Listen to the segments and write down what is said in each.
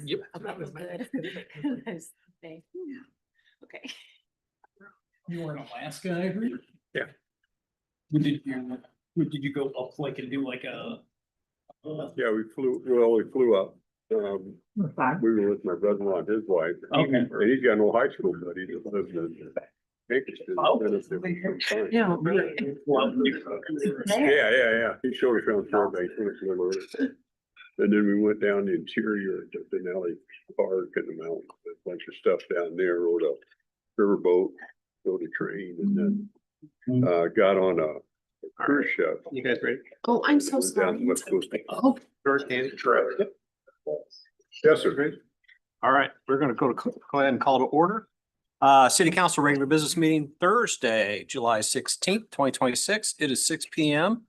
Yep. That was good. Nice. Thank you. Okay. You were in Alaska, I agree. Yeah. Did you go up like and do like a? Yeah, we flew up. We were with my brother-in-law and his wife. Okay. And he's got no high school, but he just lives in Bakersfield. Oh. Yeah. Yeah. He showed us around Fairbanks. And then we went down the interior of Denali Park and the mountains, a bunch of stuff down there, rode a riverboat, rode a train, and then got on a cruise ship. You guys ready? Oh, I'm so Went down sorry. the West Coast. Oh. First Andy. Yes, sir. All right, we're gonna go ahead and call to order. City Council regular business meeting Thursday, July 16th, 2026. It is 6 p.m.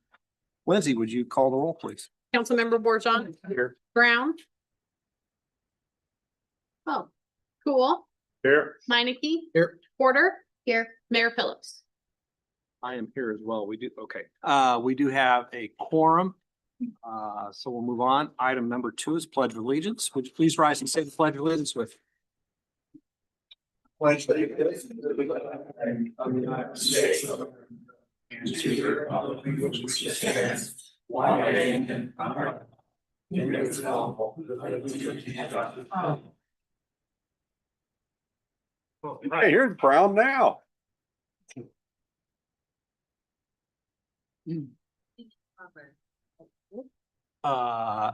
Lindsay, would you call the roll, please? Councilmember Borjon, Here. Brown. Oh, Cool, Here. Meineke. Here. Porter. Here. Mayor Phillips. I am here as well. We do, okay. We do have a quorum. So we'll move on. Item number 2 is Pledge of Allegiance. Would you please rise and say the Pledge of Allegiance with? Pledge allegiance to the flag of the United States and to the republic which stands one nation under God, indivisible, with liberty and justice. Hey, here's Brown now.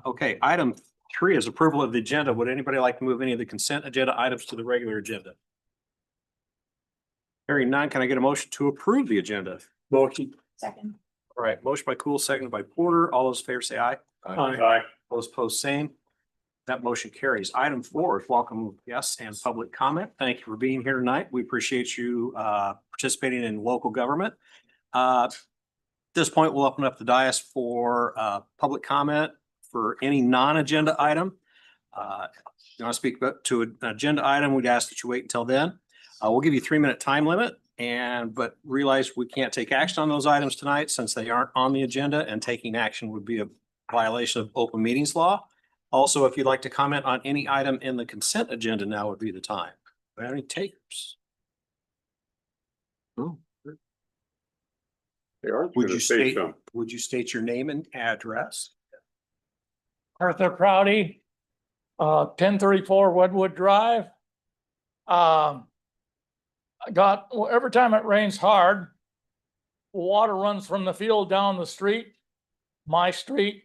Okay, item 3 is approval of the agenda. Would anybody like to move any of the consent agenda items to the regular agenda? Hearing none, can I get a motion to approve the agenda? Motion. Second. All right, motion by Cool, seconded by Porter. All those in favor say aye. Aye. Those opposed, same. That motion carries. Item 4 is welcome guests and public comment. Thank you for being here tonight. We appreciate you participating in local government. At this point, we'll open up the dais for public comment for any non-agenda item. You want to speak to an agenda item, we'd ask that you wait until then. We'll give you a 3-minute time limit, but realize we can't take action on those items tonight since they aren't on the agenda, and taking action would be a violation of open meetings law. Also, if you'd like to comment on any item in the consent agenda, now would be the time. Are there any takers? Oh, They are Would gonna you say state, something. would you state your name and address? Arthur Proudy, 1034 Wedwood Drive. Every time it rains hard, water runs from the field down the street, my street,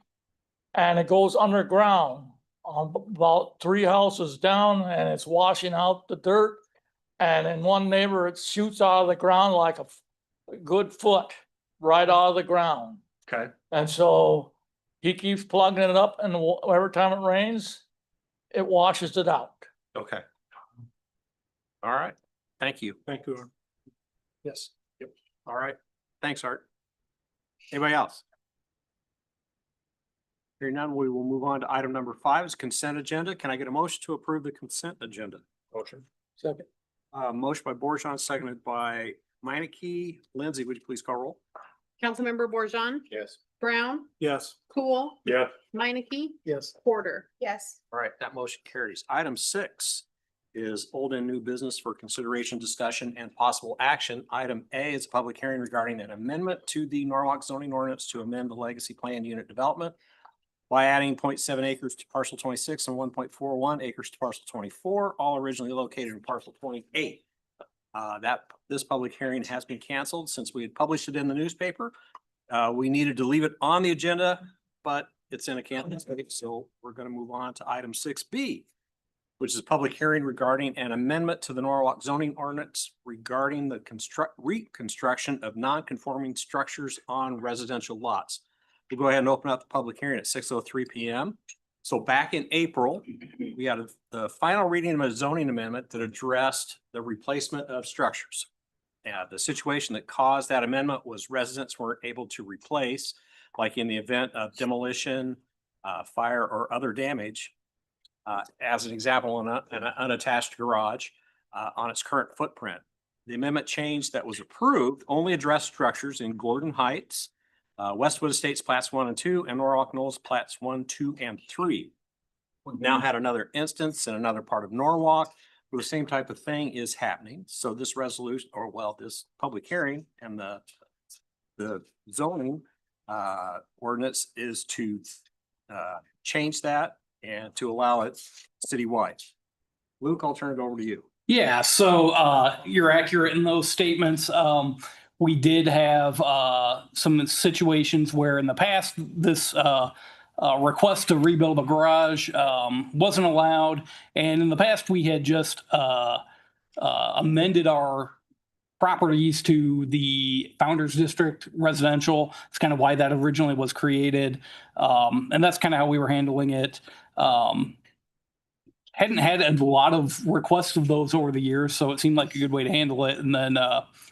and it goes underground about 3 houses down, and it's washing out the dirt. And in one neighbor, it shoots out of the ground like a good foot right out of the ground. Okay. And so he keeps plugging it up, and every time it rains, it washes it out. Okay. All right. Thank you. Thank you. Yes. Yep. All right. Thanks, Art. Anybody else? Hearing none, we will move on to item number 5 is consent agenda. Can I get a motion to approve the consent agenda? Motion. Second. Motion by Borjon, seconded by Meineke. Lindsay, would you please call roll? Councilmember Borjon, Yes. Brown, Yes. Cool, Yeah. Meineke. Yes. Porter. Yes. All right, that motion carries. Item 6 is old and new business for consideration, discussion, and possible action. Item A is a public hearing regarding an amendment to the Norwalk zoning ordinance to amend the legacy plan unit development by adding 0.7 acres to parcel 26 and 1.41 acres to parcel 24, all originally located in parcel 28. This public hearing has been canceled since we had published it in the newspaper. We needed to leave it on the agenda, but it's in a cancel state, so we're going to move on to item 6B, which is a public hearing regarding an amendment to the Norwalk zoning ordinance regarding the reconstruction of non-conforming structures on residential lots. We'll go ahead and open up the public hearing at 6:03 p.m. So back in April, we had the final reading of a zoning amendment that addressed the replacement of structures. The situation that caused that amendment was residents weren't able to replace, like in the event of demolition, fire, or other damage. As an example, an unattached garage on its current footprint. The amendment change that was approved only addressed structures in Gordon Heights, Westwood Estates Plats 1 and 2, and Norwalk Knolls Plats 1, 2, and 3. We've now had another instance in another part of Norwalk where the same type of thing is happening. So this resolution, or well, this public hearing and the zoning ordinance is to change that and to allow it citywide. Luke, I'll turn it over to you. Yeah, so you're accurate in those statements. We did have some situations where in the past this request to rebuild a garage wasn't allowed. And in the past, we had just amended our properties to the Founders District residential. It's kind of why that originally was created. And that's kind of how we were handling it. Hadn't had a lot of requests of those over the years, so it seemed like a good way to handle it. And then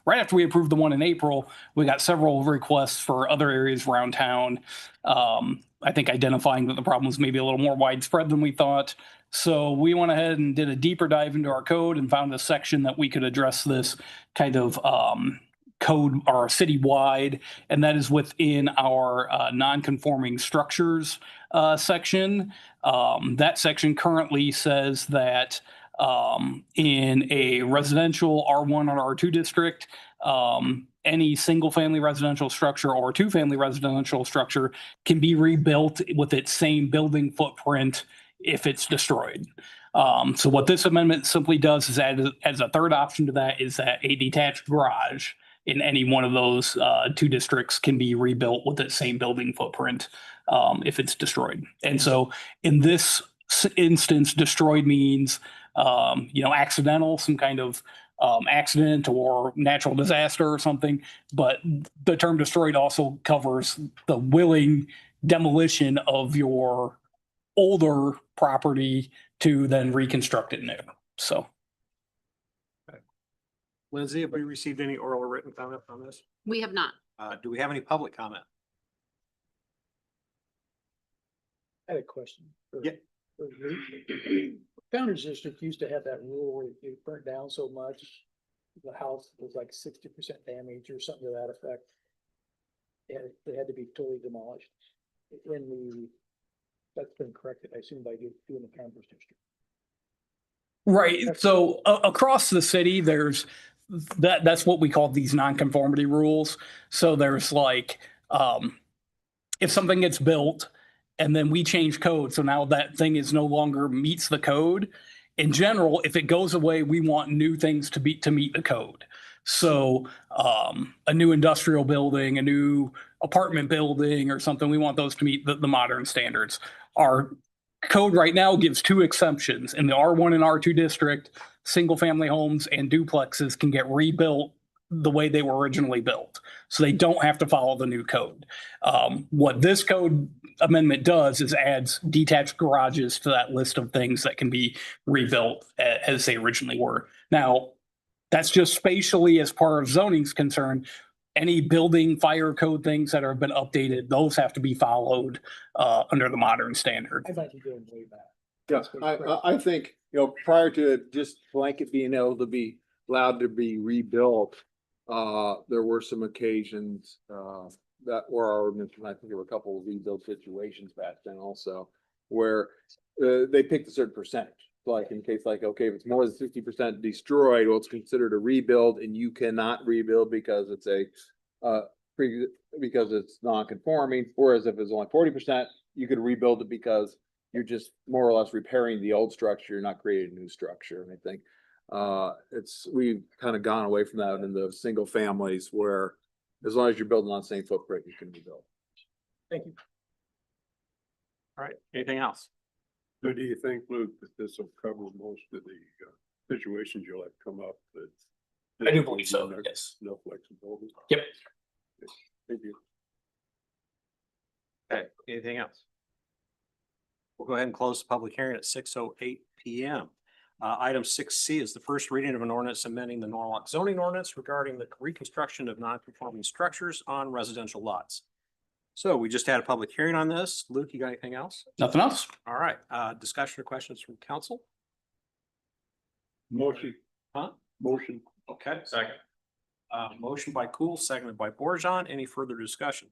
right after we approved the one in April, we got several requests for other areas around town. I think identifying that the problem was maybe a little more widespread than we thought. So we went ahead and did a deeper dive into our code and found a section that we could address this kind of code or citywide, and that is within our non-conforming structures section. That section currently says that in a residential R1 or R2 district, any single-family residential structure or two-family residential structure can be rebuilt with its same building footprint if it's destroyed. So what this amendment simply does is add as a third option to that is that a detached garage in any one of those two districts can be rebuilt with the same building footprint if it's destroyed. And so in this instance, destroyed means, accidental, some kind of accident or natural disaster or something. But the term destroyed also covers the willing demolition of your older property to then reconstruct it new. So. Lindsay, have we received any oral or written comment on this? We have not. Do we have any public comment? I had a question. Yeah. Founders District used to have that rule where it burnt down so much, the house was like 60% damage or something to that effect. And they had to be totally demolished. That's been corrected, I assume, by doing the Founders District. Right. So across the city, there's that's what we call these nonconformity rules. So there's like, if something gets built and then we change code, so now that thing is no longer meets the code. In general, if it goes away, we want new things to meet the code. So a new industrial building, a new apartment building or something, we want those to meet the modern standards. Our code right now gives two exceptions. In the R1 and R2 district, single family homes and duplexes can get rebuilt the way they were originally built. So they don't have to follow the new code. What this code amendment does is adds detached garages to that list of things that can be rebuilt as they originally were. Now, that's just spatially as part of zoning's concerned. Any building fire code things that have been updated, those have to be followed under the modern standard. I thought you were going way back. Yeah, I think, prior to just blanket being able to be allowed to be rebuilt, there were some occasions that were our ordinance, and I think there were a couple of rebuild situations back then also, where they picked a certain percentage. Like in case okay, if it's more than 60% destroyed, well, it's considered a rebuild and you cannot rebuild because it's because it's non-conforming. Whereas if it's only 40%, you could rebuild it because you're just more or less repairing the old structure. You're not creating a new structure. And I think we've kind of gone away from that in the single families where as long as you're building on the same footprint, you can rebuild. Thank you. All right, anything else? So do you think, Luke, that this will cover most of the situations you'll have come up that? I do believe so, yes. No flexibility? Yep. Thank you. Okay, anything else? We'll go ahead and close the public hearing at 6:08 PM. Item 6C is the first reading of an ordinance amending the Norwalk zoning ordinance regarding the reconstruction of non-conforming structures on residential lots. So we just had a public hearing on this. Luke, you got anything else? Nothing else? All right, discussion or questions from council? Motion. Huh? Motion. Okay. Second. Motion by Cool, seconded by Borjon. Any further discussion?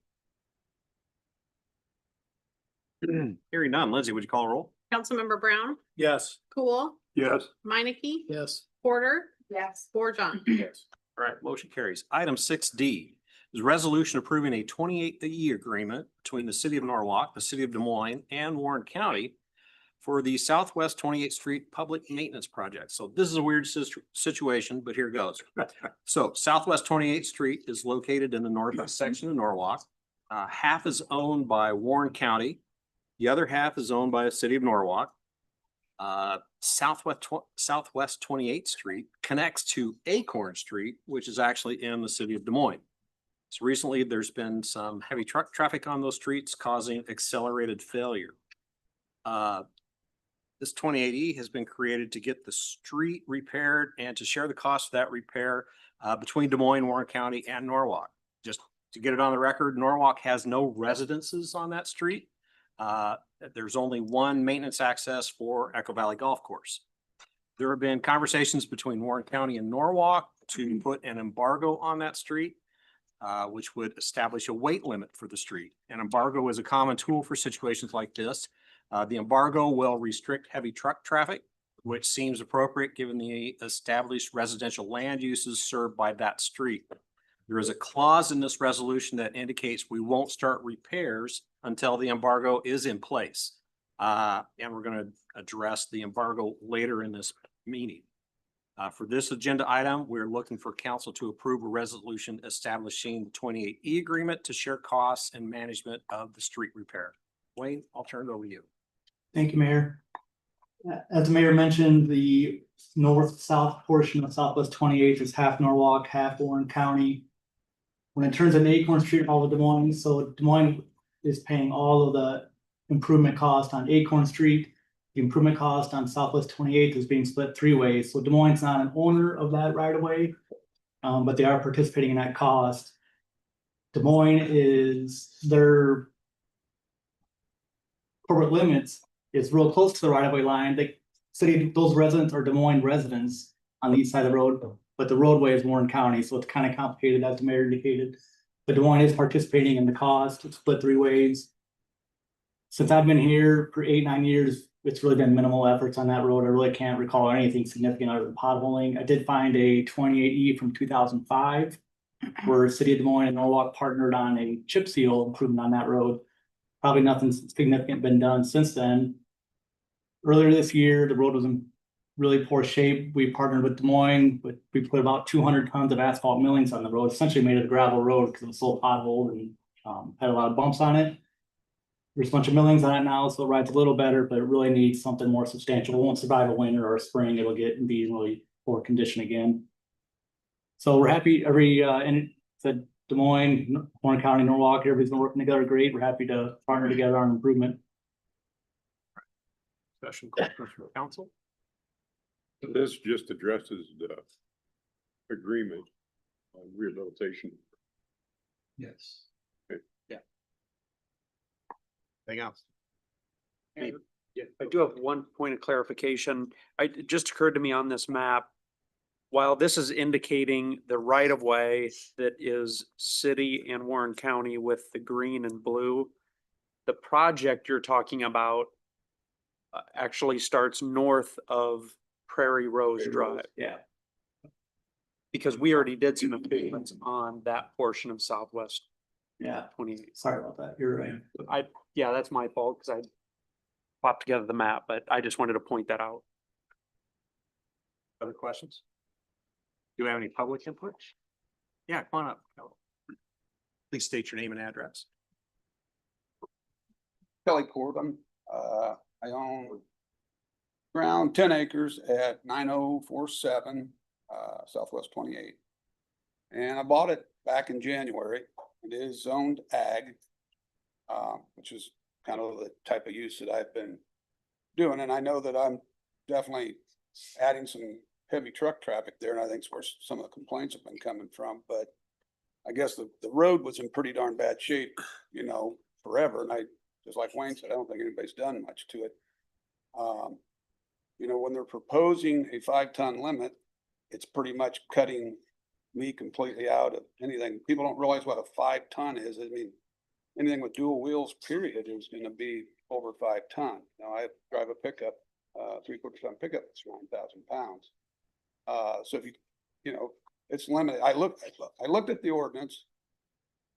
Hearing none. Lindsay, would you call a roll? Councilmember Brown, Yes. Cool, Yes. Minneke, Yes. Porter, Yes. Borjohn. Yes. All right, motion carries. Item 6D is a resolution approving a 28E agreement between the city of Norwalk, the city of Des Moines, and Warren County for the Southwest 28th Street Public Maintenance Project. So this is a weird situation, but here goes. So Southwest 28th Street is located in the northwest section of Norwalk. Half is owned by Warren County. The other half is owned by the city of Norwalk. Southwest 28th Street connects to Acorn Street, which is actually in the city of Des Moines. So recently, there's been some heavy truck traffic on those streets causing accelerated failure. This 28E has been created to get the street repaired and to share the cost of that repair between Des Moines, Warren County, and Norwalk. Just to get it on the record, Norwalk has no residences on that street. There's only one maintenance access for Echo Valley Golf Course. There have been conversations between Warren County and Norwalk to put an embargo on that street, which would establish a weight limit for the street. An embargo is a common tool for situations like this. The embargo will restrict heavy truck traffic, which seems appropriate given the established residential land uses served by that street. There is a clause in this resolution that indicates we won't start repairs until the embargo is in place. And we're going to address the embargo later in this meeting. For this agenda item, we're looking for council to approve a resolution establishing the 28E agreement to share costs and management of the street repair. Wayne, I'll turn it over to you. Thank you, Mayor. As the mayor mentioned, the north-south portion of Southwest 28th is half Norwalk, half Warren County. When it turns into Acorn Street, all of Des Moines, so Des Moines is paying all of the improvement cost on Acorn Street. The improvement cost on Southwest 28th is being split three ways. So Des Moines is not an owner of that right of way, but they are participating in that cost. Des Moines is their corporate limits is real close to the right of way line. The city, those residents are Des Moines residents on the east side of the road, but the roadway is Warren County, so it's kind of complicated, as the mayor indicated. But Des Moines is participating in the cost. It's split three ways. Since I've been here for 8-9 years, it's really been minimal efforts on that road. I really can't recall anything significant other than potholing. I did find a 28E from 2005 where City of Des Moines and Norwalk partnered on a chip seal improvement on that road. Probably nothing significant been done since then. Earlier this year, the road was in really poor shape. We partnered with Des Moines, but we put about 200 tons of asphalt millings on the road, essentially made it a gravel road because it was so potholed and had a lot of bumps on it. There's a bunch of millings on it now, so it rides a little better, but it really needs something more substantial. It won't survive a winter or a spring. It'll get and be in really poor condition again. So we're happy and it said Des Moines, Warren County, Norwalk, everybody's been working together great. We're happy to partner together on improvement. Discussion questions from council? This just addresses the agreement on rehabilitation. Yes. Anything else? Yeah, I do have one point of clarification. It just occurred to me on this map. While this is indicating the right of way that is city and Warren County with the green and blue, the project you're talking about actually starts north of Prairie Rose Drive. Yeah. Because we already did some improvements on that portion of Southwest Yeah, 28. sorry about that. You're right. Yeah, that's my fault because I popped together the map, but I just wanted to point that out. Other questions? Do we have any public input? Yeah, come on up. Please state your name and address. Kelly Corbin. I own around 10 acres at 9047 Southwest 28. And I bought it back in January. It is zoned ag, which is kind of the type of use that I've been doing. And I know that I'm definitely adding some heavy truck traffic there. And I think it's where some of the complaints have been coming from. But I guess the road was in pretty darn bad shape, you know, forever. And just like Wayne said, I don't think anybody's done much to it. You know, when they're proposing a 5-ton limit, it's pretty much cutting me completely out of anything. People don't realize what a 5-ton is. I mean, anything with dual wheels, period, is gonna be over 5 ton. Now, I drive a pickup, 3/4 ton pickup, it's 9,000 pounds. So if you know, it's limited. I looked at the ordinance.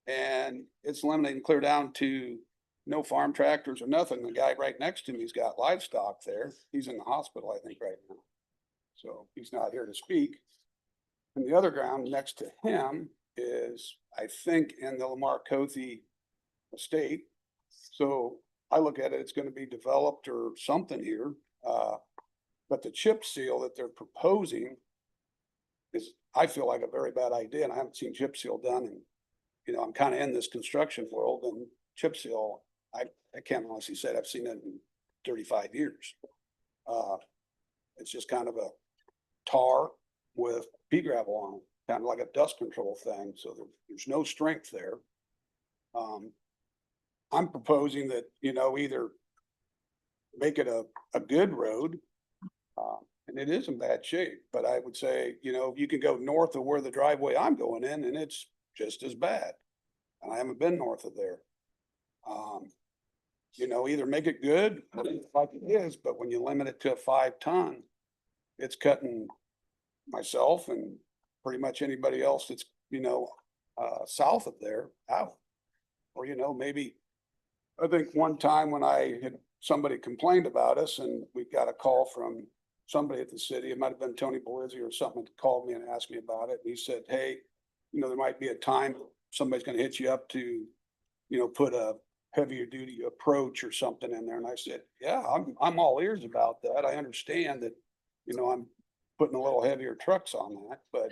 And it's limited and clear down to no farm tractors or nothing. The guy right next to me's got livestock there. He's in the hospital, I think, right now. So he's not here to speak. And the other ground next to him is, I think, in the Lamar Cothy estate. So I look at it, it's gonna be developed or something here. But the chip seal that they're proposing is, I feel like, a very bad idea, and I haven't seen chip seal done. And, you know, I'm kind of in this construction world, and chip seal, I can't honestly say I've seen it in 35 years. It's just kind of a tar with pea gravel on it, kind of like a dust control thing. So there's no strength there. I'm proposing that, you know, either make it a good road, and it is in bad shape, but I would say, you know, you can go north of where the driveway I'm going in, and it's just as bad. And I haven't been north of there. You know, either make it good like it is, but when you limit it to a 5 ton, it's cutting myself and pretty much anybody else that's, you know, south of there out. Or, you know, maybe, I think one time when somebody complained about us, and we got a call from somebody at the city, it might have been Tony Belizzi or something, that called me and asked me about it. And he said, hey, you know, there might be a time somebody's gonna hit you up to, you know, put a heavier duty approach or something in there. And I said, yeah, I'm all ears about that. I understand that, you know, I'm putting a little heavier trucks on that, but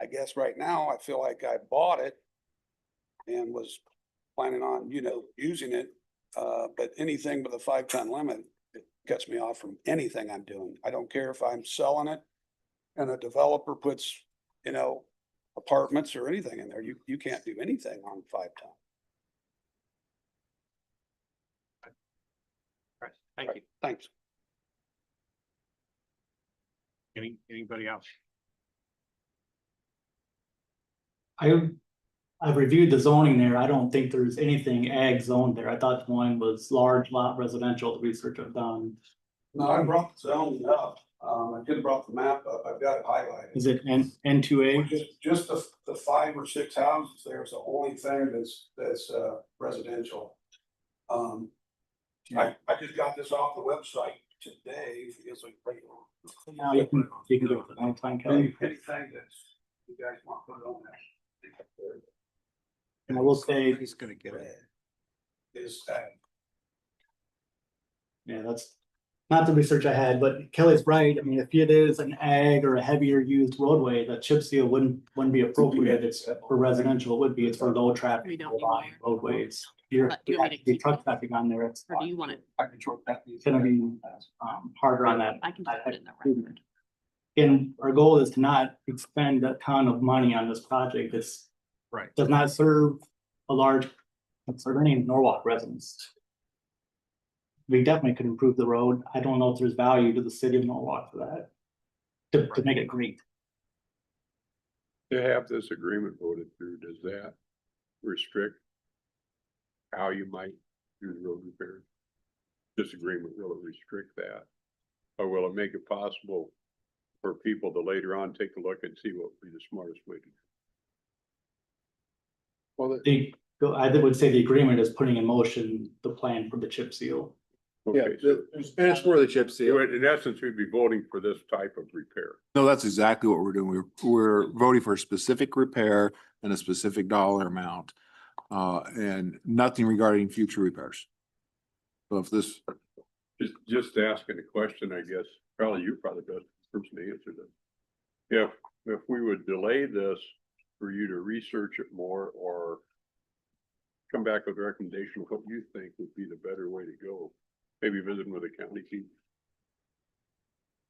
I guess right now I feel like I bought it and was planning on, you know, using it. But anything with a 5 ton limit, it cuts me off from anything I'm doing. I don't care if I'm selling it and a developer puts, you know, apartments or anything in there. You can't do anything on 5 ton. Right, thank you. Thanks. Anybody else? I've reviewed the zoning there. I don't think there's anything ag zoned there. I thought the one was large lot residential, the research I've done. No, I brought the zoning up. I could have brought the map up. I've got it highlighted. Is it N2A? Just the 5 or 6 houses there is the only thing that's residential. I just got this off the website today. It's like right on. Now you can go to the online Kelly. Anything that's, you guys want to put on there. And I will say, He's gonna get it. Is that. yeah, that's not the research I had, but Kelly's right. I mean, if it is an ag or a heavier used roadway, the chip seal wouldn't be appropriate. It's for residential, it would be, it's for low traffic We don't need wire. roadways. You're Do you want me to the keep truck it? traffic on there, it's Or do you want it? I can short that. it's gonna be harder on that. I can just put it in the record. And our goal is to not expend a ton of money on this project. This Right. does not serve a large, serve any Norwalk residents. We definitely could improve the road. I don't know if there's value to the city of Norwalk for that. To make it great. To have this agreement voted through, does that restrict how you might do the road repair? This agreement, will it restrict that? Or will it make it possible for people to later on take a look and see what would be the smartest way to do? Well, I would say the agreement is putting in motion the plan for the chip seal. okay, so And it's for the chip seal. in essence, we'd be voting for this type of repair. No, that's exactly what we're doing. We're voting for a specific repair and a specific dollar amount. And nothing regarding future repairs. So if this, Just asking a question, I guess, you're probably the best person to answer this. If we would delay this for you to research it more or come back with a recommendation of what you think would be the better way to go, maybe visiting with the county team.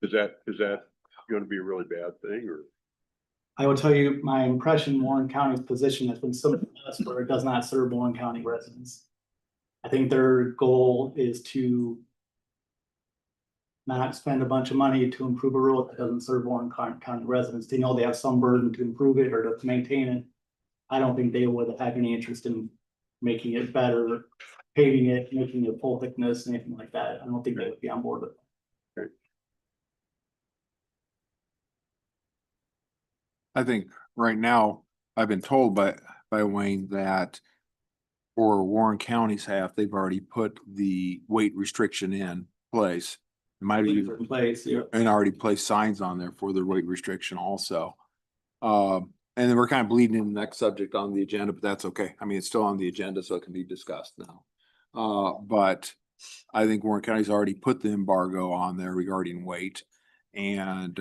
Is that gonna be a really bad thing, or? I will tell you, my impression, Warren County's position has been so where it does not serve Warren County residents. I think their goal is to not spend a bunch of money to improve a road that doesn't serve Warren County residents. They know they have some burden to improve it or to maintain it. I don't think they would have any interest in making it better, paving it, making it full thickness, anything like that. I don't think they would be on board with it. I think right now, I've been told by Wayne that for Warren County's half, they've already put the weight restriction in place. It might be In place, yeah. and already placed signs on there for the weight restriction also. And then we're kind of bleeding in the next subject on the agenda, but that's okay. I mean, it's still on the agenda, so it can be discussed now. But I think Warren County's already put the embargo on there regarding weight and,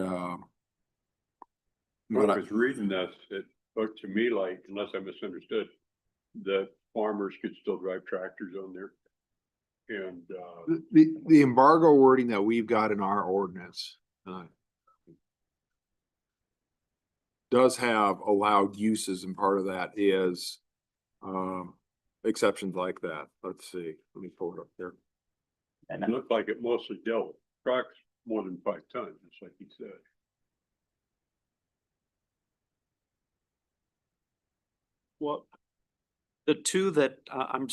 When I was reading this, it looked to me like, unless I misunderstood, that farmers could still drive tractors on there. And, the embargo wording that we've got in our ordinance, does have allowed uses, and part of that is, exceptions like that. Let's see, let me pull it up there. it looked like it mostly dealt with trucks more than 5 tons, just like you said. Well, the two that, I'm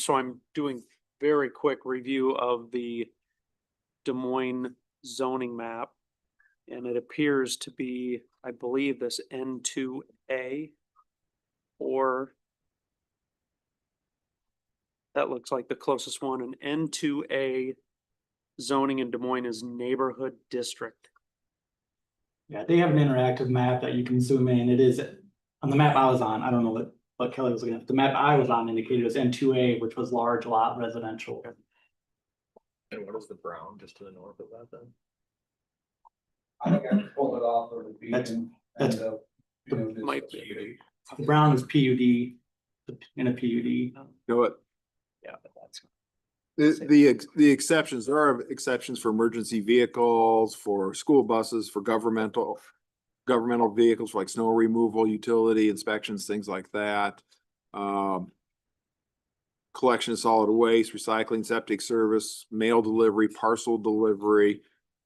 doing very quick review of the Des Moines zoning map. And it appears to be, I believe, this N2A, or that looks like the closest one. An N2A zoning in Des Moines is neighborhood district. Yeah, they have an interactive map that you can zoom in. It is on the map I was on. I don't know what Kelly was looking at. The map I was on indicated it was N2A, which was large lot residential. And what is the brown just to the north of that then? I think I pulled it off of the beacon. That's- and, you know, just- Might be. The brown is PUD in a PUD. You know what? Yeah, but that's. The exceptions, there are exceptions for emergency vehicles, for school buses, for governmental vehicles like snow removal, utility inspections, things like that. Collection of solid waste, recycling, septic service, mail delivery, parcel delivery,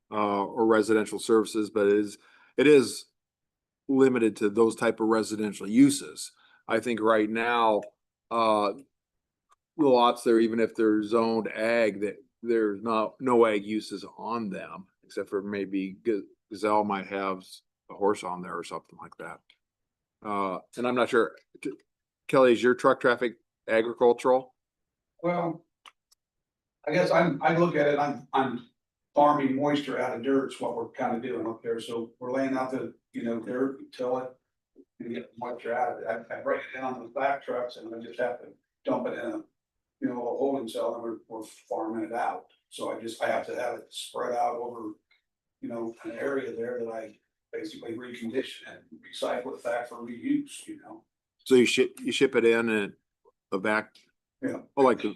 or residential services, but it is limited to those type of residential uses. I think right now, the lots there, even if they're zoned ag, that there's no ag uses on them, except for maybe Gazelle might have a horse on there or something like that. And I'm not sure, Kelly, is your truck traffic agricultural? Well, I guess I look at it, I'm farming moisture out of dirt is what we're kind of doing up there. So we're laying out the, dirt, till it, and get the moisture out of it. I break it down on those back trucks and I just have to dump it in a, a holding cell, and we're farming it out. So I have to have it spread out over, an area there that I basically recondition it, and recycle it back for reuse, So you ship it in and the back, Yeah. oh, like the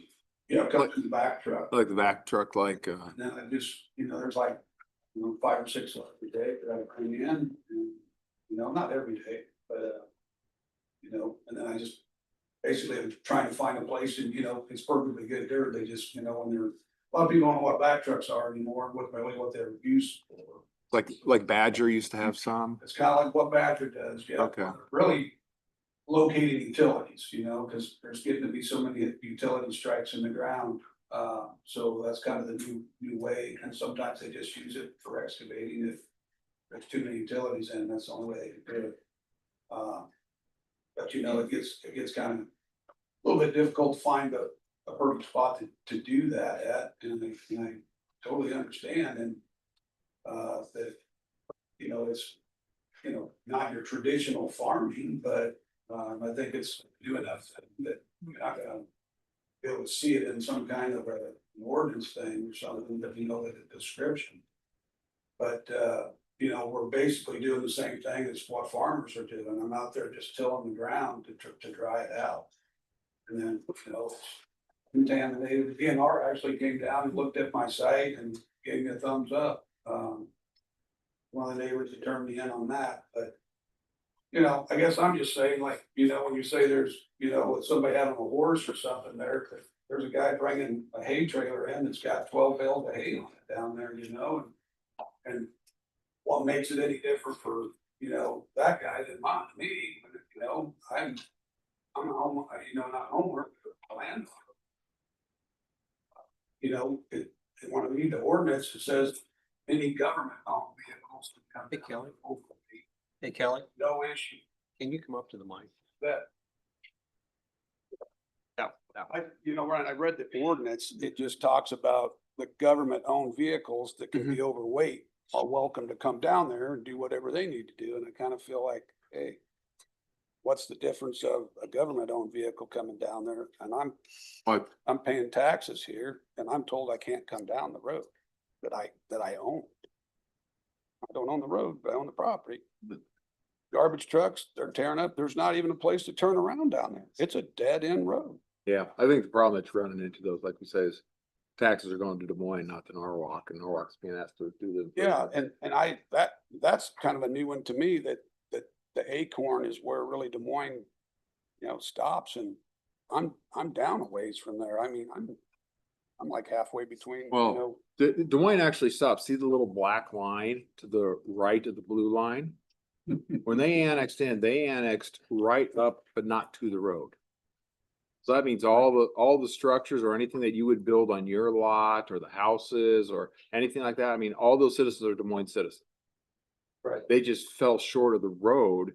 Yeah, come to the back truck. back truck, like, And then I just, there's like, 5 or 6 every day that I bring in, and, not every day, but, and then I just basically I'm trying to find a place, and, it's perfectly good dirt. They just, when they're, a lot of people don't know what back trucks are anymore, what they're used for. like Badger used to have some. It's kind of like what Badger does, yeah. Okay. Really locating utilities, because there's getting to be so many utility strikes in the ground. So that's kind of the new way, and sometimes they just use it for excavating if there's too many utilities in, that's the only way they can do it. But it gets kind of a little bit difficult to find a perfect spot to do that at, and I totally understand, and that, it's, not your traditional farming, but I think it's new enough that you're not gonna be able to see it in some kind of an ordinance thing or something, that the description. But we're basically doing the same thing as what farmers are doing. I'm out there just tilling the ground to dry it out. And then, contaminated. DNR actually came down and looked at my site and gave me a thumbs up. One of the neighbors had turned me in on that, but I guess I'm just saying, like, when you say there's, somebody having a horse or something there's a guy bringing a hay trailer in that's got 12 bales of hay on it down there, and what makes it any different for, that guy than me, I'm a home, not homework, land. You know, they want to read the ordinance that says any government owned vehicles can come. Hey, down Kelly. over me. Hey, Kelly, No issue. can you come up to the mic? That, Yeah. you know, when I read the ordinance, it just talks about the government owned vehicles that can be overweight are welcome to come down there and do whatever they need to do. And I kind of feel like, hey, what's the difference of a government owned vehicle coming down there? And But I'm paying taxes here and I'm told I can't come down the road that I own. I don't own the road, but I own the property. Garbage trucks, they're tearing up. There's not even a place to turn around down there. It's a dead end road. yeah, I think the problem that you're running into those, like we say, is taxes are going to Des Moines, not to Norwalk, and Norwalk's being asked to do the. Yeah, and that's kind of a new one to me that the Acorn is where really Des Moines, you know, stops and I'm down a ways from there. I mean, I'm like halfway between, you Well, know, Des Moines actually stops. See the little black line to the right of the blue line? When they annexed in, they annexed right up, but not to the road. So that means all the structures or anything that you would build on your lot or the houses or anything like that. I mean, all those citizens are Des Moines citizens. right. They just fell short of the road.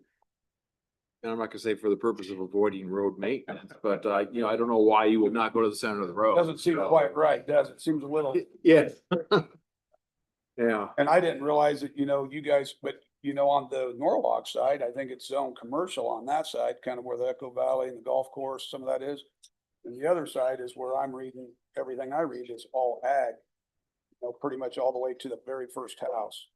And I'm not gonna say for the purpose of avoiding road maintenance, but you know, I don't know why you would not go to the center of the road. Doesn't seem quite right, does it? Seems a little. Yeah. Yeah. And I didn't realize that, you know, you guys, but you know, on the Norwalk side, I think it's zone commercial on that side, kind of where the Echo Valley and the golf course, some of that is. And the other side is where I'm reading, everything I read is all ag. You know, pretty much all the way to the very first house.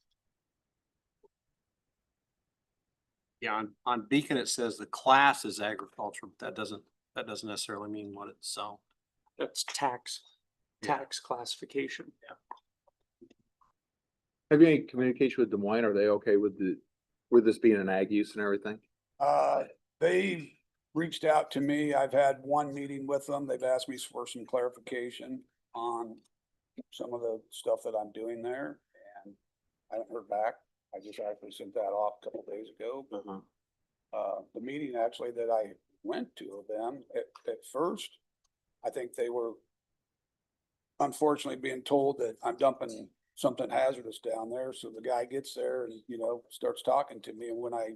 Yeah, on Beacon, it says the class is agriculture, but that doesn't necessarily mean what it's zoned. That's tax classification. Have you any communication with Des Moines? Are they okay with this being an ag use and everything? They reached out to me. I've had one meeting with them. They've asked me for some clarification on some of the stuff that I'm doing there and I haven't heard back. I just actually sent that off a couple days ago, but the meeting actually that I went to of them at first, I think they were unfortunately being told that I'm dumping something hazardous down there. So the guy gets there and, you know, starts talking to me. And when I,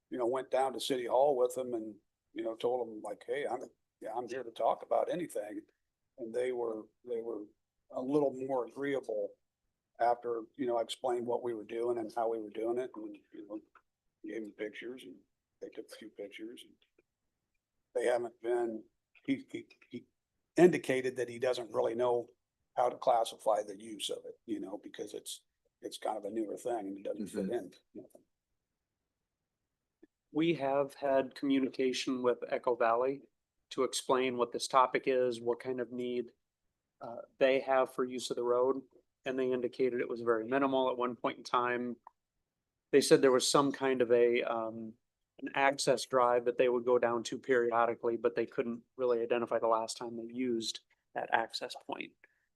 you know, went down to City Hall with them and, you know, told them like, hey, I'm here to talk about anything. And they were a little more agreeable after, you know, I explained what we were doing and how we were doing it. And, you know, gave them pictures and they took a few pictures. And they haven't been, he indicated that he doesn't really know how to classify the use of it, you know, because it's kind of a newer thing and it doesn't fit in. You know. We have had communication with Echo Valley to explain what this topic is, what kind of need they have for use of the road. And they indicated it was very minimal at one point in time. They said there was some kind of an access drive that they would go down to periodically, but they couldn't really identify the last time they used that access point.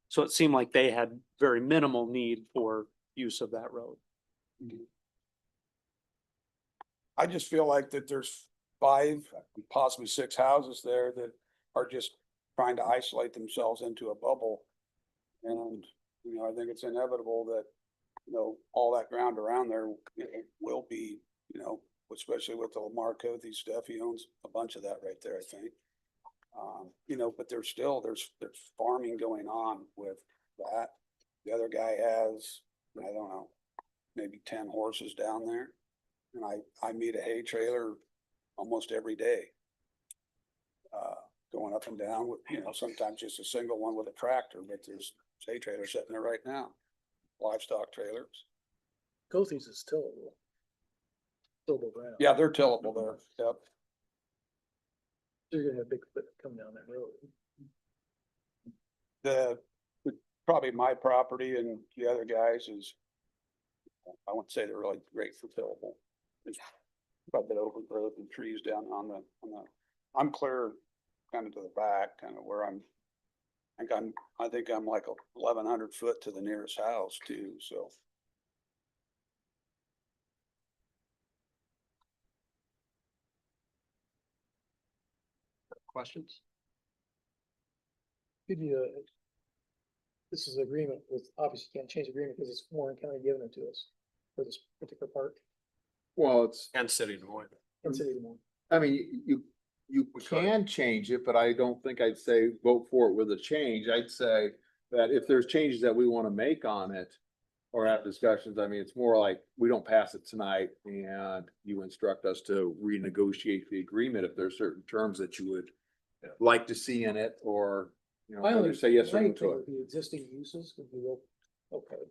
So it seemed like they had very minimal need for use of that road. I just feel like that there's 5, possibly 6 houses there that are just trying to isolate themselves into a bubble. And, you know, I think it's inevitable that, you know, all that ground around there will be, you know, especially with the Lamar Cothy stuff, he owns a bunch of that right there, I think. You know, but there's farming going on with that. The other guy has, I don't know, maybe 10 horses down there. And I meet a hay trailer almost every day. Going up and down with, you know, sometimes just a single one with a tractor, but there's hay trailers sitting there right now. Livestock trailers. Gothi's is tillable. Tillable ground. Yeah, they're tillable there. Yep. You're gonna have big equipment come down that road. Probably my property and the other guys is, I wouldn't say they're really great for tillable. There's quite a bit of overgrowth and trees down on the, I'm clear kind of to the back, kind of where I think I'm like 1,100 foot to the nearest house too, so. Questions? Could you, this is agreement with, obviously you can't change agreement because it's Warren County giving it to us for this particular park Well, it's, And City of Des Moines. in City of Des Moines. I mean, you can change it, but I don't think I'd say vote for it with a change. I'd say that if there's changes that we want to make on it or have discussions, I mean, it's more like we don't pass it tonight and you instruct us to renegotiate the agreement if there's certain terms that you would like to see in it, or, you know, I only either say yes or my no thing to it. would be existing uses would be real, okay.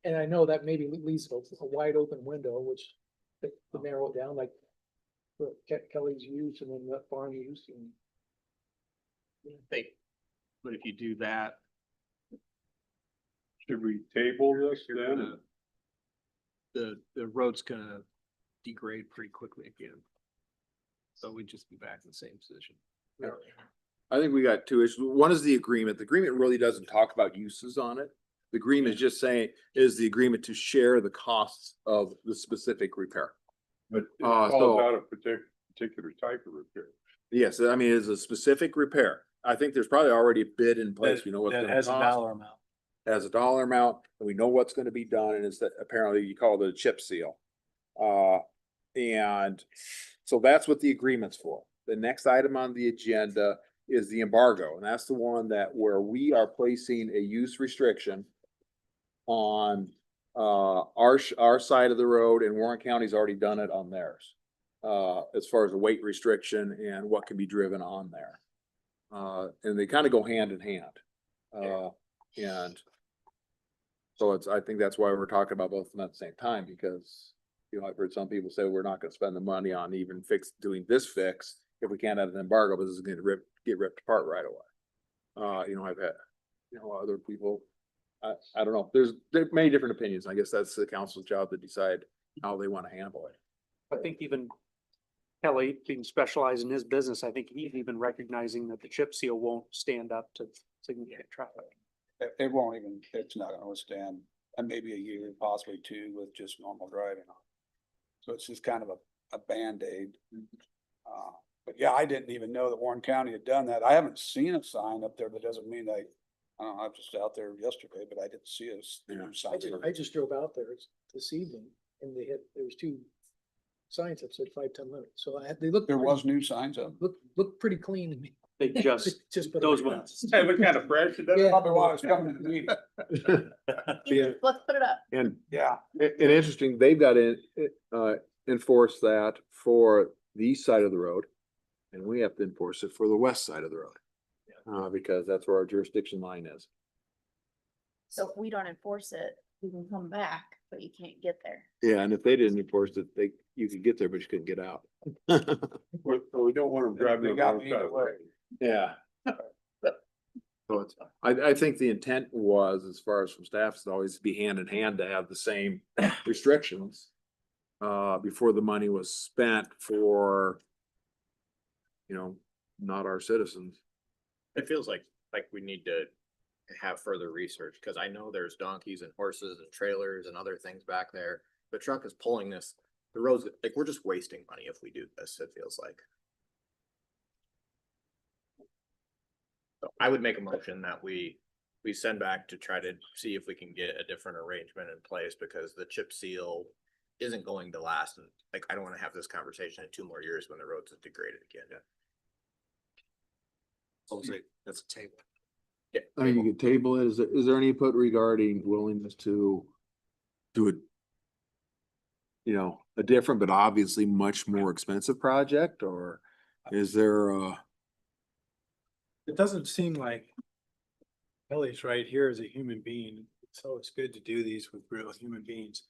And I know that maybe leaves a wide open window, which to narrow it down, like what Kelly's used and then that farm used and. But if you do that, Should we table this then? the road's gonna degrade pretty quickly again. So we'd just be back in the same position. I think we got two issues. One is the agreement. The agreement really doesn't talk about uses on it. The agreement is just saying, is the agreement to share the costs of the specific repair. But it so- calls out a particular type of repair. Yes, I mean, it's a specific repair. I think there's probably already a bid in place. We know what's gonna cost. amount. Has a dollar amount, and we know what's gonna be done, and it's that apparently you call it a chip seal. And so that's what the agreement's for. The next item on the agenda is the embargo, and that's the one that where we are placing a use restriction on our side of the road, and Warren County's already done it on theirs. As far as the weight restriction and what can be driven on there. And they kind of go hand in hand. And so I think that's why we're talking about both of them at the same time, because, you know, I've heard some people say we're not gonna spend the money on even doing this fix if we can't have an embargo, but this is gonna get ripped apart right away. You know, I've had, you know, other people, I don't know, there are many different opinions. I guess that's the council's job to decide how they want to handle it. I think even Kelly, being specialized in his business, I think he's even recognizing that the chip seal won't stand up to significant traffic. It won't even, it's not gonna withstand, and maybe a year, possibly two, with just normal driving on. So it's just kind of a Band-Aid. But yeah, I didn't even know that Warren County had done that. I haven't seen a sign up there, but doesn't mean I don't know, I was just out there yesterday, but I didn't see a sign. I just drove out there this evening and there was two signs that said 5-10 limit. So they look. There was new signs up. Look pretty clean to me. They just, put those them ones. Hey, what kind of fresh? That's Yeah. probably why I was coming to the meeting. Yeah. Let's put it up. And Yeah. And interesting, they've got to enforce that for the east side of the road. And we have to enforce it for the west side of the road. Because that's where our jurisdiction line is. So if we don't enforce it, we can come back, but you can't get there. Yeah, and if they didn't enforce it, you could get there, but you couldn't get out. We don't want them driving. They on got the me wrong side either of the way. road. Yeah. So it's, I think the intent was, as far as from staff, is to always be hand in hand to have the same restrictions. Before the money was spent for, you know, not our citizens. It feels like we need to have further research, because I know there's donkeys and horses and trailers and other things back there. The truck is pulling this, the roads, like, we're just wasting money if we do this, it feels like. So I would make a motion that we send back to try to see if we can get a different arrangement in place, because the chip seal isn't going to last. And like, I don't want to have this conversation in 2 more years when the roads are degraded again. That's a table. Yeah. I mean, you could table it. Is there any input regarding willingness to do it? You know, a different, but obviously much more expensive project, or is there It doesn't seem like Kelly's right here as a human being, so it's good to do these with real human beings.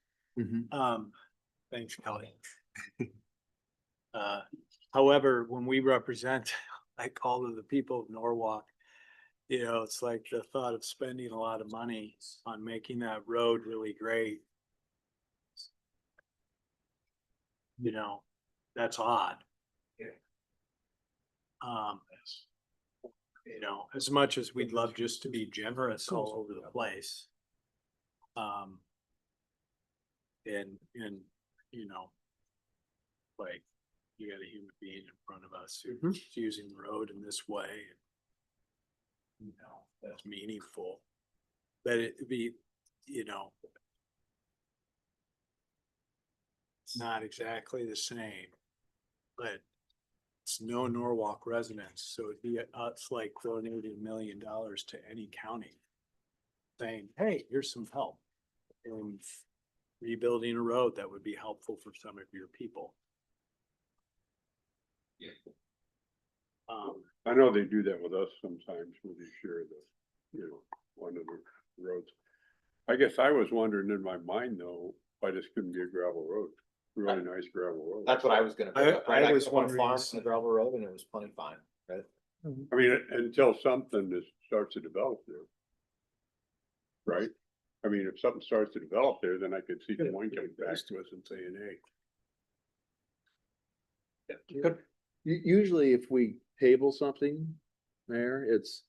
Thanks, Kelly. However, when we represent like all of the people of Norwalk, you know, it's like the thought of spending a lot of money on making that road really great. You know, that's odd. You know, as much as we'd love just to be generous all over the place. And, you know, like, you got a human being in front of us who's using the road in this way. that's meaningful. But it'd be, it's not exactly the same, but it's no Norwalk residents, so it'd be, it's like donating $1 million to any county. Saying, hey, here's some help in rebuilding a road that would be helpful for some of your people. I know they do that with us sometimes when they share one of the roads. I guess I was wondering in my mind though, why this couldn't be a gravel road, really nice gravel road. That's what I was gonna bring up, right? I was grew up on a wondering farm s- on a gravel road and it was plenty fine, right? I mean, until something starts to develop there. Right? I mean, if something starts to develop there, then I could see Des Moines coming back to us and saying, hey. Usually if we table something, Mayor, it's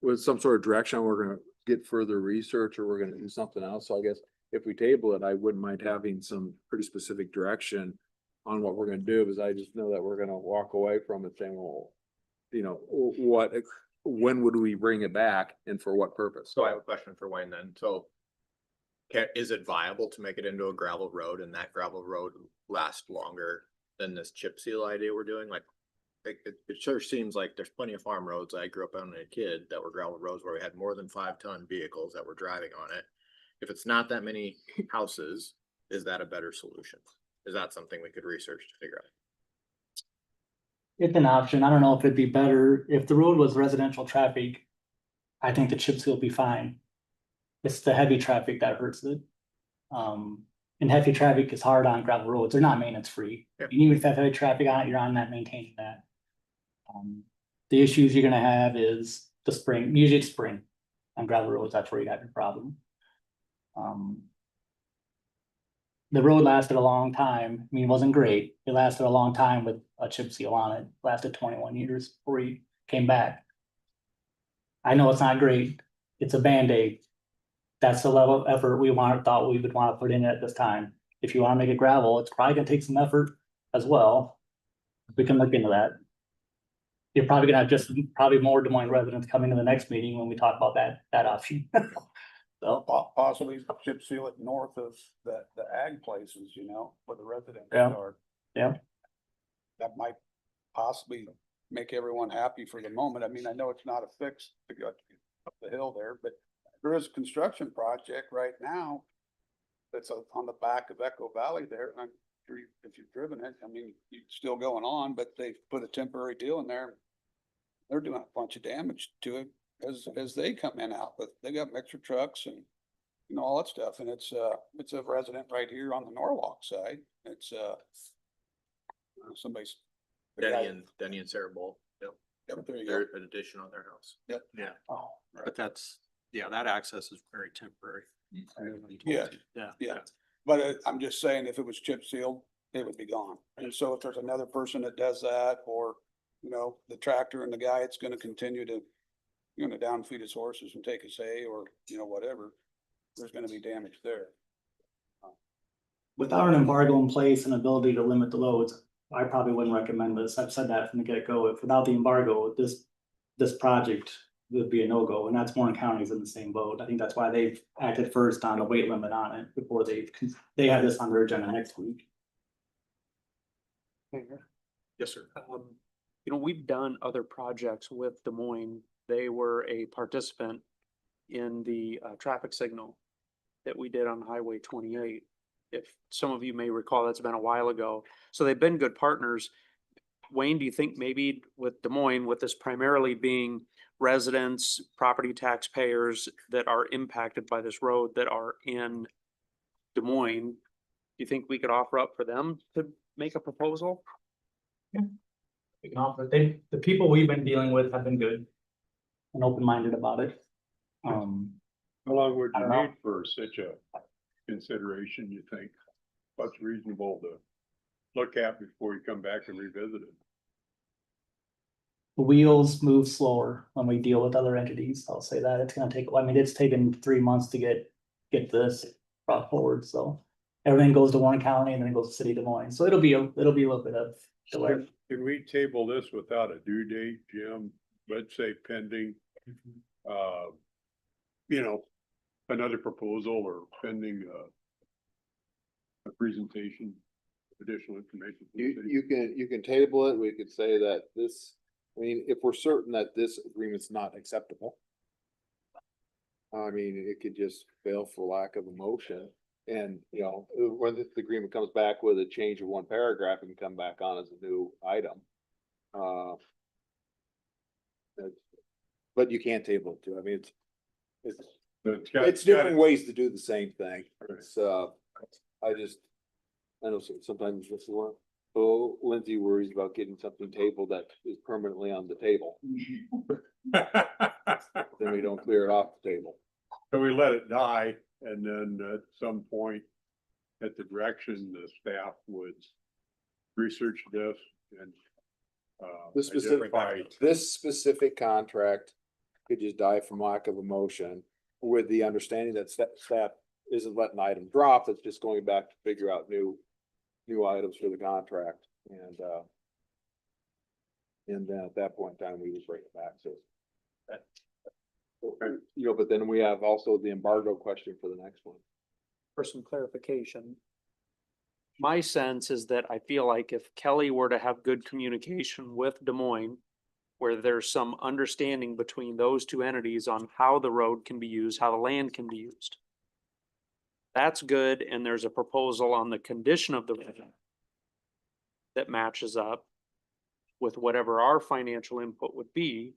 with some sort of direction, we're gonna get further research or we're gonna do something else. So I guess if we table it, I wouldn't mind having some pretty specific direction on what we're gonna do, because I just know that we're gonna walk away from it saying, well, when would we bring it back and for what purpose? So I have a question for Wayne then. So is it viable to make it into a gravel road and that gravel road last longer than this chip seal idea we're doing? Like, it sure seems like there's plenty of farm roads I grew up on as a kid that were gravel roads where we had more than 5-ton vehicles that were driving on it. If it's not that many houses, is that a better solution? Is that something we could research to figure out? It's an option. I don't know if it'd be better, if the road was residential traffic, I think the chip seal would be fine. It's the heavy traffic that hurts it. And heavy traffic is hard on gravel roads. They're not maintenance free. Yeah. And even if you have heavy traffic on it, you're on that maintaining that. The issues you're gonna have is the spring, usually it's spring. On gravel roads, that's where you got your problem. The road lasted a long time. I mean, it wasn't great. It lasted a long time with a chip seal on it. Lasted 21 years before he came back. I know it's not great. It's a Band-Aid. That's the level of effort thought we would want to put in at this time. If you want to make it gravel, it's probably gonna take some effort as well. We can look into that. You're probably gonna have probably more Des Moines residents coming to the next meeting when we talk about that option. So, Possibly chip seal it north of the ag places, where the residents Yeah. are. yeah, That might possibly make everyone happy for the moment. I mean, I know it's not a fix to go up the hill there, but there is a construction project right now that's on the back of Echo Valley there. And I'm sure if you've driven it, I mean, it's still going on, but they've put a temporary deal in there. They're doing a bunch of damage to it as they come in out, but they got mixer trucks and all that stuff. And it's a resident right here on the Norwalk side. It's somebody's. Denny and Sarah Bull. Yep. Yep, there you go. There's an addition on their house. Yep. Yeah, Oh, but that access is very temporary. Yeah. Yeah. Yeah, but I'm just saying, if it was chip sealed, it would be gone. And so if there's another person that does that, or, the tractor and the guy, it's gonna continue to, downfeed his horses and take his hay or, whatever, there's gonna be damage there. without an embargo in place and ability to limit the loads, I probably wouldn't recommend this. I've said that from the get-go. If without the embargo, this project would be a no-go, and that's Warren County's in the same boat. I think that's why they've acted first on a weight limit on it before they have this on their agenda next week. Yes, sir. We've done other projects with Des Moines. They were a participant in the traffic signal that we did on Highway 28. If some of you may recall, that's been a while ago. So they've been good partners. Wayne, do you think maybe with Des Moines, with this primarily being residents, property taxpayers that are impacted by this road that are in Des Moines, do you think we could offer up for them to make a proposal? The people we've been dealing with have been good and open-minded about it. How long would I you don't know. need for such a consideration, you think? What's reasonable to look at before you come back and revisit it? The wheels move slower when we deal with other entities. I'll say that it's gonna take, it's taken 3 months to get this brought forward, so. Everything goes to Warren County and then it goes to City of Des Moines, so it'll be a little bit of delay. Can we table this without a due date, Jim? Let's say pending you know, another proposal or pending, a presentation, additional information. from the city. You can table it. We could say that this, I mean, if we're certain that this agreement's not acceptable. I mean, it could just fail for lack of a motion. And, you know, when the agreement comes back with a change of one paragraph, it can come back on as a new item. But you can't table it too. I mean, it's different ways to do the same thing. It's, I know sometimes this is one. Oh, Lindsay worries about getting something tabled that is permanently on the table. Then we don't clear it off the table. So we let it die, and then at some point, at the direction, the staff would research this and This specific contract could just die from lack of emotion, with the understanding that staff isn't letting an item drop, it's just going back to figure out new items for the contract, and then at that point in time, we would bring it back, so. You know, but then we have also the embargo question for the next one. For some clarification. My sense is that I feel like if Kelly were to have good communication with Des Moines, where there's some understanding between those two entities on how the road can be used, how the land can be used. That's good, and there's a proposal on the condition of the road that matches up with whatever our financial input would be.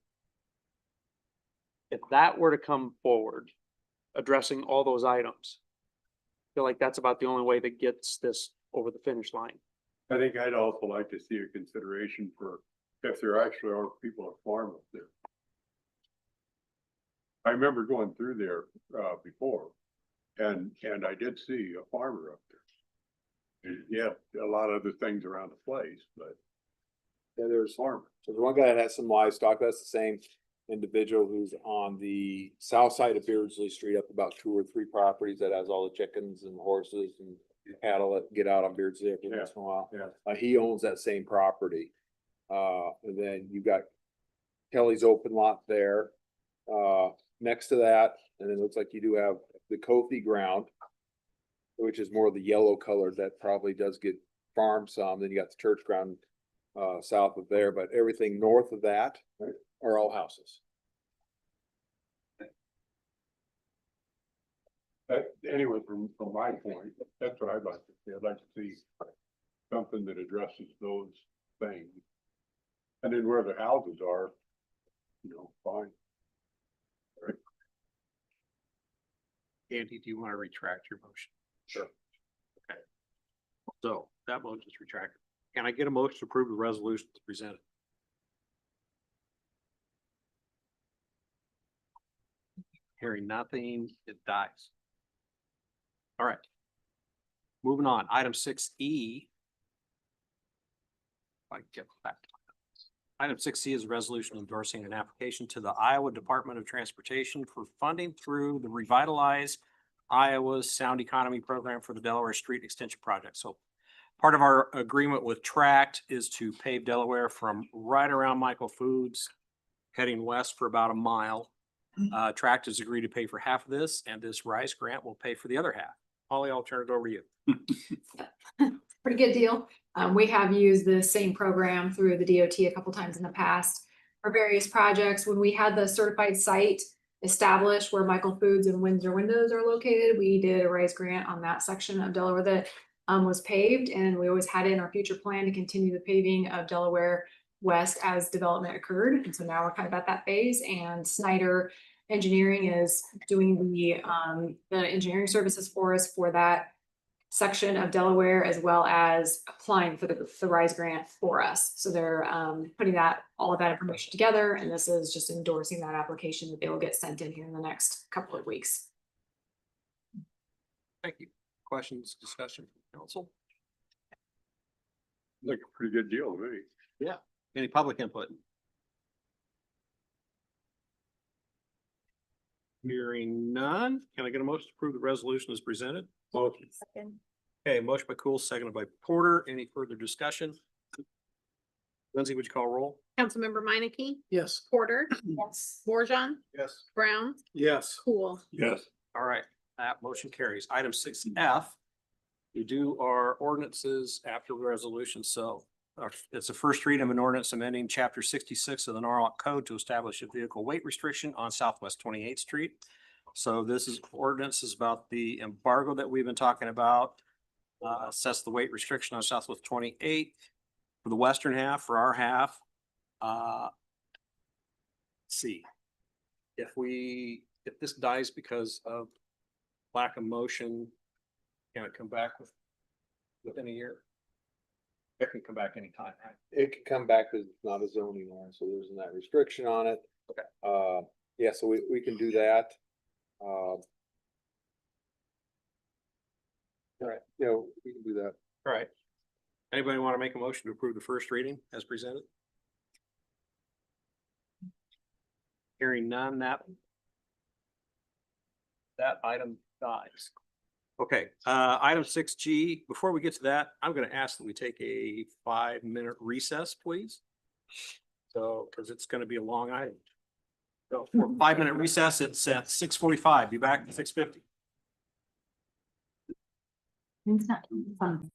If that were to come forward, addressing all those items, I feel like that's about the only way that gets this over the finish line. I think I'd also like to see a consideration for if there actually are people that farm up there. I remember going through there, before, and I did see a farmer up there. And, yeah, a lot of other things around the place, but Yeah, there's farmer. one guy that has some livestock, that's the same individual who's on the south side of Beardsley Street, up about 2 or 3 properties, that has all the chickens and horses and cattle that get out on Beardsley every once in a while. Yeah. He owns that same property. And then you got Kelly's open lot there, next to that, and it looks like you do have the Kofi ground, which is more of the yellow color that probably does get farmed some. Then you got the church ground, south of there, but everything north of that are all houses. Anyway, from my point, that's what I'd like to see. I'd like to see something that addresses those things. And then where the houses are, you know, fine. Right. Andy, do you want to retract your motion? Sure. Okay. So that motion is retracted. Can I get a motion to approve the resolution as presented? Hearing nothing, it dies. All right. Moving on, item 6E. If I can get back to item 6C is a resolution endorsing an application to the Iowa Department of Transportation for funding through the Revitalize Iowa's Sound Economy Program for the Delaware Street Extension Project. So part of our agreement with Tract is to pave Delaware from right around Michael Foods, heading west for about a mile. Tract has agreed to pay for half of this, and this RISE grant will pay for the other half. Holly, I'll turn it over to you. Pretty good deal. We have used the same program through the DOT a couple times in the past for various projects. When we had the certified site established where Michael Foods and Windsor Windows are located, we did a RISE grant on that section of Delaware that was paved, and we always had it in our future plan to continue the paving of Delaware West as development occurred. And so now we're kind of at that phase, and Snyder Engineering is doing the engineering services for us for that section of Delaware, as well as applying for the RISE grant for us. So they're putting all of that information together, and this is just endorsing that application that they will get sent in here in the next couple of weeks. Thank you. Questions, discussion from council? Like a pretty good deal to me. Yeah. Any public input? Hearing none, can I get a motion to approve the resolution as presented? Motion. Second. Okay, motion by Cool, seconded by Porter. Any further discussion? Lindsay, would you call roll? Councilmember Minneke, Yes. Porter. Yes. Borjon, Yes. Brown, Yes. Cool. Yes. All right, that motion carries. Item 6F. We do our ordinances after resolution, so it's a first reading of an ordinance amending chapter 66 of the Norwalk Code to establish a vehicle weight restriction on Southwest 28th Street. So this is ordinance about the embargo that we've been talking about. Sets the weight restriction on Southwest 28th for the western half, for our half. Let's see. If this dies because of lack of motion, can it come back within a year? It can come back anytime, right? It can come back because it's not a zoning law, so there's that restriction on it. Okay. Yeah, so we can do that. Right. You know, we can do that. All right. Anybody want to make a motion to approve the first reading as presented? Hearing none, that item dies. Okay, item 6G, before we get to that, I'm gonna ask that we take a 5-minute recess, please. So, because it's gonna be a long item. So for 5-minute recess, it's at 6:45. Be back at 6:50. It's not fun.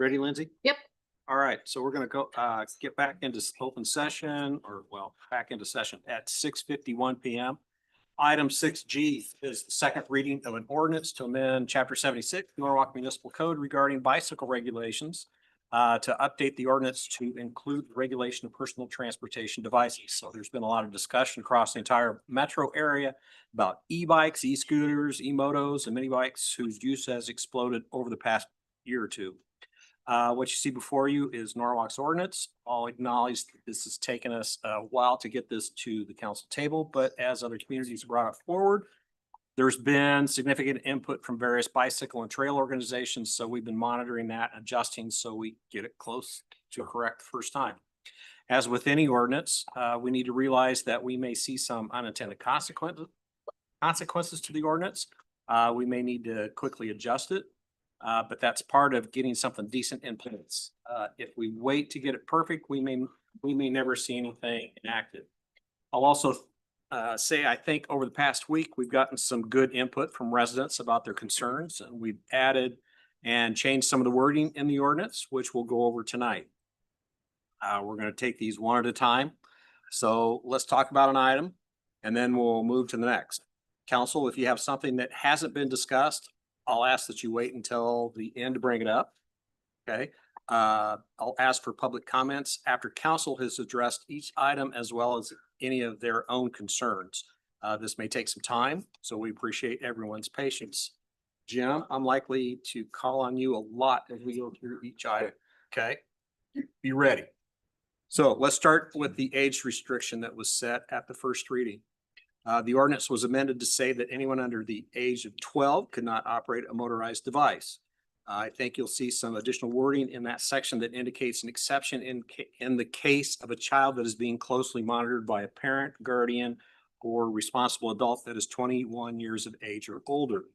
Ready, Lindsay? Yep. All right, so we're gonna go, get back into open session, or well, back into session at 6:51 PM. Item 6G is the second reading of an ordinance to amend chapter 76 Norwalk Municipal Code regarding bicycle regulations, to update the ordinance to include regulation of personal transportation devices. So there's been a lot of discussion across the entire metro area about e-bikes, e-scooters, e-motos, and mini bikes whose use has exploded over the past year or two. What you see before you is Norwalk's ordinance. I'll acknowledge that this has taken us a while to get this to the council table, but as other communities brought it forward, there's been significant input from various bicycle and trail organizations, so we've been monitoring that, adjusting so we get it close to correct the first time. As with any ordinance, we need to realize that we may see some unintended consequences to the ordinance. We may need to quickly adjust it. But that's part of getting something decent in place. If we wait to get it perfect, we may never see anything enacted. I'll also say, I think over the past week, we've gotten some good input from residents about their concerns, and we've added and changed some of the wording in the ordinance, which we'll go over tonight. We're going to take these one at a time. So let's talk about an item, and then we'll move to the next. Council, if you have something that hasn't been discussed, I'll ask that you wait until the end to bring it up. Okay. I'll ask for public comments after council has addressed each item as well as any of their own concerns. This may take some time, so we appreciate everyone's patience. Jim, I'm likely to call on you a lot as we go through each item. Okay. Be ready. So let's start with the age restriction that was set at the first reading. The ordinance was amended to say that anyone under the age of 12 could not operate a motorized device. I think you'll see some additional wording in that section that indicates an exception in the case of a child that is being closely monitored by a parent, guardian, or responsible adult that is 21 years of age or older.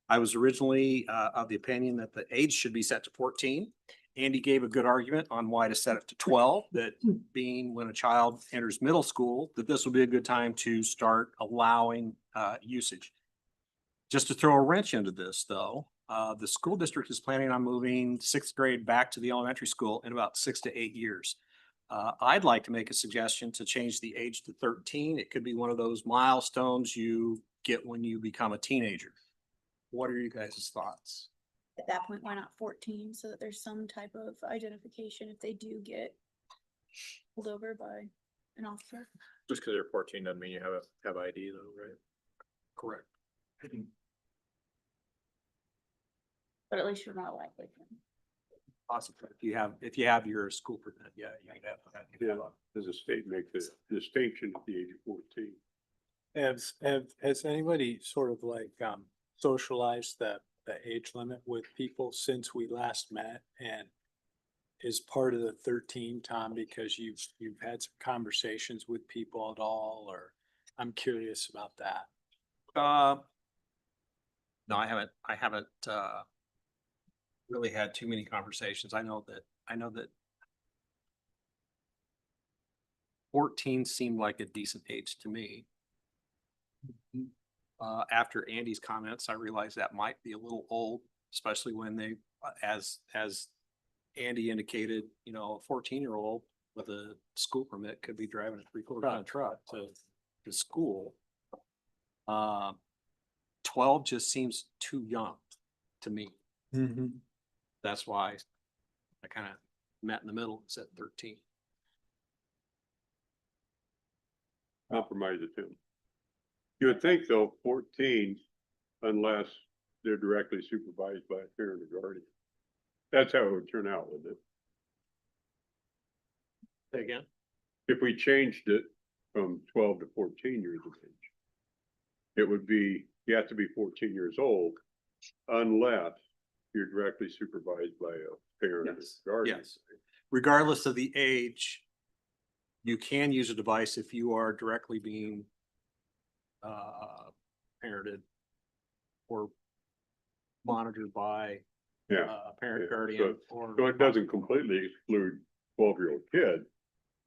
I was originally of the opinion that the age should be set to 14. Andy gave a good argument on why to set it to 12, that being when a child enters middle school, that this will be a good time to start allowing usage. Just to throw a wrench into this though, the school district is planning on moving 6th grade back to the elementary school in about 6 to 8 years. I'd like to make a suggestion to change the age to 13. It could be one of those milestones you get when you become a teenager. What are you guys' thoughts? At that point, why not 14, so that there's some type of identification if they do get pulled over by an officer? Just because you're 14 doesn't mean you have ID though, right? Correct. But at least you're not likely. Possibly, if you have your school permit, yeah, you can have that. Yeah, does the state make the distinction at the age of 14? Has anybody sort of like socialized the age limit with people since we last met? And is part of the 13, Tom, because you've had some conversations with people at all, or I'm curious about that. No, I haven't really had too many conversations. I know that 14 seemed like a decent age to me. After Andy's comments, I realized that might be a little old, especially when they, as Andy indicated, you know, a 14-year-old with a school permit could be driving a 3/4-ton truck to school. 12 just seems too young to me. That's why I kind of met in the middle and said 13. Compromise it, Tim. You would think though, 14, unless they're directly supervised by a parent or guardian. That's how it would turn out, wouldn't it? Say again? If we changed it from 12 to 14 years of age, it would be, you have to be 14 years old unless you're directly supervised by a parent or guardian. Yes. Regardless of the age, you can use a device if you are directly being parented or monitored by a parent, guardian, So it doesn't completely exclude 12-year-old kid.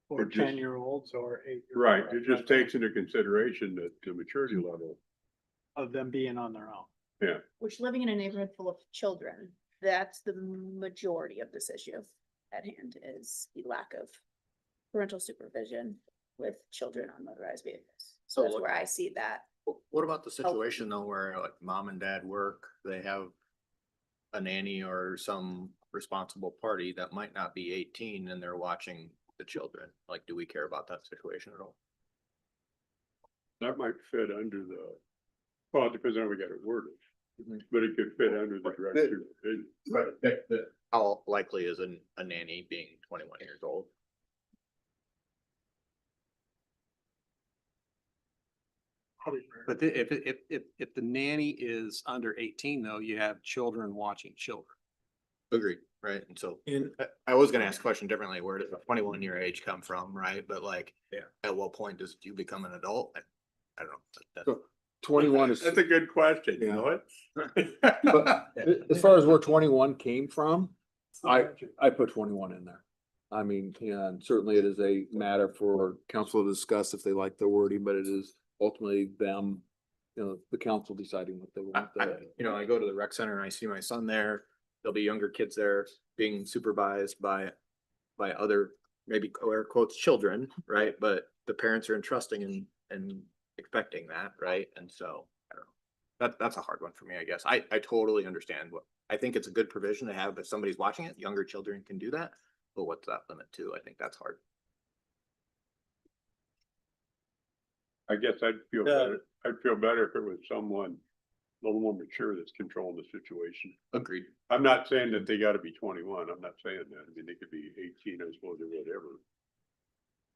Or It just- 10-year-olds or 8-year-olds. Right, it just takes into consideration that the maturity level. Of them being on their own. Yeah, Which living in a neighborhood full of children, that's the majority of this issue at hand is the lack of parental supervision with children on motorized vehicles. So So that's what- where I see that. What about the situation though, where like mom and dad work, they have a nanny or some responsible party that might not be 18 and they're watching the children? Like, do we care about that situation at all? That might fit under the, well, it depends on how we got it worded, but it could fit under the direct supervision. How likely is a nanny being 21 years old? But if the nanny is under 18 though, you have children watching children. Agreed, right? And so In, I was gonna ask a question differently. Where does the 21-year age come from, right? But like, Yeah. at what point does you become an adult? I don't know. So 21 is, That's a good question, you Yeah. know it? but as far as where 21 came from, I put 21 in there. I mean, yeah, and certainly it is a matter for council to discuss if they like the wording, but it is ultimately them, the council deciding what they want. I go to the rec center and I see my son there. There'll be younger kids there being supervised by other, maybe air quotes, children, right? But the parents are entrusting and expecting that, right? And so, I don't know. That's a hard one for me, I guess. I totally understand I think it's a good provision to have, if somebody's watching it, younger children can do that. But what's that limit to? I think that's hard. I guess I'd feel better if it was someone a little more mature that's controlling the situation. Agreed. I'm not saying that they gotta be 21. I'm not saying that. I mean, they could be 18, I suppose, or whatever.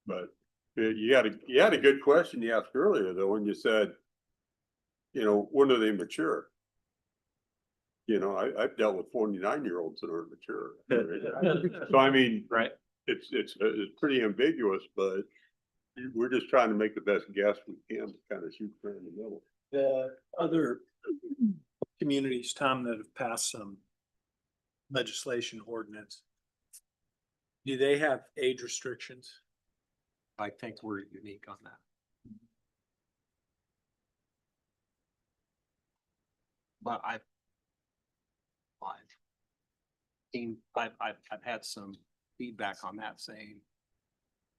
But you had a good question you asked earlier, though, when you said, when are they mature? I've dealt with 49-year-olds that aren't mature. So I mean, right. it's pretty ambiguous, but we're just trying to make the best guess we can to kind of shoot for in the middle. The other communities, Tom, that have passed some legislation ordinance, do they have age restrictions? I think we're unique on that. But I've had some feedback on that saying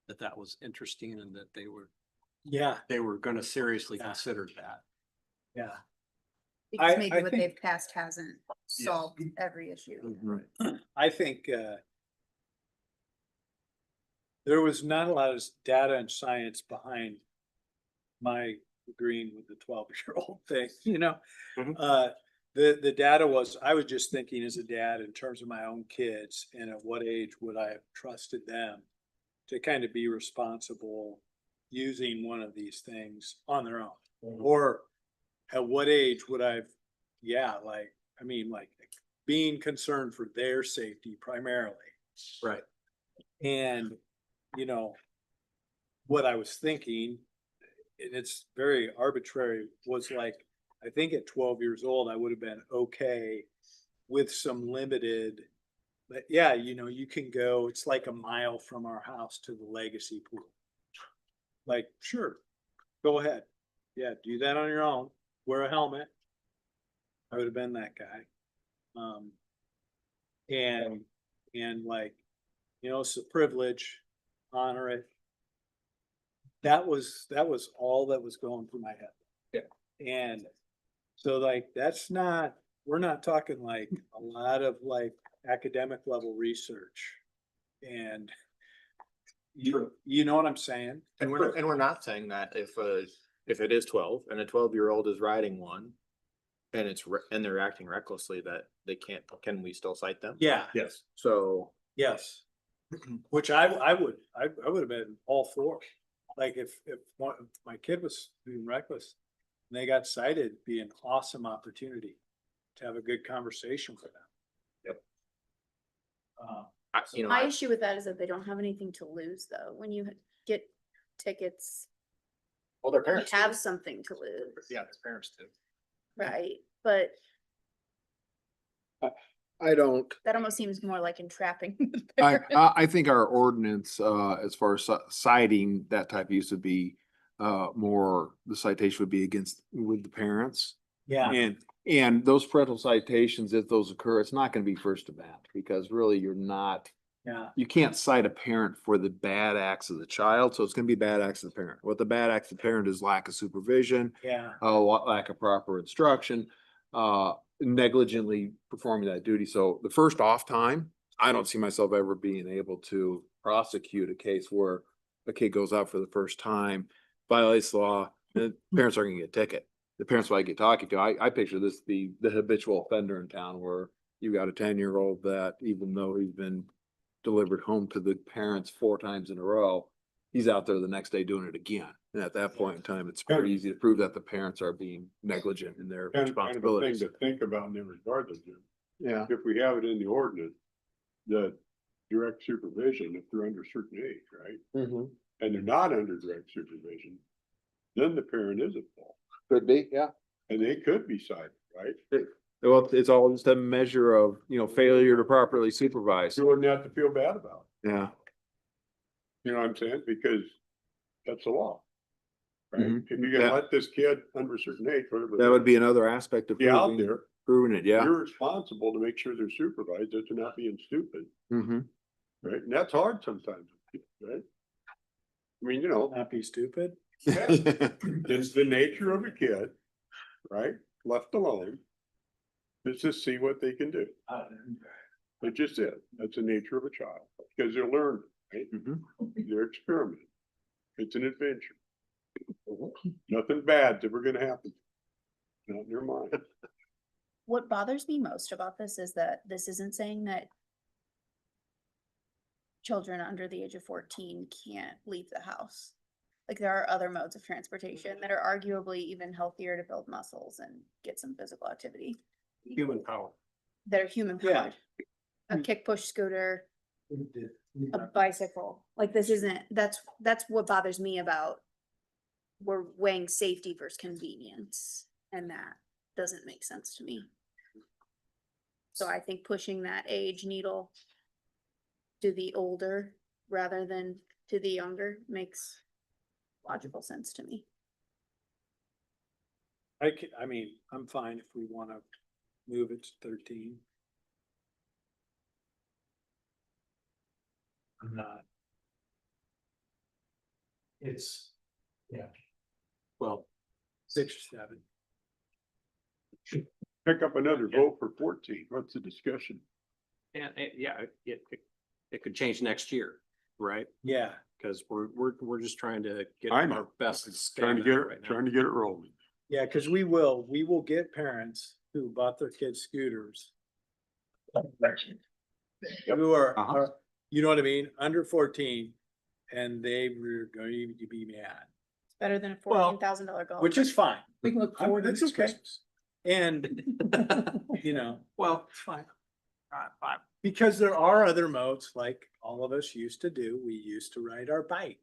that was interesting and that they were gonna seriously consider that. Yeah. Because I maybe what think- they've passed hasn't solved every issue. I think, there was not a lot of data and science behind my agreeing with the 12-year-old thing, The data was, I was just thinking as a dad in terms of my own kids and at what age would I have trusted them to kind of be responsible using one of these things on their own? Or at what age would I've, being concerned for their safety primarily. Right. And, what I was thinking, and it's very arbitrary, was like, I think at 12 years old, I would have been okay with some limited, but yeah, you can go, it's like a mile from our house to the legacy pool. Like, sure, go ahead. Yeah, do that on your own. Wear a helmet. I would have been that guy. And like, it's a privilege, honor it. That was all that was going through my head. Yeah. And so like, we're not talking like a lot of like academic level research. And you know what I'm saying? And we're not saying that if it is 12 and a 12-year-old is riding one and and they're acting recklessly, that they can we still cite them? Yeah. Yes. So. Yes. Which I would have been all for. Like if my kid was being reckless and they got cited, it'd be an awesome opportunity to have a good conversation with them. Yep. My issue with that is that they don't have anything to lose though. When you get tickets, Well, their you parents do. have something to lose, Yeah, their parents do. right? But I don't, that almost seems more like entrapping. the parent. I think our ordinance, as far as citing that type of use would be, more, the citation would be with the parents. Yeah. And And those parental citations, if those occur, it's not gonna be first event, because really you're not, Yeah. you can't cite a parent for the bad acts of the child, so it's gonna be bad acts of the parent. What the bad acts of the parent is lack of supervision, Yeah. lack of proper instruction, negligently performing that duty. So the first off time, I don't see myself ever being able to prosecute a case where a kid goes out for the first time, violates the law, and parents are gonna get a ticket. The parents I get talking to, I picture this, the habitual offender in town where you got a 10-year-old that even though he's been delivered home to the parents 4 times in a row, he's out there the next day doing it again. And at that point in time, it's pretty easy to prove that the parents are being negligent in their Kind of a thing responsibilities. to think about in that regard, though, Jim. Yeah. If we have it in the ordinance, that direct supervision, if they're under a certain age, right? Mm-hmm. And they're not under direct supervision, then the parent is at fault. Could be, yeah. And they could be cited, right? Well, it's all just a measure of, failure to properly supervise. You wouldn't have to feel bad about Yeah. it. You know what I'm saying? Because that's the law. Right? Mhm. If you're gonna Yeah. let this kid under a certain age, whatever. That would be another aspect of Be out there. proving it, yeah. You're responsible to make sure they're supervised, that they're not being stupid, Mm-hmm. right? And that's hard sometimes, right? I mean, Not be stupid. it's the nature of a kid, right? Left alone. Let's just see what they can do. It just is. That's the nature of a child, because they're learning, right? They're experimenting. It's an adventure. Nothing bad's ever gonna happen. Not in your mind. What bothers me most about this is that this isn't saying that children under the age of 14 can't leave the house. Like, there are other modes of transportation that are arguably even healthier to build muscles and get some physical activity Human power. that are human powered. A kick push scooter, a bicycle. Like, this isn't, that's what bothers me about, we're weighing safety versus convenience, and that doesn't make sense to me. So I think pushing that age needle to the older rather than to the younger makes logical sense to me. I mean, I'm fine if we wanna move it to 13. I'm not. It's, yeah. Well, 6 or 7. Pick up another vote for 14. What's the discussion? And, yeah, it could change next year, right? Yeah. Cause we're just trying to get I know. our best. Trying to stamina get right it, now. trying to get it rolling. Yeah, cause we will get parents who bought their kids scooters. Who are, you know what I mean, under 14, and they were going to be mad, It's better than a Well, $14,000 golf. which is fine. We can look forward to That's this okay. Christmas. And, Well, it's fine. Fine. because there are other modes, like all of us used to do, we used to ride our bike.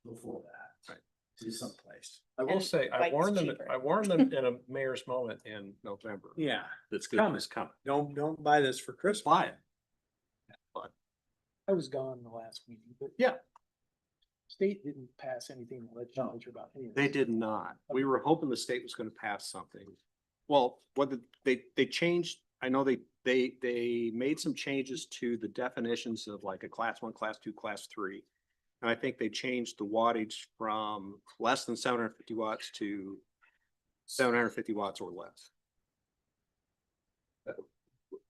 Before that. Right. To someplace. I will And say, bike's cheaper. I warned them in a mayor's moment in November. Yeah, That's good. coming. It's coming. Don't buy this for Christmas. Buy it. I was gone the last meeting, but Yeah. state didn't pass anything in the legislature about any of this. They did not. We were hoping the state was gonna pass something. Well, they changed, I know they made some changes to the definitions of like a class 1, class 2, class 3. And I think they changed the wattage from less than 750 watts to 750 watts or less.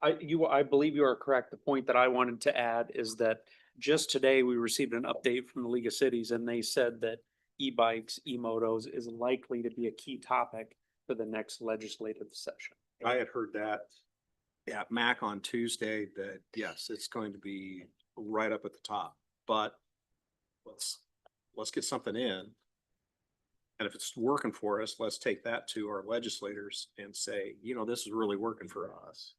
I believe you are correct. The point that I wanted to add is that just today we received an update from the League of Cities, and they said that e-bikes, e-motos is likely to be a key topic for the next legislative session. I had heard that at MAC on Tuesday that yes, it's going to be right up at the top, but let's get something in. And if it's working for us, let's take that to our legislators and say, this is really working for us.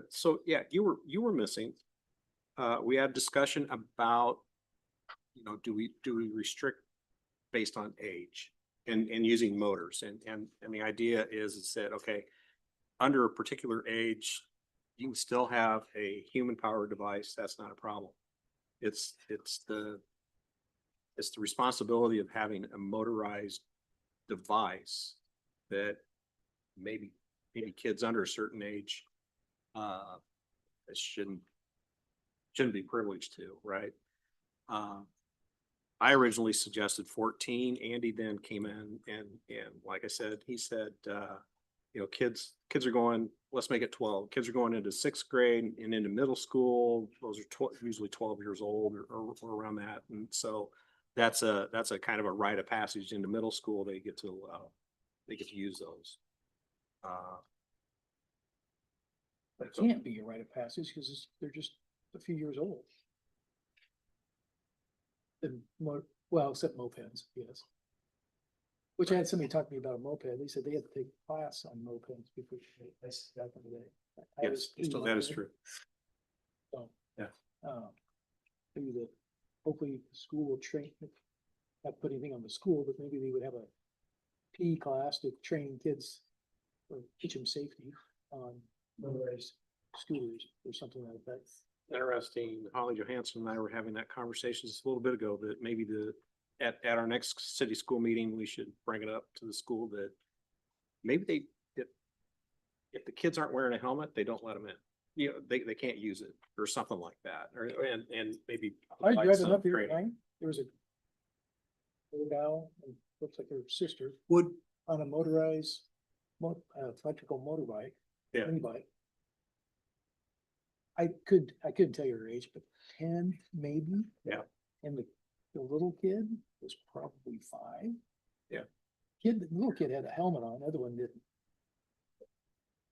So yeah, you were missing. We had discussion about, do we restrict based on age and using motors, and the idea is that, okay, under a particular age, you can still have a human powered device. That's not a problem. It's the responsibility of having a motorized device that maybe kids under a certain age, it shouldn't be privileged to, right? I originally suggested 14. Andy then came in and like I said, he said, you know, kids are going, let's make it 12. Kids are going into 6th grade and into middle school. Those are usually 12 years old or around that. And so that's a kind of a rite of passage into middle school. They get to use those. But it can't be a rite of passage because they're just a few years old. Well, except mopeds, yes. Which I had somebody talk to me about a moped. They said they had to take a class on mopeds before they back in the day. Yes, still that is true. So, Yeah. Maybe hopefully the school will train, not put anything on the school, but maybe they would have a PE class to train kids or teach them safety on motorized scooters or something like that. Interesting. Holly Johansson and I were having that conversation just a little bit ago that maybe at our next city school meeting, we should bring it up to the school that maybe if the kids aren't wearing a helmet, they don't let them in. You know, they can't use it or something like that. And maybe. I provide driving some up here training. tonight, there was a little gal, and looks like her sister, Would, on a motorized, electrical motorbike, yeah, mini bike. I couldn't tell you her age, but 10 maybe. Yeah. And the little kid was probably 5. Yeah. The little kid had a helmet on, the other one didn't.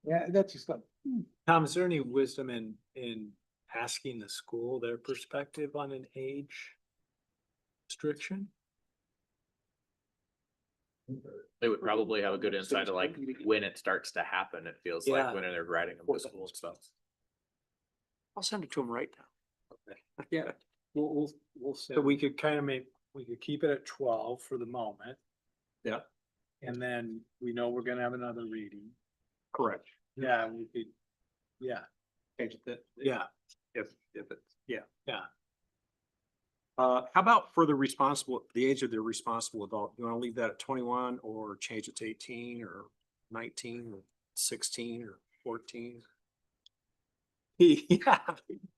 Yeah, that's just like, Tom, is there any wisdom in asking the school their perspective on an age restriction? They would probably have a good insight to like when it starts to happen. It feels like Yeah. when they're riding them to school and stuff. I'll send it to them right now. Yeah, we'll so we could kind of we could keep it at 12 for the moment. Yeah. And then we know we're gonna have another reading. correct. Yeah, we could, yeah, Change it. yeah, If it's, yeah. yeah. How about for the age of the responsible adult? You want to leave that at 21 or change it to 18 or 19 or 16 or 14? Yeah.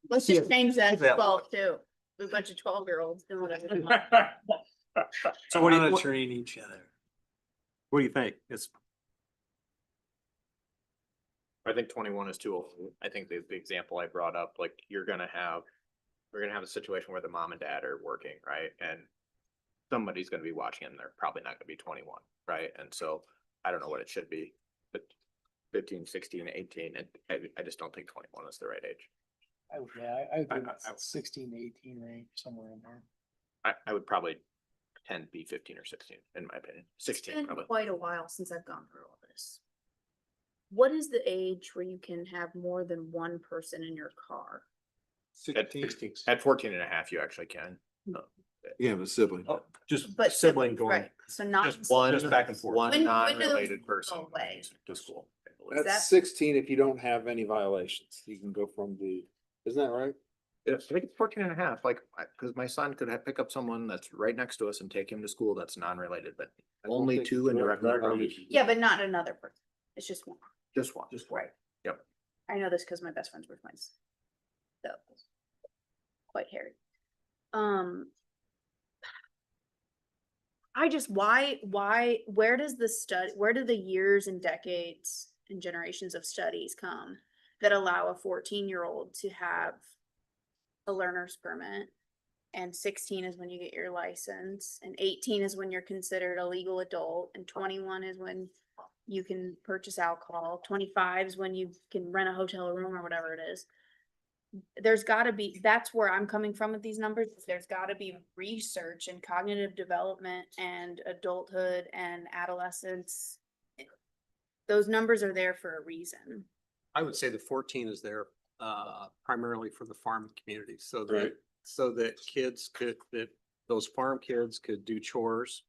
Let's just change that to That 12 too. A bunch of 12-year-olds doing whatever they want. So what do you, Monitoring each other. what do you think? I think 21 is too old. I think the example I brought up, like we're gonna have a situation where the mom and dad are working, right? And somebody's gonna be watching and they're probably not gonna be 21, right? And so I don't know what it should be, but 15, 16, 18, and I just don't think 21 is the right age. I would think 16 to 18 range, somewhere in there. I would probably pretend to be 15 or 16, in my opinion. It's 16 been probably. quite a while since I've gone through all this. What is the age where you can have more than one person in your car? At 16, at 14 and a half, you actually can. You have a sibling. Oh, just But sibling going, right, so not. Just one, just back and forth. one When do those non-related go person away? to school. I believe. Is that- That's 16 if you don't have any violations. You can go from isn't that right? Yeah, I think it's 14 and a half, like, cause my son could pick up someone that's right next to us and take him to school that's non-related, but I don't only think- 2 indirectly. Yeah, but not another person. It's just one. Just one. Right. Yep. I know this because my best friends were twins. So quite hairy. I just where does where do the years and decades and generations of studies come that allow a 14-year-old to have a learner's permit? And 16 is when you get your license, and 18 is when you're considered a legal adult, and 21 is when you can purchase alcohol. 25 is when you can rent a hotel room or whatever it is. There's gotta be, that's where I'm coming from with these numbers. There's gotta be research and cognitive development and adulthood and adolescence. Those numbers are there for a reason. I would say the 14 is there primarily for the farming community, so Right. that those farm kids could do chores.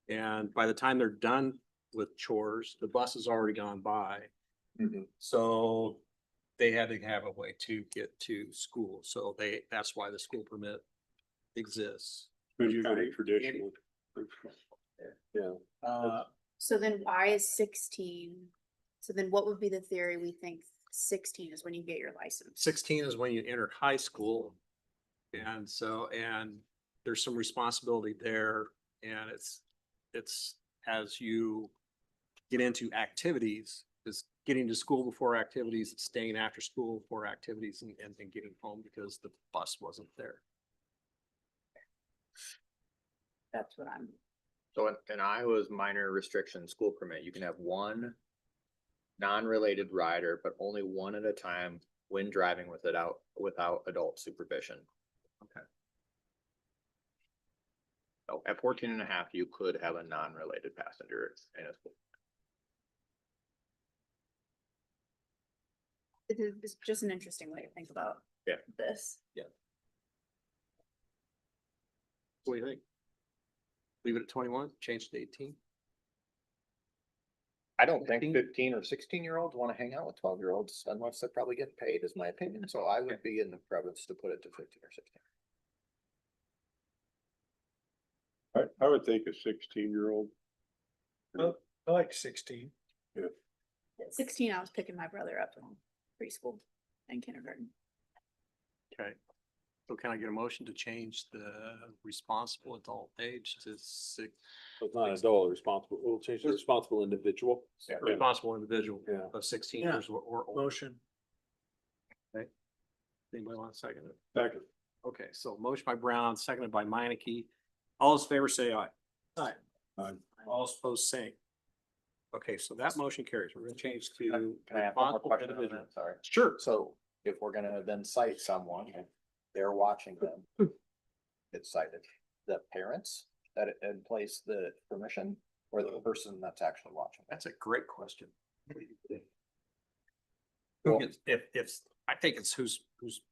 And by the time they're done with chores, the bus has already gone by. Mhm. So they had to have a way to get to school. So that's why the school permit exists. Traditional. Yeah. So then why is 16? So then what would be the theory we think 16 is when you get your license? 16 is when you enter high school. And so, and there's some responsibility there, and it's as you get into activities, it's getting to school before activities, it's staying after school before activities and getting home because the bus wasn't there. That's what I'm. So in Iowa's minor restriction school permit, you can have one non-related rider, but only one at a time when driving without adult supervision. Okay. So at 14 and a half, you could have a non-related passenger in a school. It's just an interesting way to think about Yeah. this. What do you think? Leave it at 21, change it to 18? I don't think 15? 15 or 16-year-olds want to hang out with 12-year-olds unless they're probably getting paid, is my opinion. So I would be in the preference to put it to 15 or 16. I would think a 16-year-old. I like 16. At 16, I was picking my brother up from preschool and kindergarten. Okay. So can I get a motion to change the responsible adult age to 6? It's not adult, responsible, we'll change to responsible individual. Yeah, responsible individual Yeah. of 16 Yeah. years or older. Motion. Okay. Anybody want to second it? Second. Okay, so motion by Brown, seconded by Meineke. All those in favor say aye. Aye. All opposed, same. Okay, so that motion carries. We're gonna change to Can I have one more responsible question on individual. that? Sorry. Sure. So if we're gonna then cite someone, and they're watching them, it's cited, the parents that in place the permission or the person that's actually watching? That's a great question. Well- If, I think it's who's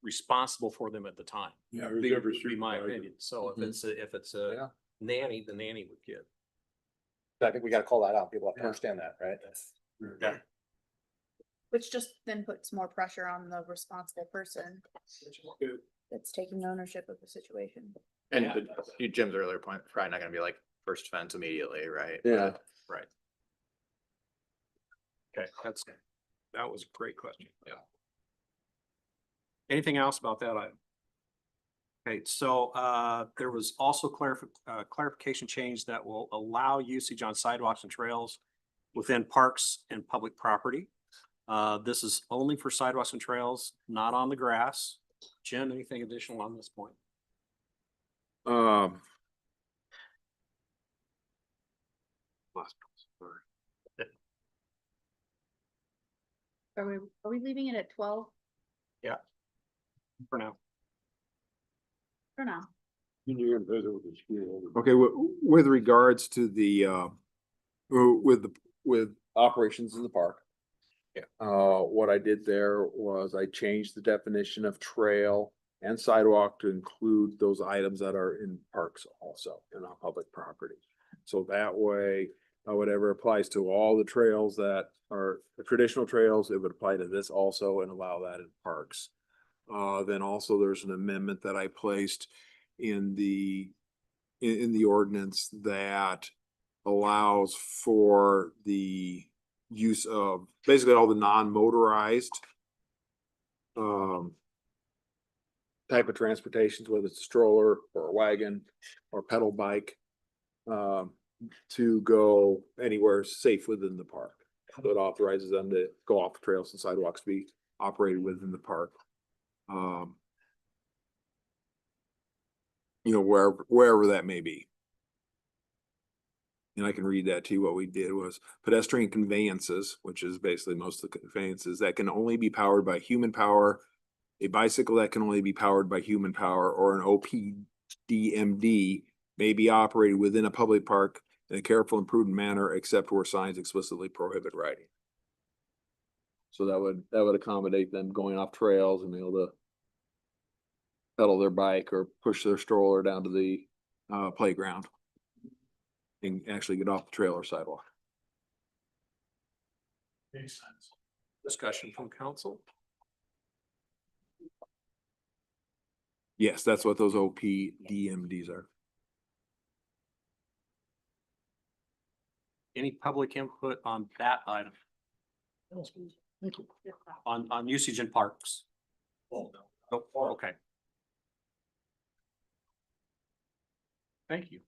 responsible for them at the time. Yeah. Would be my opinion. So if it's Yeah. a nanny, the nanny would get. I think we gotta call that out. People have to understand that, right? Yeah. Which just then puts more pressure on the responsible person that's taking ownership of the situation. And Jim's earlier point, probably not gonna be like first offense immediately, right? Yeah. Right. Okay, that was a great question. Yeah. Anything else about that item? Okay, so there was also clarification change that will allow usage on sidewalks and trails within parks and public property. This is only for sidewalks and trails, not on the grass. Jim, anything additional on this point? Are we leaving it at 12 For now. for now? You're gonna visit with the school. Okay, with regards to the, with operations in the park. Yeah. What I did there was I changed the definition of trail and sidewalk to include those items that are in parks also and on public property. So that way, whatever applies to all the trails that are the traditional trails, it would apply to this also and allow that in parks. Then also there's an amendment that I placed in the ordinance that allows for the use of basically all the non-motorized type of transportations, whether it's a stroller or a wagon or pedal bike, to go anywhere safe within the park. So it authorizes them to go off the trails and sidewalks to be operated within the park. You know, wherever that may be. And I can read that to you. What we did was pedestrian conveyances, which is basically most of the conveyances that can only be powered by human power, a bicycle that can only be powered by human power, or an OPDMD may be operated within a public park in a careful and prudent manner, except where signs explicitly prohibit riding. So that would accommodate them going off trails and be able to pedal their bike or push their stroller down to the playground and actually get off the trail or sidewalk. Makes sense. Discussion from council? Yes, that's what those OPDMDs are. Any public input on that item? Thank you. On usage in parks? Nope, okay. Thank you.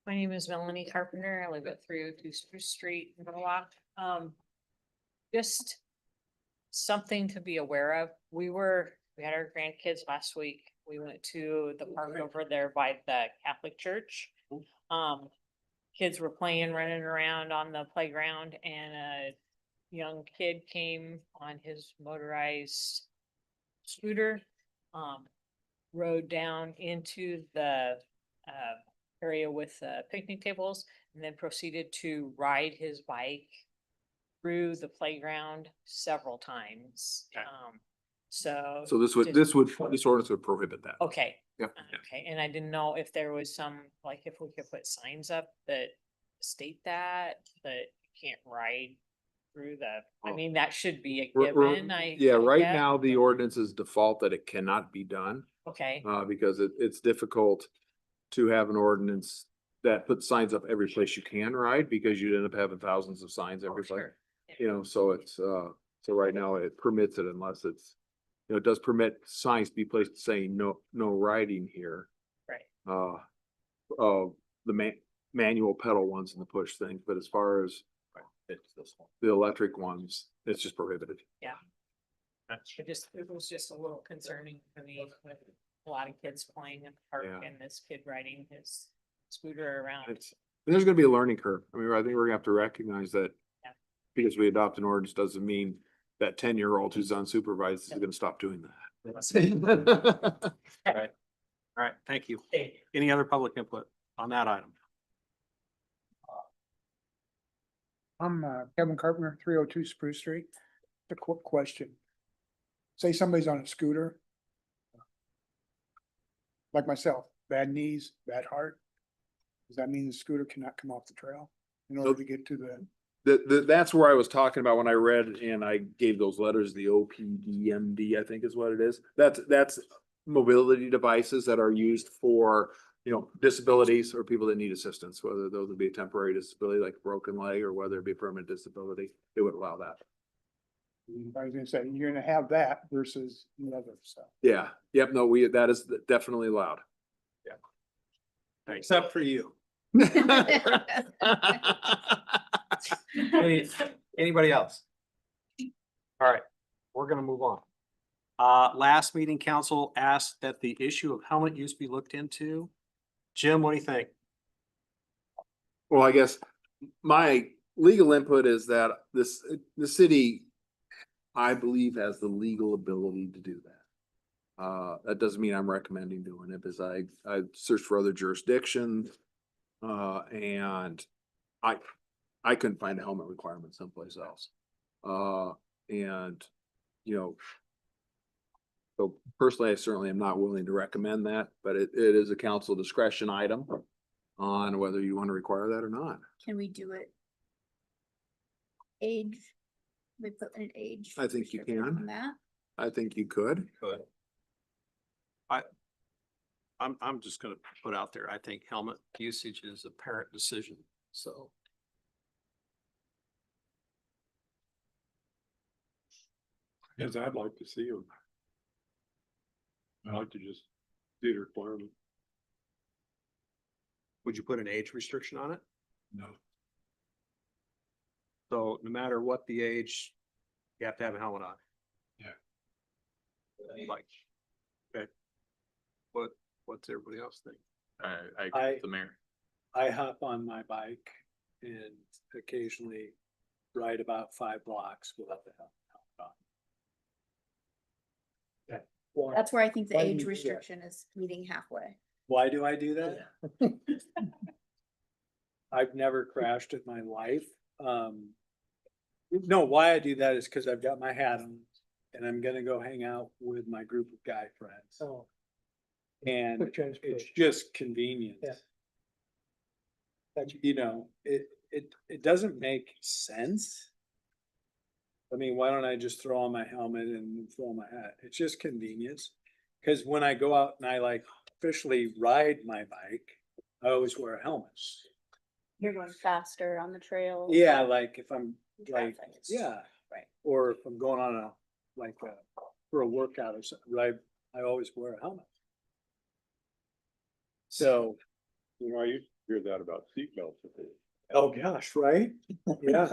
My name is Melanie Carpenter. I live at 302 Spruce Street in Norwalk. Just something to be aware of. We had our grandkids last week. We went to the park over there by the Catholic church. Kids were playing, running around on the playground, and a young kid came on his motorized scooter, rode down into the area with picnic tables, and then proceeded to ride his bike through the playground several times. Okay. So So this ordinance would prohibit that. okay. Yep. Okay, and I didn't know if there was some, like, if we could put signs up that state that you can't ride through I mean, that should be a given, Yeah, right guess. now, the ordinance is default that it cannot be done, Okay, because it's difficult to have an ordinance that puts signs up every place you can ride, because you'd end up having thousands of signs every place. sure. You know, so it's, so right now it permits it unless it's, you know, it does permit signs to be placed saying no riding here. Right. The manual pedal ones and the push things, but as far as the electric ones, it's just prohibited. It was just a little concerning to me with a lot of kids playing in the park Yeah. and this kid riding his scooter around. There's gonna be a learning curve. I mean, I think we're gonna have to recognize that Yeah. because we adopt an ordinance doesn't mean that 10-year-old who's unsupervised is gonna stop doing that. All right, thank you. Any other public input on that item? I'm Kevin Carpenter, 302 Spruce Street. A quick question. Say somebody's on a scooter. Like myself, bad knees, bad heart. Does that mean the scooter cannot come off the trail in order to get to the? That's where I was talking about when I read and I gave those letters, the OPDMD, I think is what it is. That's mobility devices that are used for, you know, disabilities or people that need assistance, whether those would be a temporary disability like a broken leg or whether it be a permanent disability, it would allow that. I was gonna say, you're gonna have that versus the other stuff. Yeah, yep, no, that is definitely allowed. Except for you. Anybody else? All right, we're gonna move on. Last meeting, council asked that the issue of helmet use be looked into. Jim, what do you think? Well, I guess my legal input is that the city, I believe, has the legal ability to do that. That doesn't mean I'm recommending doing it, because I searched for other jurisdictions, and I couldn't find a helmet requirement someplace else. And, you know, so personally, I certainly am not willing to recommend that, but it is a council discretion item on whether you want to require that or not. Can we do it? Age? We put an age. I think you restriction can. on that? I think you could. Good. I'm just gonna put out there, I think helmet usage is a parent decision, so. Yes, I'd like to see them. I'd like to just see the requirement. Would you put an age restriction on it? No. So no matter what the age, you have to have a helmet on. Yeah. Like, okay. What's everybody else think? I agree with the mayor. I hop on my bike and occasionally ride about 5 blocks without the helmet on. Okay. That's where I think the Why do age you do that? restriction is meeting halfway. Why do I do that? I've never crashed in my life. No, why I do that is because I've got my hat on and I'm gonna go hang out with my group of guy friends. Oh. And Quick transportation. it's just convenient. Yeah. You know, it doesn't make sense. I mean, why don't I just throw on my helmet and throw on my hat? It's just convenience. Cause when I go out and I like officially ride my bike, I always wear a helmet. You're going faster on the trail. Yeah, like if I'm like, Traffic. yeah. Right. Or if I'm going on for a workout or something, right, I always wear a helmet. So, You know, I used to hear that about seatbelts. oh gosh, right? Yeah.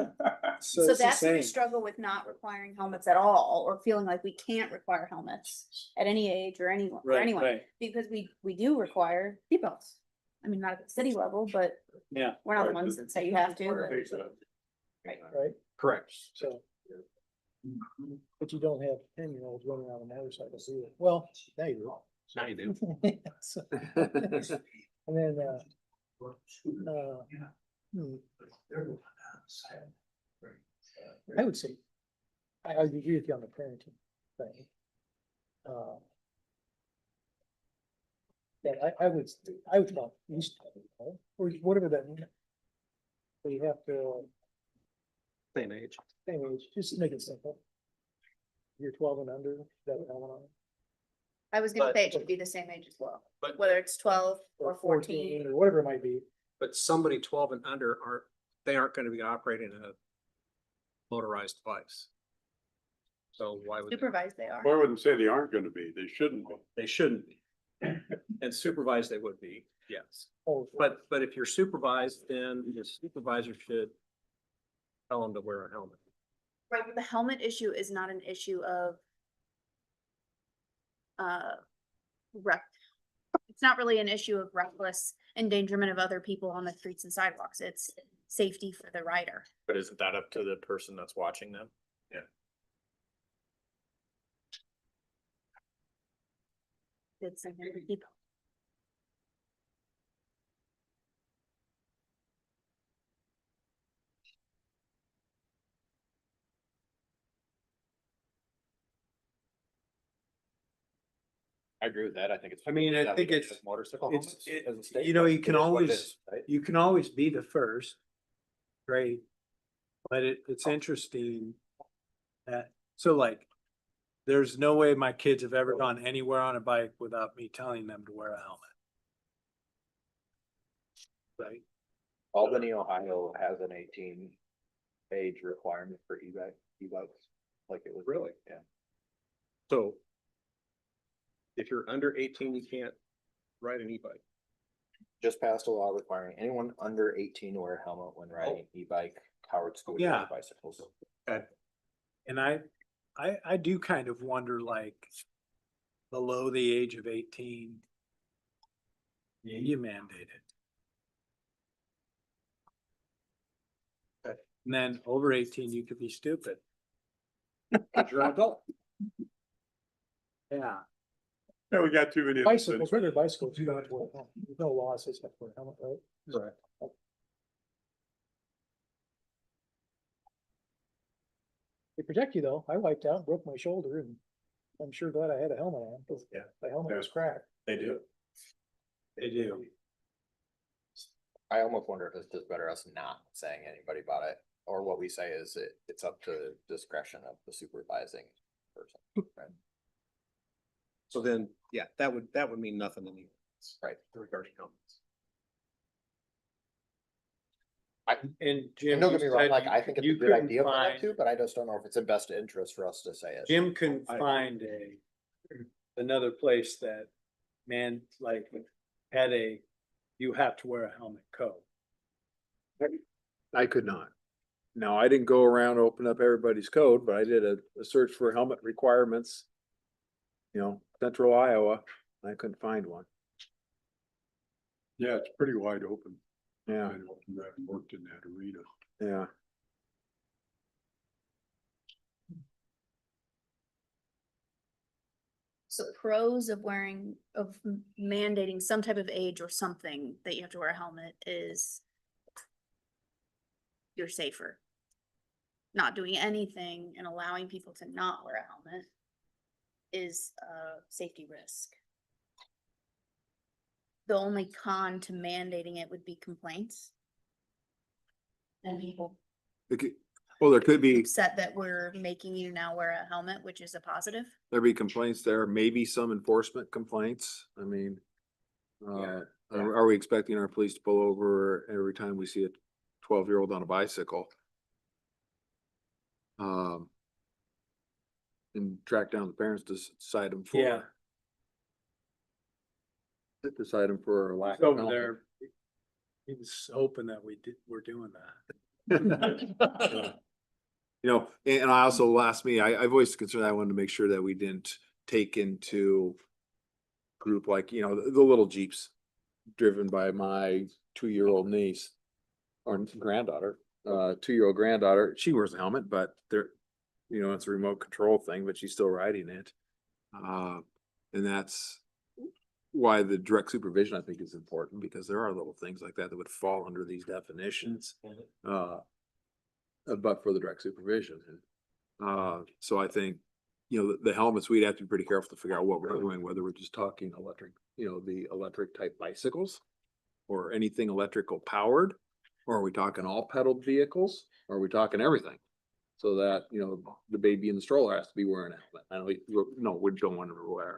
So it's the that's where we same. struggle with not requiring helmets at all, or feeling like we can't require helmets at any age or anyone, or Right, anyone, right. because we do require seatbelts. I mean, not at the city level, but Yeah, we're not the ones that say you have to. Right? correct. So. But you don't have 10-year-olds running around on motorcycles either. Well, now you do. Now you do. So- And then, I would say, I agree with you on the parenting thing. Yeah, I would want at least, or whatever that. So you have to, Same age. same age, just make it simple. You're 12 and under, that would helmet on. I was gonna But- say it should be the same age as well, But- whether it's 12 or 14. Or whatever it might be. But somebody 12 and under they aren't gonna be operating a motorized device. So why would? Supervised they are. Well, I wouldn't say they aren't gonna be, they shouldn't be. They shouldn't be. And supervised they would be, yes. Oh, But if you're supervised, then the supervisor should tell them to wear a helmet. Right, but the helmet issue is not an issue of it's not really an issue of reckless endangerment of other people on the streets and sidewalks. It's safety for the rider. But isn't that up to the person that's watching them? It's something to keep. I agree with that. I think it's. I mean, I that we think get it's- Motorcycle it's- helmets it- as a state, you know, but you can it is what it always- is, right? You can always be the first. Great. But it's interesting that, so like, there's no way my kids have ever gone anywhere on a bike without me telling them to wear a helmet. Right? Albany, Ohio has an 18 age requirement for e-bikes, like it was. Really? Yeah. So if you're under 18, you can't ride an e-bike. Just passed a law requiring anyone under 18 to wear a helmet when riding an e-bike, powered scooter, Yeah. or bicycles. And I do kind of wonder, like, below the age of 18, you mandate it. And then over 18, you could be stupid. 'Cause you're an adult. Yeah, Yeah, we got too many. Bicycles, regular bicycles, you don't have to wear a helmet. There's no law that says you have to wear a helmet, right? correct. They protect you though. I wiped out, broke my shoulder, and I'm sure glad I had a helmet on, because Yeah. the helmet was cracked. They do. They do. I almost wonder if it's just better us not saying anybody about it, or what we say is it's up to discretion of the supervising person. Right? So then, yeah, that would mean nothing to me. Right. Regarding helmets. And And Jim, don't you get me wrong, said like, I think it's a you good couldn't idea for that find- too, but I just don't know if it's in best interest for us to say it. Jim couldn't find another place that had you have to wear a helmet code. I could not. Now, I didn't go around, open up everybody's code, but I did a search for helmet requirements. Central Iowa, I couldn't find one. Yeah, it's pretty wide open. Yeah, I know, I've worked in that arena. yeah. So pros of mandating some type of age or something that you have to wear a helmet is you're safer. Not doing anything and allowing people to not wear a helmet is a safety risk. The only con to mandating it would be complaints. And people Well, there could be, upset that we're making you now wear a helmet, which is a positive. there'd be complaints there, maybe some enforcement complaints. I mean, Are we expecting our police to pull over every time we see a 12-year-old on a bicycle? And track down the parents to cite them Yeah. for. Decide them for a lack It's of. over helmet. there. He was hoping that we're doing that. You know, and I also, I voiced the concern, I wanted to make sure that we didn't take into group like, you know, the little Jeeps driven by my 2-year-old niece or granddaughter, 2-year-old granddaughter. She wears a helmet, but they're, you know, it's a remote control thing, but she's still riding it. And that's why the direct supervision, I think, is important, because there are little things like that that would fall under these definitions. But for the direct supervision. So I think, you know, the helmets, we'd have to be pretty careful to figure out what we're doing, whether we're just talking electric, you know, the electric type bicycles or anything electrical powered, or are we talking all pedaled vehicles, or are we talking everything? So that, you know, the baby in the stroller has to be wearing a helmet. I know, no, we don't want to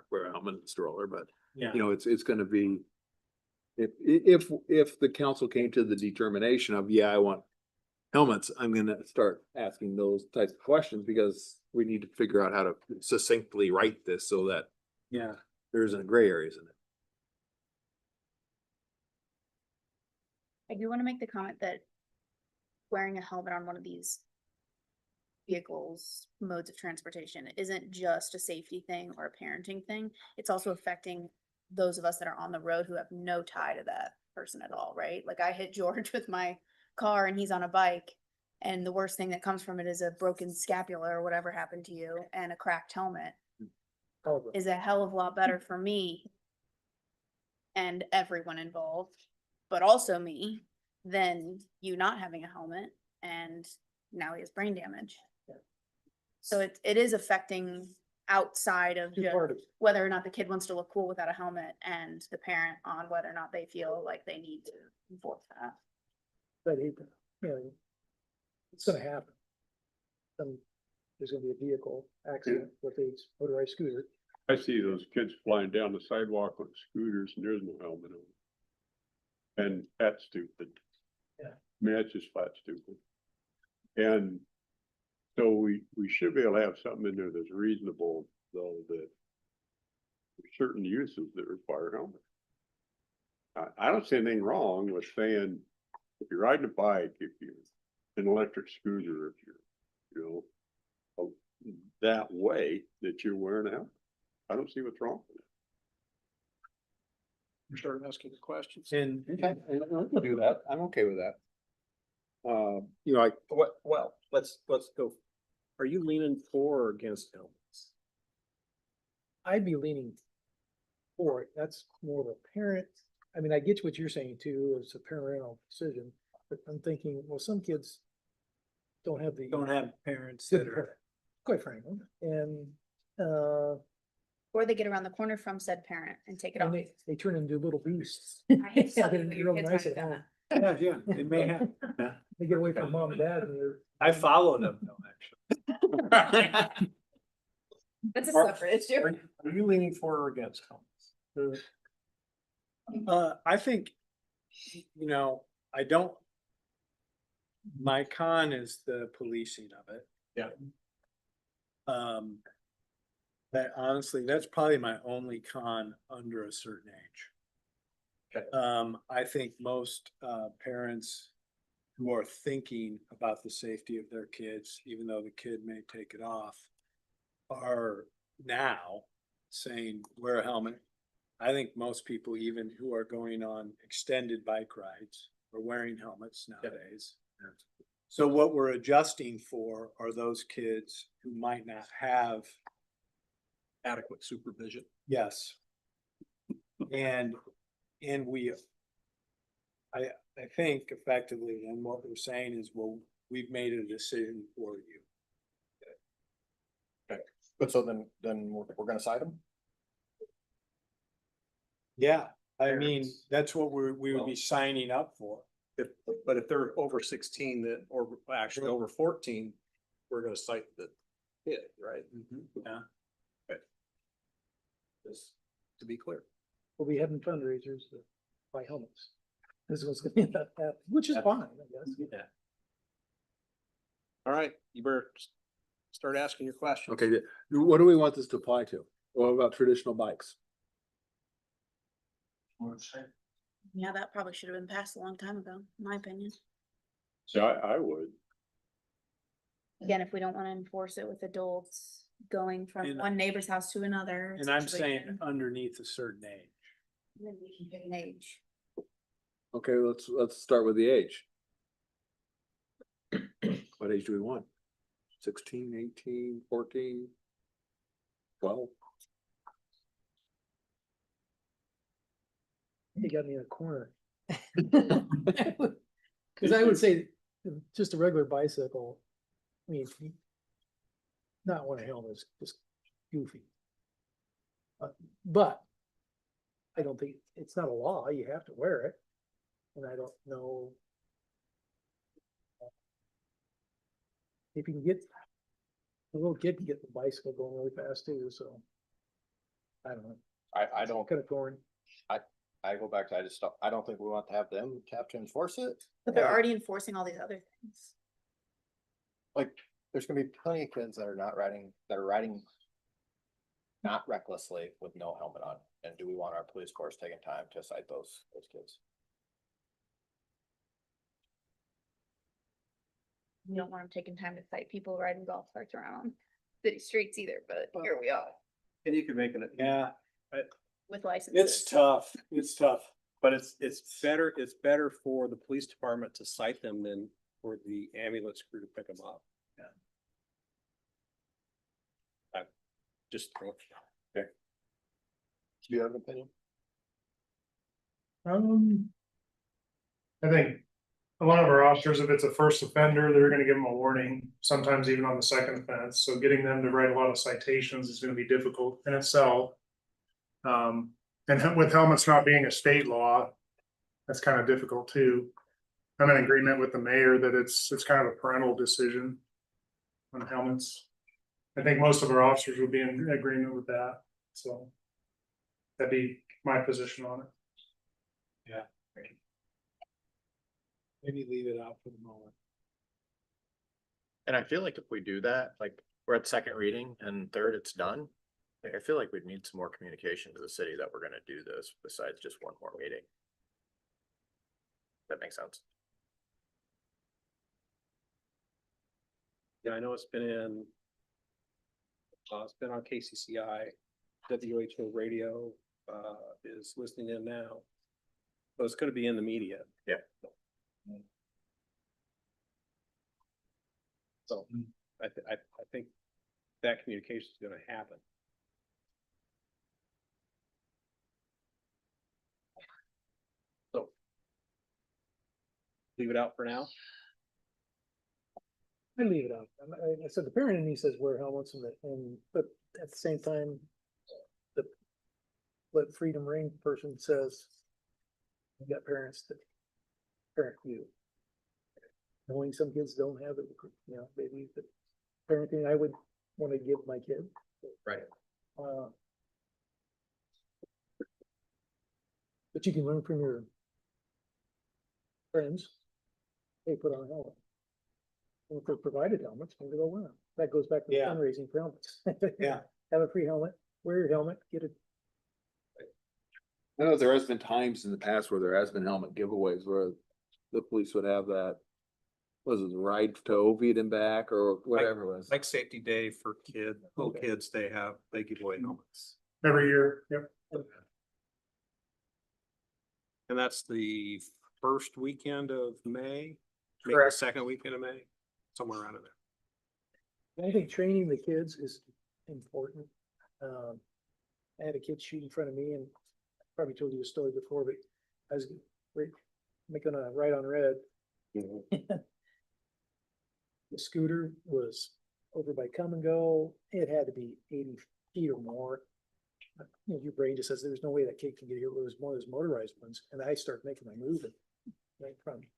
wear a helmet in the stroller, but you know, it's gonna be, if the council came to the determination of, yeah, I want helmets, I'm gonna start asking those types of questions, because we need to figure out how to succinctly write this so that Yeah. there isn't gray areas in it. I do want to make the comment that wearing a helmet on one of these vehicles, modes of transportation, isn't just a safety thing or a parenting thing. It's also affecting those of us that are on the road who have no tie to that person at all, right? Like I hit George with my car and he's on a bike, and the worst thing that comes from it is a broken scapula or whatever happened to you, and a cracked helmet is a hell of a lot better for me and everyone involved, but also me, than you not having a helmet and now he has brain damage. So it is affecting outside of just whether or not the kid wants to look cool without a helmet, and the parent on whether or not they feel like they need to enforce that. But you know, it's gonna happen. There's gonna be a vehicle accident with a motorized scooter. I see those kids flying down the sidewalk on scooters and there's no helmet on. And that's stupid. Yeah. I mean, that's just flat stupid. And so we should be able to have something in there that's reasonable, though, that there's certain uses that require helmets. I don't see anything wrong with saying, if you're riding a bike, if you're an electric scooter, if you're, you know, that way that you're wearing a helmet. I don't see what's wrong with it. You start asking the questions. And I'll do that. I'm okay with that. You know, Well, let's go. Are you leaning for or against helmets? I'd be leaning for it. That's more of a parent. I mean, I get what you're saying too, it's a parental decision, but I'm thinking, well, some kids don't have parents that are, quite frankly, and, Or they get around the corner from said parent and take it and off. they turn into little beasts. I hate Yeah, something they're when your real kids nice run at into home. that. Yeah, they may have. They get away from mom and dad and they're. I follow them though, actually. That's a separate issue. Are you leaning for or against helmets? I think, you know, I don't. My con is the policing of it. Yeah. That honestly, that's probably my only con under a certain age. Okay. I think most parents who are thinking about the safety of their kids, even though the kid may take it off, are now saying wear a helmet. I think most people, even who are going on extended bike rides, are wearing helmets nowadays. So what we're adjusting for are those kids who might not have Adequate supervision. yes. And I think effectively, and what we're saying is, well, we've made a decision for you. Okay, but so then we're gonna cite them? Yeah, I mean, that's what we would be signing up for. But if they're over 16 that, or actually over 14, we're gonna cite the kid, right? Yeah. Okay. Just to be clear. We'll be having fundraisers. buy helmets. This was gonna be that, which is fine, I guess. Yeah. All right, you better start asking your questions. Okay, what do we want this to apply to? What about traditional bikes? Yeah, that probably should have been passed a long time ago, in my opinion. So I would. Again, if we don't wanna enforce it with adults going from And- one neighbor's house to another. And I'm situation, saying underneath a certain age. then we can pick an age. Okay, let's start with the age. What age do we want? 16, 18, 14, 12? You got me in a corner. Cause I would say, just a regular bicycle, I mean, not wearing a helmet is just goofy. But I don't think, it's not a law, you have to wear it. And I don't know if you can get, a little kid can get the bicycle going really fast too, so. I don't know, I don't, kind of torn. I go back to, I don't think we want to have them have to enforce it. But they're already enforcing all these other things. Like, there's gonna be plenty of kids that are riding not recklessly with no helmet on. And do we want our police force taking time to cite those kids? We don't want them taking time to fight people riding golf carts around city streets either, but here we are And you can make it, yeah, with licenses. It's tough. It's tough. but it's better for the police department to cite them than for the ambulance crew to pick them up. Yeah. Just throw it. Do you have an opinion? I think a lot of our officers, if it's a first offender, they're gonna give them a warning, sometimes even on the second offense, so getting them to write a lot of citations is gonna be difficult in itself. And with helmets not being a state law, that's kind of difficult too. I'm in agreement with the mayor that it's kind of a parental decision on helmets. I think most of our officers would be in agreement with that, so that'd be my position on it. Maybe leave it out for the moment. And I feel like if we do that, like, we're at second reading and third, it's done. Like, I feel like we'd need some more communication to the city that we're gonna do this besides just one more meeting. That makes sense. Yeah, I know it's been on KCCI, WHO radio, is listening in now. So it's gonna be in the media. Yeah. So I think that communication is gonna happen. So leave it out for now. I leave it out. I said the parent in me says wear helmets but at the same time, the Let Freedom Ring person says, you got parents that parent you. Knowing some kids don't have it, maybe the parenting I would want to give my kid. Right. But you can learn from your friends. Hey, put on a helmet. And if they're provided helmets, maybe they'll wear them. That goes back to Yeah. fundraising for helmets. Yeah. Have a free helmet, wear your helmet, get it. I know there has been times in the past where there has been helmet giveaways where the police would have that. Was it the ride to Ovid and back or whatever it was? Like Safety Day for little kids, they give away helmets. Every year, yep. And that's the first weekend of May, maybe the Correct. second weekend of May, somewhere around in there. I think training the kids is important. I had a kid shoot in front of me and I probably told you a story before, but I was making a right on red. The scooter was over by Come and Go. It had to be 80 feet or more. Your brain just says there's no way that kid can get here. It was one of those motorized ones. And I started making my move right in front of me.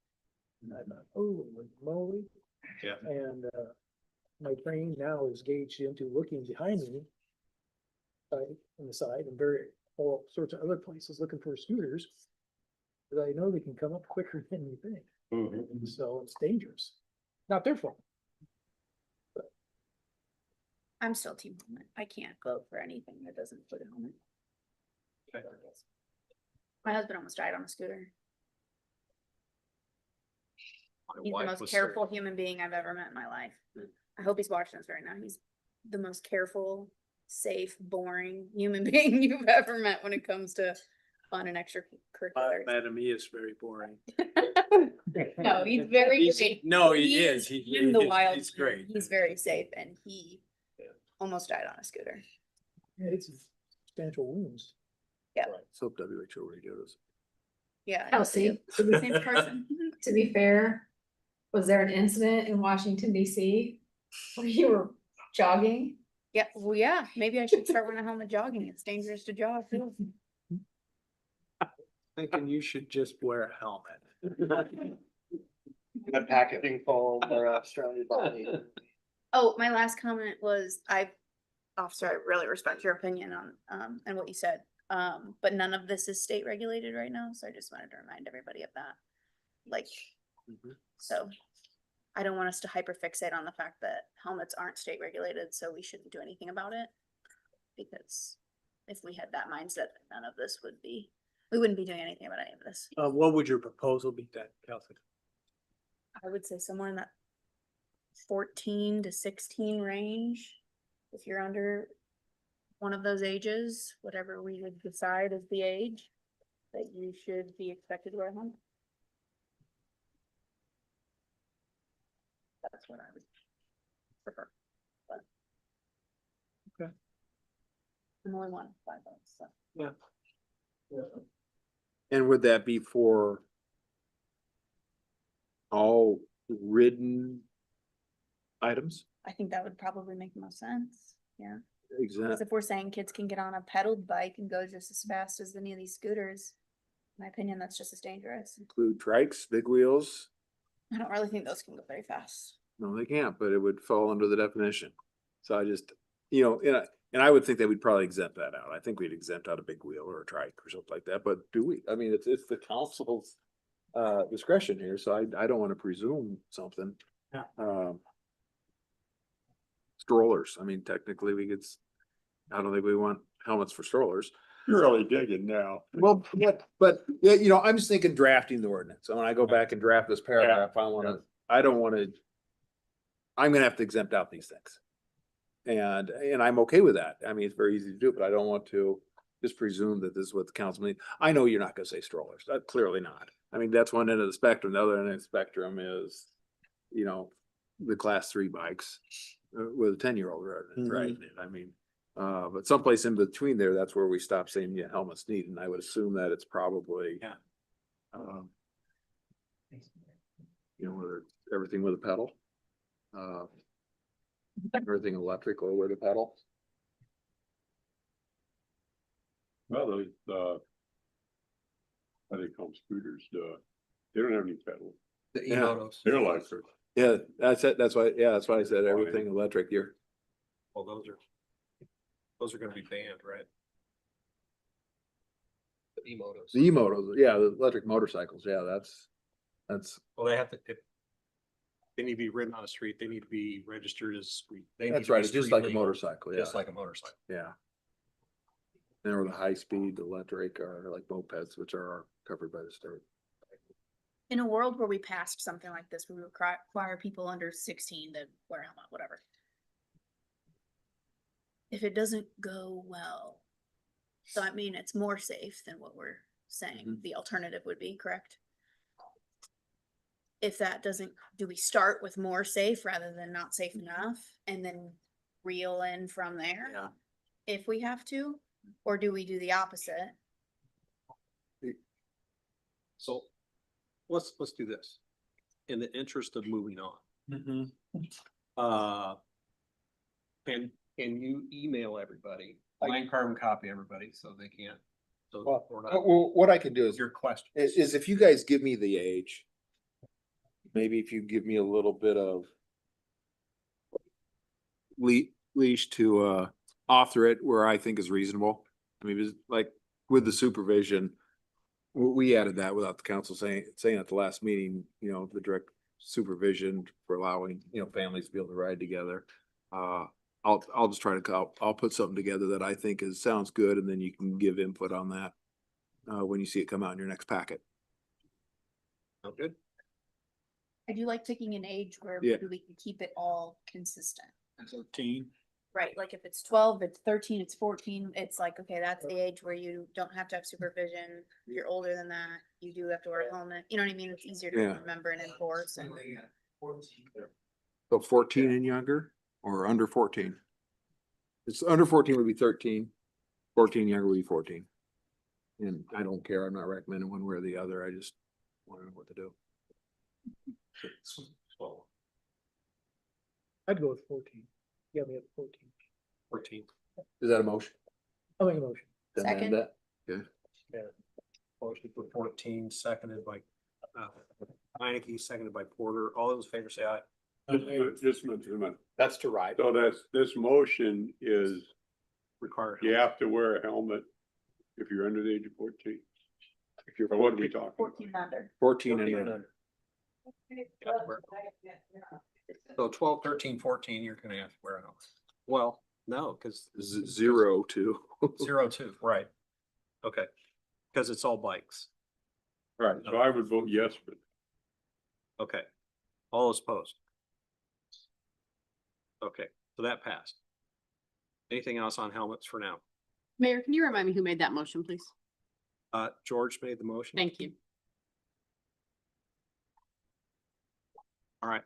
And I thought, oh, moly. Yeah. And my brain now is gauged into looking behind me on the side and all sorts of other places looking for scooters. Cause I know they can come up quicker than you think, Mhm. so it's dangerous. Not their fault. I'm still team helmet. I can't vote for anything that doesn't include a helmet. My husband almost died on a scooter. My He's the wife most was careful human being I've ever met in my life. I hope he's watching this right now. He's the most careful, safe, boring human being you've ever met when it comes to fun and extracurriculars. Madam, he is very boring. No, he's very He's- great. no, he is. In the wild, he's great. he's very safe, and he almost died on a scooter. Yeah, it's substantial wounds. So WHO radios. Yeah. Kelsey. So the same person. To be fair, was there an incident in Washington DC where you were jogging? Yeah, well, yeah, maybe I should start wearing a helmet jogging. It's dangerous to jog too. Thinking you should just wear a helmet. The packaging foam or surround your body. Oh, my last comment was, officer, I really respect your opinion on, and what you said. But none of this is state regulated right now, so I just wanted to remind everybody of that. Like, so I don't want us to hyperfixate on the fact that helmets aren't state regulated, so we shouldn't do anything about it. Because if we had that mindset, none of this would be, we wouldn't be doing anything about any of this. What would your proposal be then, Kelsey? I would say somewhere in that 14 to 16 range. If you're under one of those ages, whatever we would decide is the age, that you should be expected to wear a helmet. That's what I would prefer. But Okay. I'm only one, 5 votes, so. Yeah. And would that be for all ridden items? I think that would probably make the most sense, yeah. Because Exactly. if we're saying kids can get on a pedaled bike and go just as fast as any of these scooters, in my opinion, that's just as dangerous. Include trikes, big wheels? I don't really think those can go very fast. No, they can't, but it would fall under the definition. So I just, and I would think that we'd probably exempt that out. I think we'd exempt out a big wheel or a trike or something like that, but do we? I mean, it's the council's discretion here, so I don't want to presume something. Yeah. Strollers, I mean, technically we could, I don't think we want helmets for strollers. You're really digging now. Well, but, yeah, I'm just thinking drafting the ordinance. So when I go back and draft this paragraph, I don't wanna, I'm gonna have to exempt out these things. And I'm okay with that. I mean, it's very easy to do, but I don't want to just presume that this is what the council needs. I know you're not gonna say strollers, clearly not. I mean, that's one end of the spectrum. The other end of the spectrum is, the class 3 bikes with a 10-year-old riding it. I mean, but someplace in between there, that's where we stop saying, yeah, helmets need, and I would assume that it's probably. Yeah. Whether it's everything with a pedal. Everything electric or with a pedal. Well, those, what do they call them, scooters, they don't have any pedals. The Yeah. e-motos. They're electric. Yeah, that's it. That's why I said everything electric here. Well, those are gonna be banned, right? The e-motos. The e-motos, yeah, the electric motorcycles, yeah, that's. Well, they have to, they need to be ridden on a street, they need to be registered as street. They need That's to be right, it's just street like a legal, motorcycle, yeah, Just like a motorcycle. yeah. And or the high-speed electric or like mopeds, which are covered by the state. In a world where we passed something like this, we require people under 16 to wear a helmet, whatever. If it doesn't go well, so I mean, it's more safe than what we're saying the alternative would be, correct? If that doesn't, do we start with more safe rather than not safe enough and then reel in from there? Yeah. If we have to, or do we do the opposite? So let's do this. In the interest of moving on. Can you email everybody, line carbon copy everybody so they can't. So we're not, Well, what I can do is your question. is if you guys give me the age, maybe if you give me a little bit of leash to author it where I think is reasonable. I mean, like with the supervision, We added that without the council saying at the last meeting, the direct supervision for allowing, families to be able to ride together. I'll just try to, I'll put something together that I think sounds good, and then you can give input on that when you see it come out in your next packet. Sound good? I do like picking an age where Yeah. maybe we can keep it all consistent. 13. Right, like if it's 12, it's 13, it's 14, it's like, okay, that's the age where you don't have to have supervision. If you're older than that, you do have to wear a helmet. You know what I mean? It's easier to Yeah. remember and enforce. And So 14 and younger or under 14? It's under 14 would be 13, 14 younger would be 14. And I don't care. I'm not recommending one way or the other. I just want to know what to do. I'd go with 14. Yeah, we have 14. 14. Is that a motion? I'll make a motion. To amend Second. that? Okay. Yeah. Motion for 14, seconded by Heineke, seconded by Porter. All those in favor say aye. Just a minute. That's to ride. So this motion is, Required. you have to wear a helmet if you're under the age of 14. If you're, what are we talking? 14 under. 14 and under. So 12, 13, 14, you're gonna have to wear a helmet. Well, no, because 0 to 0, 2, right. Okay, because it's all bikes. Right, so I would vote yes for that. Okay, all those opposed. Okay, so that passed. Anything else on helmets for now? Mayor, can you remind me who made that motion, please? George made the motion. Thank you. All right.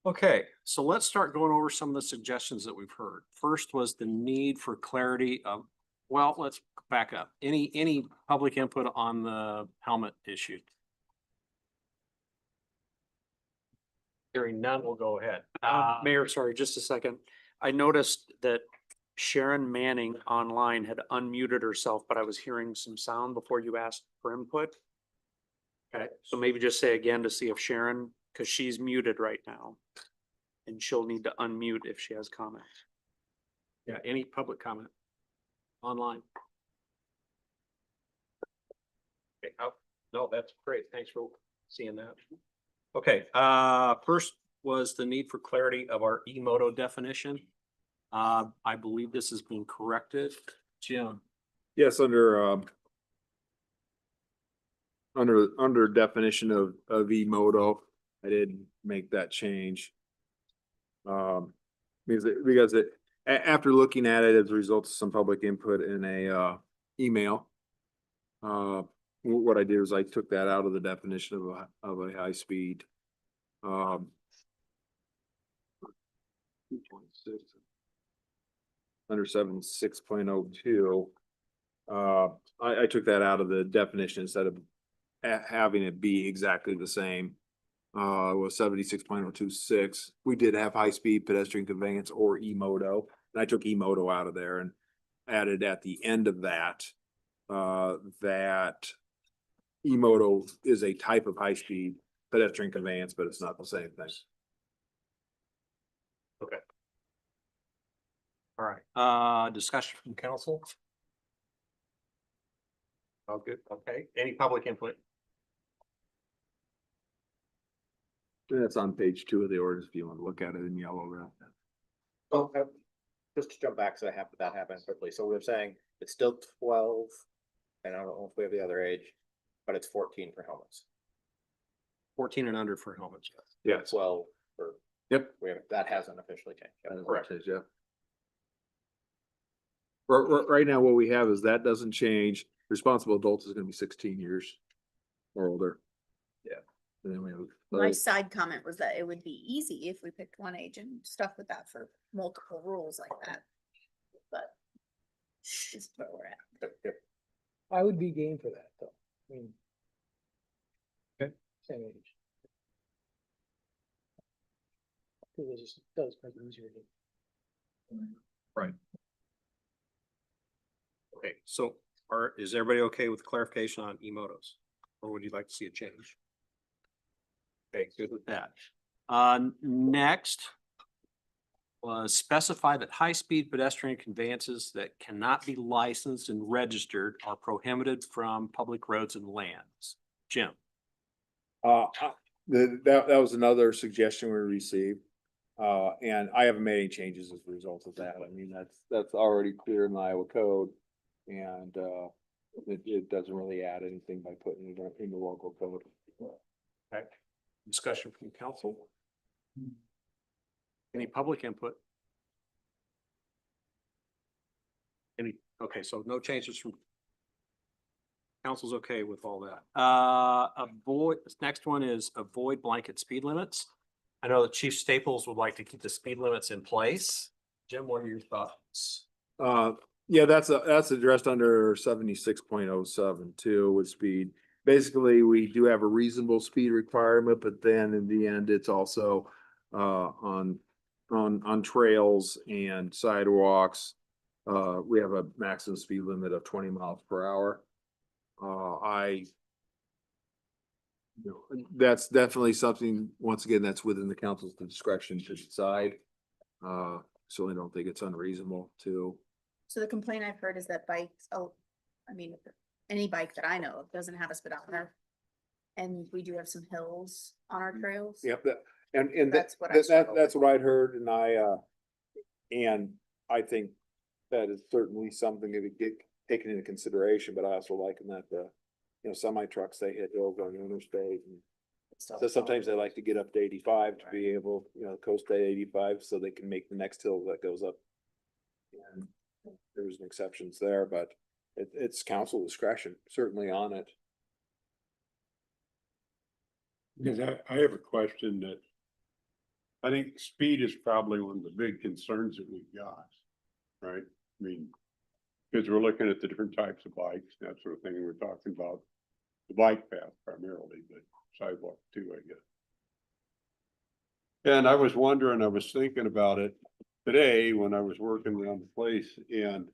Okay, so let's start going over some of the suggestions that we've heard. First was the need for clarity of, well, let's back up. Any public input on the helmet issue? Hearing none, we'll go ahead. Mayor, sorry, just a second. I noticed that Sharon Manning online had unmuted herself, but I was hearing some sound before you asked for input. Okay. So maybe just say again to see if Sharon, because she's muted right now. And she'll need to unmute if she has comments. Yeah, any public comment online? Okay, oh, no, that's great. Thanks for seeing that. Okay, first was the need for clarity of our E-moto definition. I believe this has been corrected. Jim, Yes, under definition of E-moto, I did make that change. Because after looking at it as a result of some public input in a email, what I did was I took that out of the definition of a high speed. 2.6 under 7.6.02. I took that out of the definition instead of having it be exactly the same. Was 76.026. We did have high speed pedestrian conveyance or E-moto, and I took E-moto out of there and added at the end of that that E-moto is a type of high speed pedestrian conveyance, but it's not the same thing. okay. All right, discussion from council. Oh, good, okay. Any public input? That's on page 2 of the orders if you want to look at it in yellow. Oh, just to jump back, so that happened quickly. So we're saying it's still 12, and I don't know if we have the other age, but it's 14 for helmets. 14 and under for helmets. Yeah. 12 for, Yep. that hasn't officially changed. Yep, Correct. correct. Yeah. Right now, what we have is that doesn't change. Responsible adults is gonna be 16 years or older. Yeah. And then we have. My side comment was that it would be easy if we picked one age and stuck with that for multiple rules like that. But this is where we're at. Yep, yep. I would be game for that, though. I mean. Okay. Same age. It just does make it easier to. Right. Okay, so is everybody okay with clarification on E-motos? Or would you like to see a change? Okay, good with that. Next. was specify that high-speed pedestrian conveyances that cannot be licensed and registered are prohibited from public roads and lands. Jim? That was another suggestion we received. And I haven't made any changes as a result of that. I mean, that's already clear in the Iowa code. And, it doesn't really add anything by putting it in the local code. Okay. Discussion from council? Any public input? Okay, so no changes from council's okay with all that. This next one is avoid blanket speed limits. I know that Chief Staples would like to keep the speed limits in place. Jim, what are your thoughts? Yeah, that's addressed under 76.07 too with speed. Basically, we do have a reasonable speed requirement, but then in the end, it's also on trails and sidewalks. We have a maximum speed limit of 20 miles per hour. That's definitely something, once again, that's within the council's discretion to decide. Certainly don't think it's unreasonable to. So the complaint I've heard is that bikes, I mean, any bike that I know of doesn't have a speedometer. And we do have some hills on our trails. Yep, That's what I struggle that's with. what I'd heard, and I think that is certainly something that would get taken into consideration, but I also liken that to, semi trucks, they hit hills on the interstate. And so sometimes they like to get up to 85 to be able, coast to 85 so they can make the next hill that goes up. And there's exceptions there, but it's council discretion, certainly on it. Because I have a question that I think speed is probably one of the big concerns that we've got, right? I mean, because we're looking at the different types of bikes, that sort of thing, and we're talking about the bike path primarily, but sidewalk too, I guess. And I was wondering, I was thinking about it today when I was working around the place, and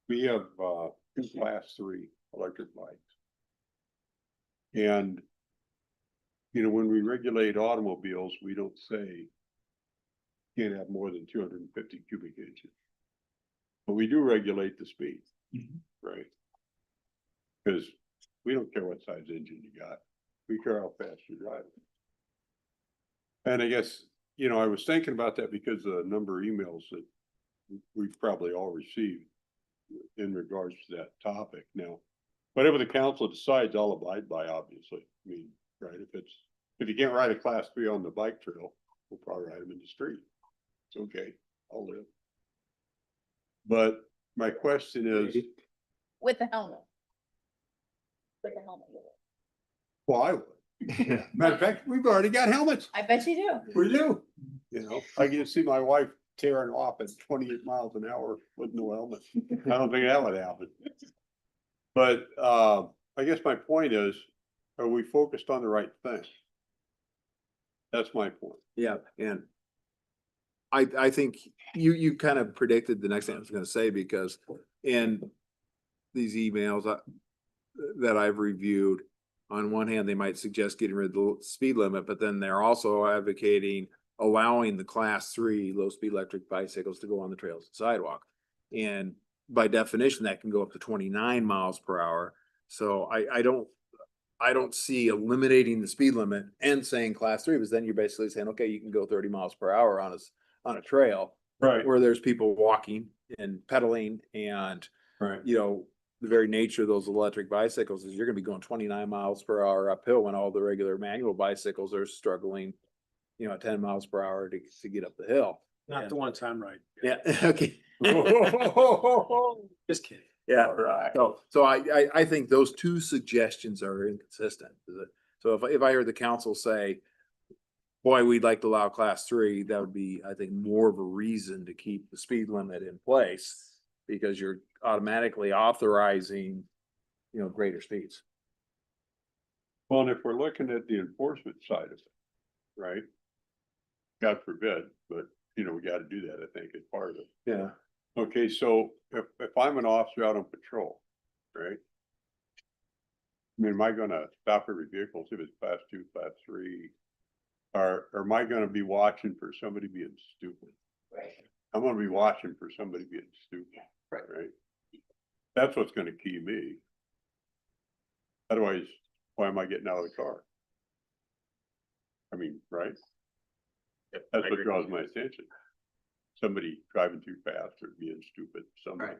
we have 2 class 3 electric bikes. And, when we regulate automobiles, we don't say can't have more than 250 cubic inches. But we do regulate the speed, right? Because we don't care what size engine you got. We care how fast you're driving. And I guess, I was thinking about that because of the number of emails that we've probably all received in regards to that topic. Now, whatever the council decides, I'll abide by, obviously. I mean, right, if you can't ride a class 3 on the bike trail, we'll probably ride them in the street. It's okay, I'll live. But my question is. With the helmet. With the helmet. Well, I would. Matter of fact, we've already got helmets. I bet you do. We do. I can see my wife tearing off at 28 miles an hour with no helmet. I don't think that would happen. But I guess my point is, are we focused on the right thing? That's my point. Yeah, and I think you kind of predicted the next thing I was gonna say, because in these emails that I've reviewed, on one hand, they might suggest getting rid of the speed limit, but then they're also advocating allowing the class 3 low speed electric bicycles to go on the trails and sidewalk. And by definition, that can go up to 29 miles per hour. So I don't see eliminating the speed limit and saying class 3, because then you're basically saying, okay, you can go 30 miles per hour on a trail. Right. Where there's people walking and pedaling, and Right. The very nature of those electric bicycles is you're gonna be going 29 miles per hour uphill when all the regular manual bicycles are struggling, at 10 miles per hour to get up the hill. Not the one time right. Yeah, okay. Just kidding. Yeah, right. So I think those two suggestions are inconsistent. So if I heard the council say, boy, we'd like to allow class 3, that would be, I think, more of a reason to keep the speed limit in place, because you're automatically authorizing, greater speeds. Well, and if we're looking at the enforcement side of it, right? God forbid, but we got to do that, I think, as part of it. Yeah. Okay, so if I'm an officer out on patrol, right? I mean, am I gonna stop every vehicle, see if it's class 2, class 3? Or am I gonna be watching for somebody being stupid? I'm gonna be watching for somebody being stupid. Right? That's what's gonna key me. Otherwise, why am I getting out of the car? I mean, right? Yep, That's I what agree. draws my attention. Somebody driving too fast or being stupid, somebody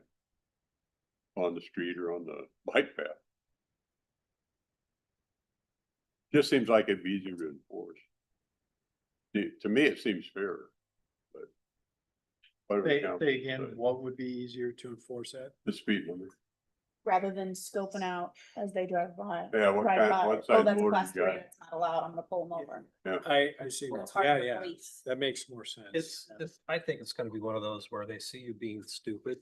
on the street or on the bike path. Just seems like it'd be easier to enforce. To me, it seems fair, but. whatever Say council again, decides. what would be easier to enforce that? The speed limit. Rather than scoping out as they drive by. Yeah, what drive kind, by. what Oh, size that's motor class you 3, got? It's not allowed, I'm gonna pull them over. I see. Well, it's that. hard Yeah, for yeah, police. that makes more sense. It's, I think it's gonna be one of those where they see you being stupid.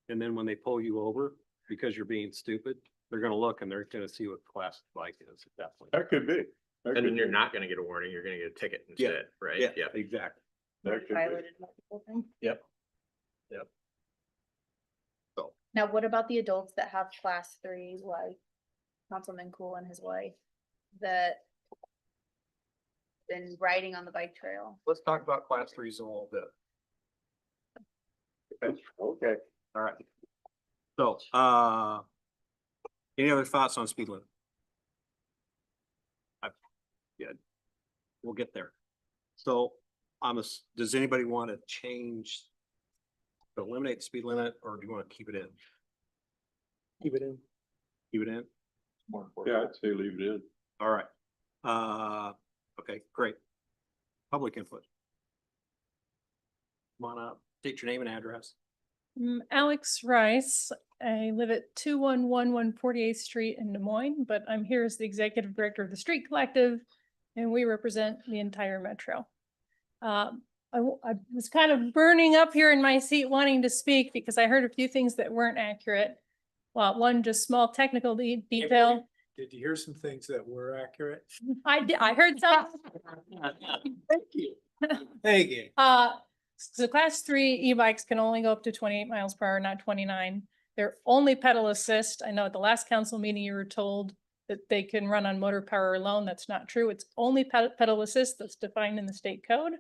And then when they pull you over because you're being stupid, they're gonna look and they're gonna see what class bike is at that point. That could be. That And could then you're be. not gonna get a warning, you're gonna get a ticket instead, right? Yeah, exactly. That could be. Violated multiple things. Yep. Now, what about the adults that have class 3, like Councilman Cool and his wife, that been riding on the bike trail? Let's talk about class threes a little bit. Okay. All right. So, any other thoughts on speed limit? Yeah, we'll get there. So, does anybody want to change, to eliminate the speed limit, or do you want to keep it in? Keep it in. Keep it in? Yeah, I'd say leave it in. All right. Okay, great. Public input. Come on up, state your name and address. Alex Rice. I live at 2111 48th Street in Des Moines, but I'm here as the executive director of the Street Collective, and we represent the entire metro. I was kind of burning up here in my seat wanting to speak because I heard a few things that weren't accurate. Well, one just small technical detail. Did you hear some things that were accurate? I heard some. Thank you. Thank you. So class 3 e-bikes can only go up to 28 miles per hour, not 29. They're only pedal assist. I know at the last council meeting, you were told that they can run on motor power alone. That's not true. It's only pedal assist that's defined in the state code.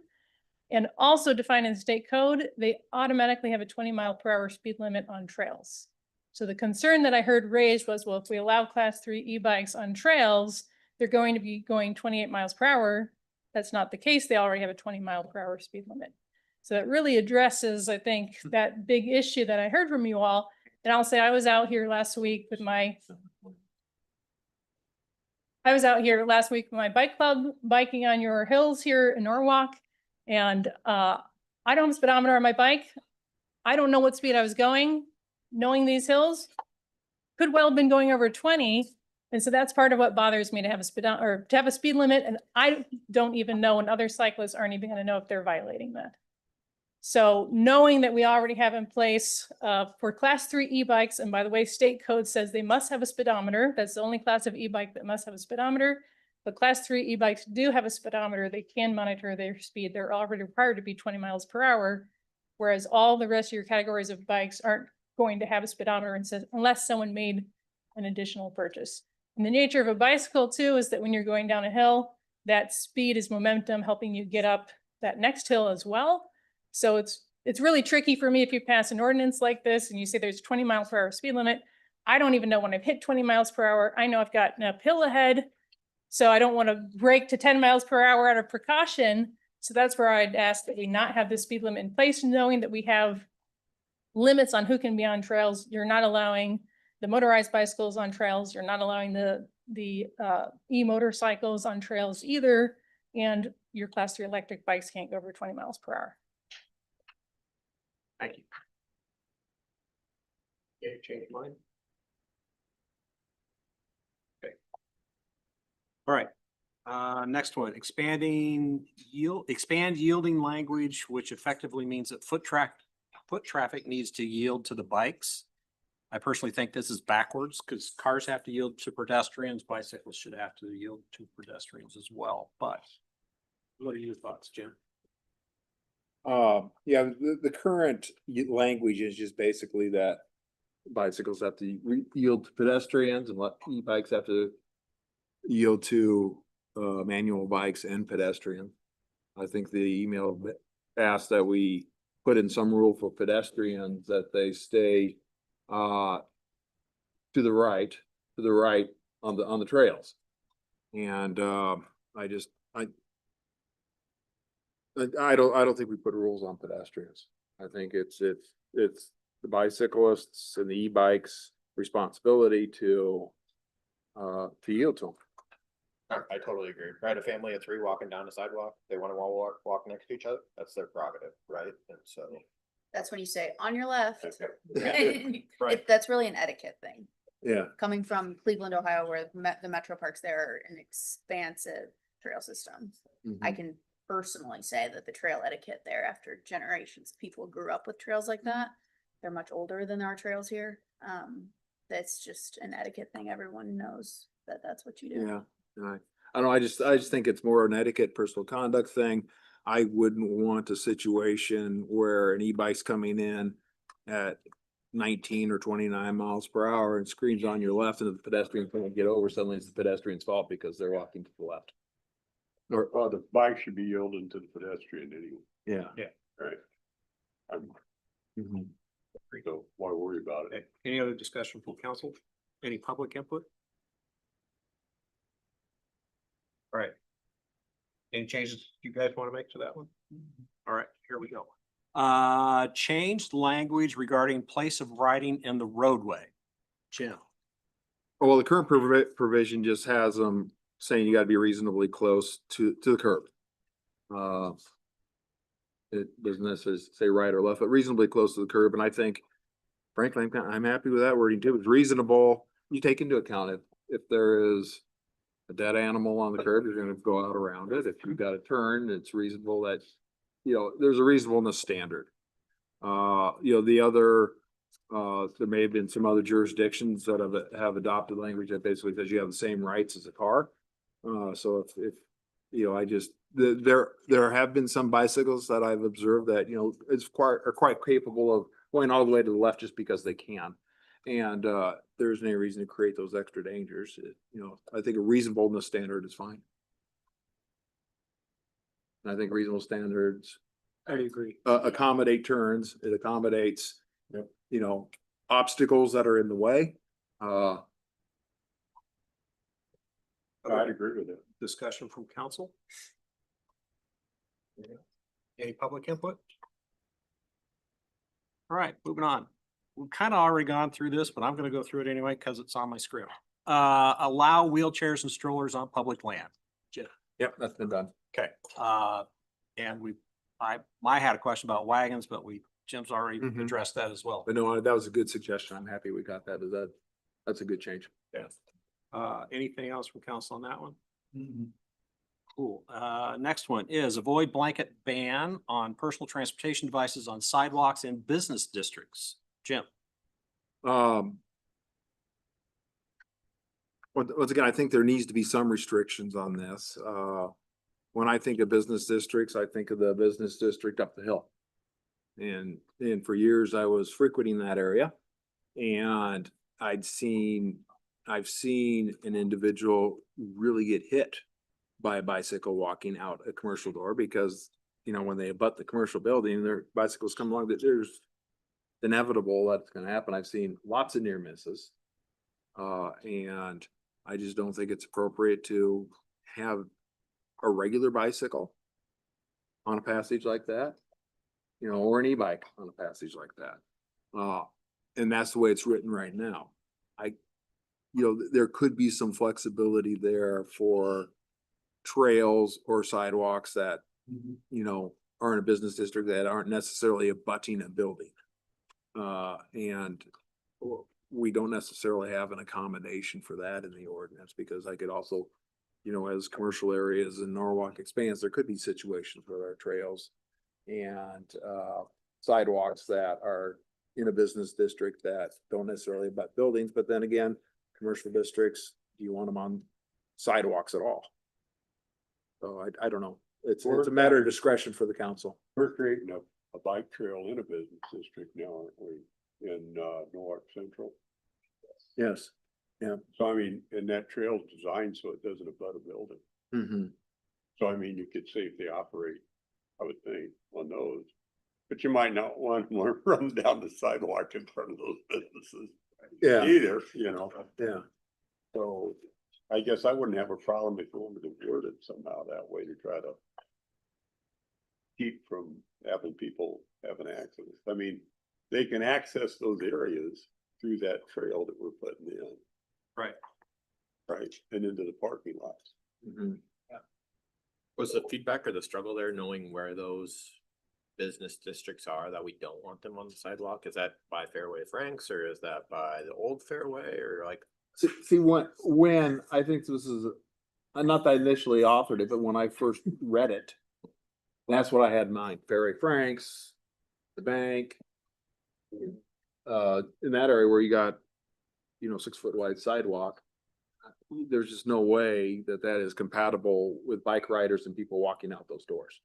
And also defined in the state code, they automatically have a 20-mile-per-hour speed limit on trails. So the concern that I heard raised was, well, if we allow class 3 e-bikes on trails, they're going to be going 28 miles per hour. That's not the case. They already have a 20-mile-per-hour speed limit. So it really addresses, I think, that big issue that I heard from you all. And I'll say I was out here last week with my bike club, biking on your hills here in Norwalk. And I don't have a speedometer on my bike. I don't know what speed I was going. Knowing these hills, could well have been going over 20. And so that's part of what bothers me, to have a speed limit. And I don't even know, and other cyclists aren't even going to know if they're violating that. So knowing that we already have in place for class 3 e-bikes, and by the way, state code says they must have a speedometer. That's the only class of e-bike that must have a speedometer. But class 3 e-bikes do have a speedometer. They can monitor their speed. They're already required to be 20 miles per hour, whereas all the rest of your categories of bikes aren't going to have a speedometer unless someone made an additional purchase. And the nature of a bicycle too is that when you're going down a hill, that speed is momentum helping you get up that next hill as well. So it's really tricky for me if you pass an ordinance like this and you say there's 20 miles per hour speed limit. I don't even know when I've hit 20 miles per hour. I know I've got an uphill ahead, so I don't want to brake to 10 miles per hour out of precaution. So that's where I'd ask that we not have the speed limit in place, knowing that we have limits on who can be on trails. You're not allowing the motorized bicycles on trails. You're not allowing the e-motorcycles on trails either. And your class 3 electric bikes can't go over 20 miles per hour. Thank you. Okay, change your mind. Okay. All right. Next one, expand yielding language, which effectively means that foot traffic needs to yield to the bikes. I personally think this is backwards because cars have to yield to pedestrians, bicycles should have to yield to pedestrians as well. But what are your thoughts, Jim? Yeah, the current language is just basically that bicycles have to yield to pedestrians and let e-bikes have to yield to manual bikes and pedestrian. I think the email asked that we put in some rule for pedestrians that they stay to the right on the trails. And I don't think we put rules on pedestrians. I think it's the bicyclists and the e-bikes responsibility to yield to them. I totally agree. If I had a family of 3 walking down the sidewalk, they want to walk next to each other, that's their prerogative, right? And so. That's when you say on your left. Right. That's really an etiquette thing. Yeah. Coming from Cleveland, Ohio, where the metro parks there are an expansive trail system. I can personally say that the trail etiquette there, after generations, people grew up with trails like that. They're much older than our trails here. That's just an etiquette thing. Everyone knows that that's what you do. Yeah. And I don't know, I just think it's more an etiquette, personal conduct thing. I wouldn't want a situation where an e-bike's coming in at 19 or 29 miles per hour and screams on your left, and the pedestrian can't get over. Suddenly it's the pedestrian's fault because they're walking to the left. Or the bike should be yielding to the pedestrian anyway. Yeah. Right. So why worry about it? Okay. Any other discussion from council? Any public input? All right. Any changes you guys want to make to that one? All right, here we go. Changed language regarding place of riding in the roadway. Jim. Well, the current provision just has them saying you gotta be reasonably close to the curb. It doesn't necessarily say right or left, but reasonably close to the curb. And I think, frankly, I'm happy with that wording too. It's reasonable. You take into account if there is a dead animal on the curb, you're gonna go out around it. If you've got a turn, it's reasonable that, there's a reasonableness standard. The other, there may have been some other jurisdictions that have adopted language that basically says you have the same rights as a car. So if there have been some bicycles that I've observed that, are quite capable of going all the way to the left just because they can. And there isn't any reason to create those extra dangers. I think a reasonableness standard is fine. And I think reasonable standards I agree. accommodate turns. It accommodates, obstacles that are in the way. I'd agree with it. Discussion from council? Any public input? All right, moving on. We've kind of already gone through this, but I'm going to go through it anyway because it's on my script. Allow wheelchairs and strollers on public land. Jim. Yep, that's been done. Okay. And I had a question about wagons, but Jim's already addressed that as well. But no, that was a good suggestion. I'm happy we got that. That's a good change. Yeah. Anything else from council on that one? Cool. Next one is avoid blanket ban on personal transportation devices on sidewalks in business districts. Jim. Once again, I think there needs to be some restrictions on this. When I think of business districts, I think of the business district up the hill. And for years I was frequenting that area, and I've seen an individual really get hit by a bicycle walking out a commercial door because, when they abut the commercial building, their bicycles come along, that there's inevitable that's going to happen. I've seen lots of near misses. And I just don't think it's appropriate to have a regular bicycle on a passage like that, or an e-bike on a passage like that. And that's the way it's written right now. There could be some flexibility there for trails or sidewalks that, are in a business district that aren't necessarily abutting a building. And we don't necessarily have an accommodation for that in the ordinance, because I could also, as commercial areas in Norwalk expands, there could be situations where there are trails and sidewalks that are in a business district that don't necessarily abut buildings. But then again, commercial districts, do you want them on sidewalks at all? So I don't know. It's a matter of discretion for the council. We're creating a bike trail in a business district now, aren't we, in Norwalk Central? Yes. Yeah. So I mean, and that trail's designed so it doesn't abut a building. Mhm. So I mean, you could safely operate, I would think, on those. But you might not want to run down the sidewalk in front of those businesses. Yeah. Either, you know, Yeah. so I guess I wouldn't have a problem if we wanted to word it somehow that way to try to keep from having people having access. I mean, they can access those areas through that trail that we're putting in. Right. Right, and into the parking lots. Mhm. Was the feedback or the struggle there knowing where those business districts are that we don't want them on the sidewalk? Is that by Fairway Franks or is that by the old Fairway or like? See, when I think this is, not that I initially authored it, but when I first read it, that's what I had in mind. Fairway Franks, the bank. In that area where you got, 6 foot wide sidewalk. There's just no way that that is compatible with bike riders and people walking out those doors.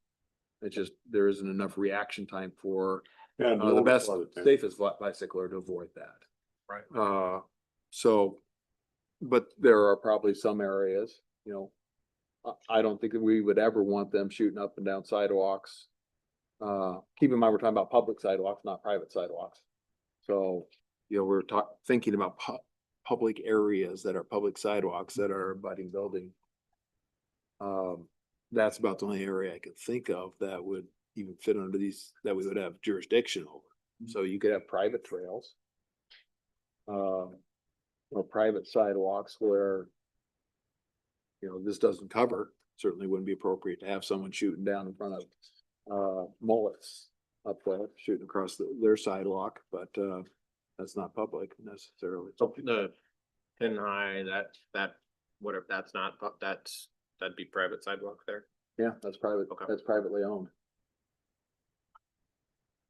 It's just, there isn't enough reaction time for the best, safest bicycler to avoid that. Right. So, but there are probably some areas, I don't think that we would ever want them shooting up and down sidewalks. Keep in mind, we're talking about public sidewalks, not private sidewalks. So, we're thinking about public areas that are public sidewalks that are abutting building. That's about the only area I could think of that would even fit under these, that we would have jurisdiction over. So you could have private trails. Or private sidewalks where, this doesn't cover, certainly wouldn't be appropriate to have someone shooting down in front of, mullets up there, shooting across their sidewalk, but, that's not public necessarily. So the pin high, whatever, that'd be private sidewalk there, Yeah, that's private, Okay. that's privately owned.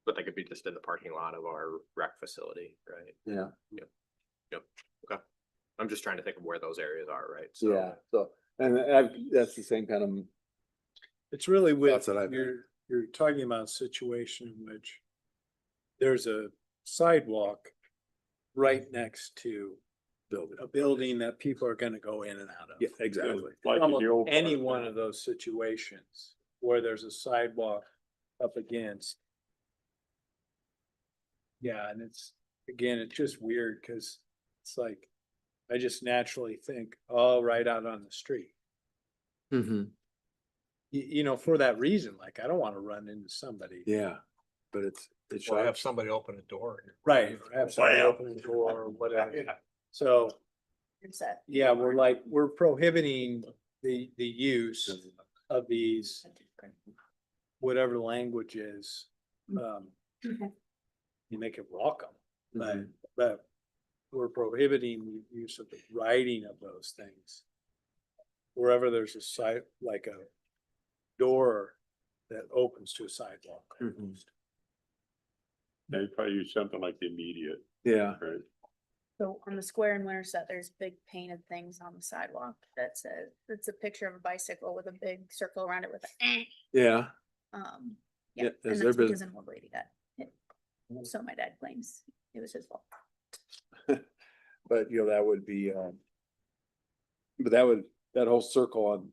but they could be just in the parking lot of our rec facility, right? Yeah. Yep, okay. I'm just trying to think of where those areas are, right? So Yeah, so, and that's the same kind of, It's really with, That's what I've- you're talking about a situation in which there's a sidewalk right next to building. a building that people are gonna go in and out of. Yeah, exactly. Like in Almost the old any park one now. of those situations where there's a sidewalk up against. Yeah, and it's, again, it's just weird, cause it's like, I just naturally think, oh, right out on the street. Mm-hmm. For that reason, like, I don't wanna run into somebody. Yeah, but it's Or have somebody open a door. Right, or have somebody Wow. open the door or whatever. So, It's that. yeah, we're prohibiting the use of these, whatever the language is. Okay. You make it welcome, but, Mhm. but we're prohibiting the use of the writing of those things. Wherever there's a site, like a door that opens to a sidewalk. Mhm. They probably use something like the immediate, Yeah, right? So on the square in Winterset, there's big painted things on the sidewalk that says, it's a picture of a bicycle with a big circle around it with yeah. yeah, Yeah, and has there that's been- because an old lady got hit. So my dad claims it was his fault. But, that would be, but that whole circle on,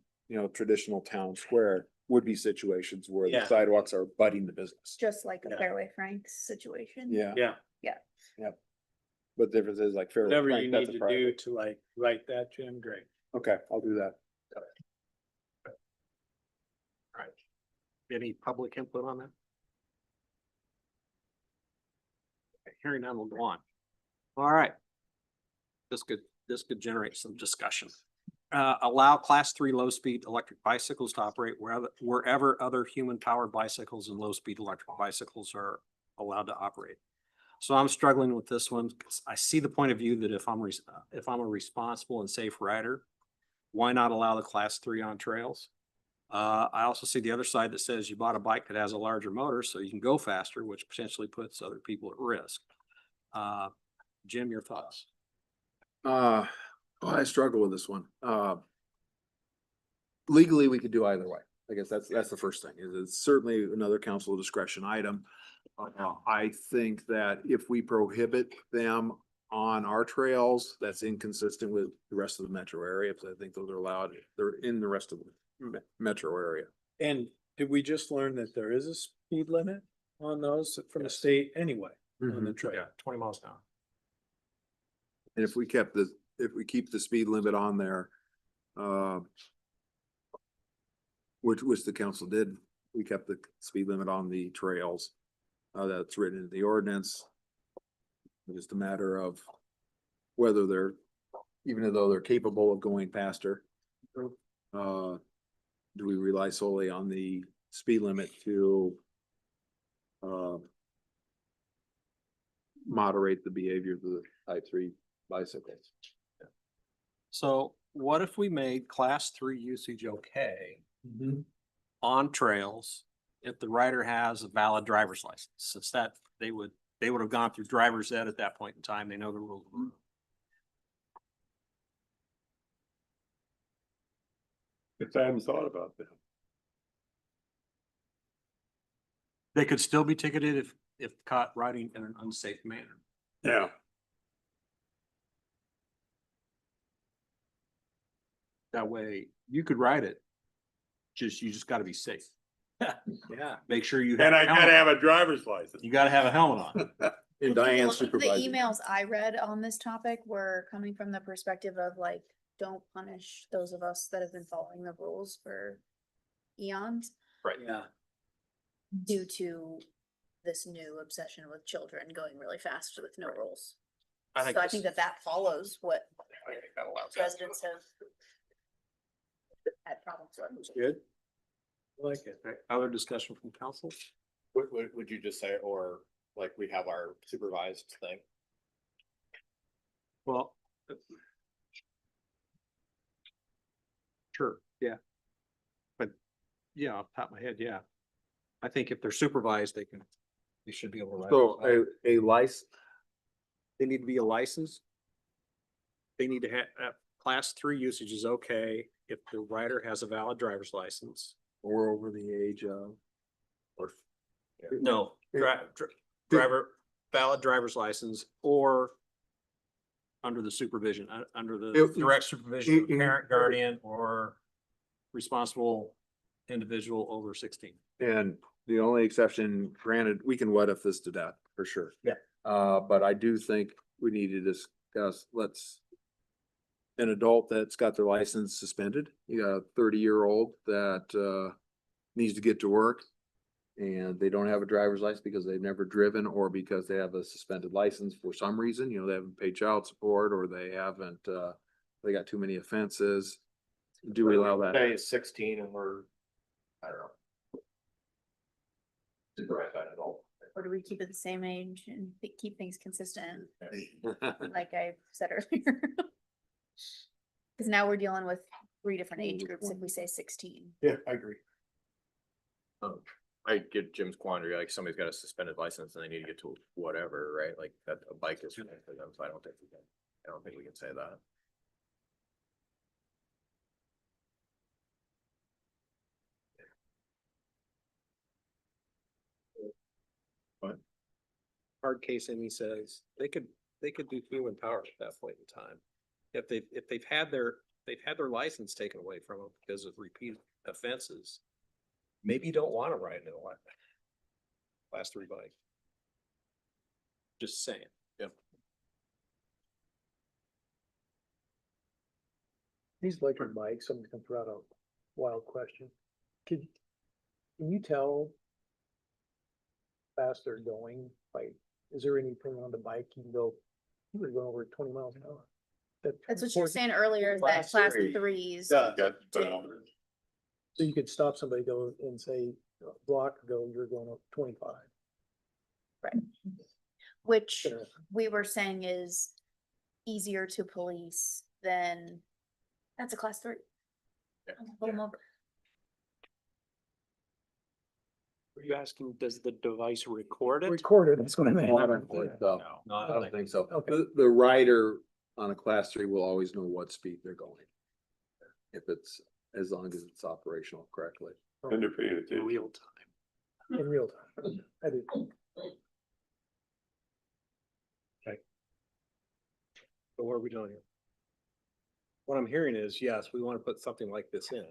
traditional town square would be situations where the Yeah. sidewalks are butting the business. Just like a Yeah. Fairway Franks situation. Yeah, Yeah, but the difference is like Fairway whatever Frank, you that's need a to do private. to like write that, Jim, great. Okay, I'll do that. Right. Any public input on that? Okay, hearing none, we'll go on. All right. This could generate some discussion. Allow class 3 low-speed electric bicycles to operate wherever other human-powered bicycles and low-speed electric bicycles are allowed to operate. So I'm struggling with this one because I see the point of view that if I'm a responsible and safe rider, why not allow the class 3 on trails? I also see the other side that says you bought a bike that has a larger motor so you can go faster, which potentially puts other people at risk. Jim, your thoughts? I struggle with this one. Legally, we could do either way. I guess that's the first thing, is it's certainly another council discretion item. I think that if we prohibit them on our trails that's inconsistent with the rest of the metro area, because I think those are allowed, they're in the rest of the metro area. And did we just learn that there is a speed limit on those from the state anyway, on the Mhm. trail? Yeah, 20 miles an hour. And if we kept if we keep the speed limit on there, which the council did, we kept the speed limit on the trails. That's written in the ordinance. It's just a matter of whether they're, even though they're capable of going faster. Do we rely solely on the speed limit to moderate the behavior of the type 3 bicycles? So what if we made class 3 usage okay on trails if the rider has a valid driver's license? Since that they would have gone through driver's ed at that point in time. They know the rules. If I haven't thought about that. They could still be ticketed if caught riding in an unsafe manner. Yeah. That way you could ride it. You just gotta be safe. Yeah. Make sure you. And I a gotta helmet. have a driver's license. You gotta have a helmet on. And Diane The supervised. emails I read on this topic were coming from the perspective of like, don't punish those of us that have been following the rules for eons Right. Yeah. due to this new obsession with children going really fast with no rules. I think So I this- think that follows what I think that allows that. residents have had problems with. Good. I like it. Okay, other discussion from council? Would you just say, or like we have our supervised thing? Well. Sure, yeah. But, yeah, off the top of my head, yeah. I think if they're supervised, they should be able to. ride So those. a license, They need to be a license. They need to have, class 3 usage is okay if the rider has a valid driver's license. or over the age of, Or. No, driver, valid driver's license or under the supervision, under the If- direct supervision of a if- parent, guardian, or responsible individual over 16. and the only exception, granted, we can what if this to death, for sure. Yeah. But I do think we need to discuss, an adult that's got their license suspended, you got a 30-year-old that needs to get to work. And they don't have a driver's license because they've never driven or because they have a suspended license for some reason, they haven't paid child support or they haven't, they got too many offenses. Do we allow that? Say 16 and we're, I don't know. Supervised by an adult. Or do we keep it the same age and keep things consistent, like I said earlier? Cause now we're dealing with 3 different age groups if we say 16. Yeah, I agree. I get Jim's quandary, like somebody's got a suspended license and they need to get to whatever, right? Like that a bike is for them, so I don't think we can say that. Hard case, and he says they could do human power at that point in time. If they've had their license taken away from them because of repeat offenses, maybe you don't want to ride in a class 3 bike. Just saying. Yep. These electric bikes, I'm gonna throw out a wild question. Can you tell fast they're going? Like, is there anything on the bike you can go, you're going over 20 miles an hour? That's what you were saying earlier, is that class 3s. So you could stop somebody, go and say, block, go, you're going up 25. Right. Which we were saying is easier to police than, that's a class 3. Pull 'em over. Are you asking, does the device record it? Recorded, that's what I meant. Well, I don't think so. No, I don't think so. Okay. The rider on a class 3 will always know what speed they're going. If it's, as long as it's operational correctly. And they're paying attention. Real time. In real time. I did. So what are we doing here? What I'm hearing is, yes, we want to put something like this in.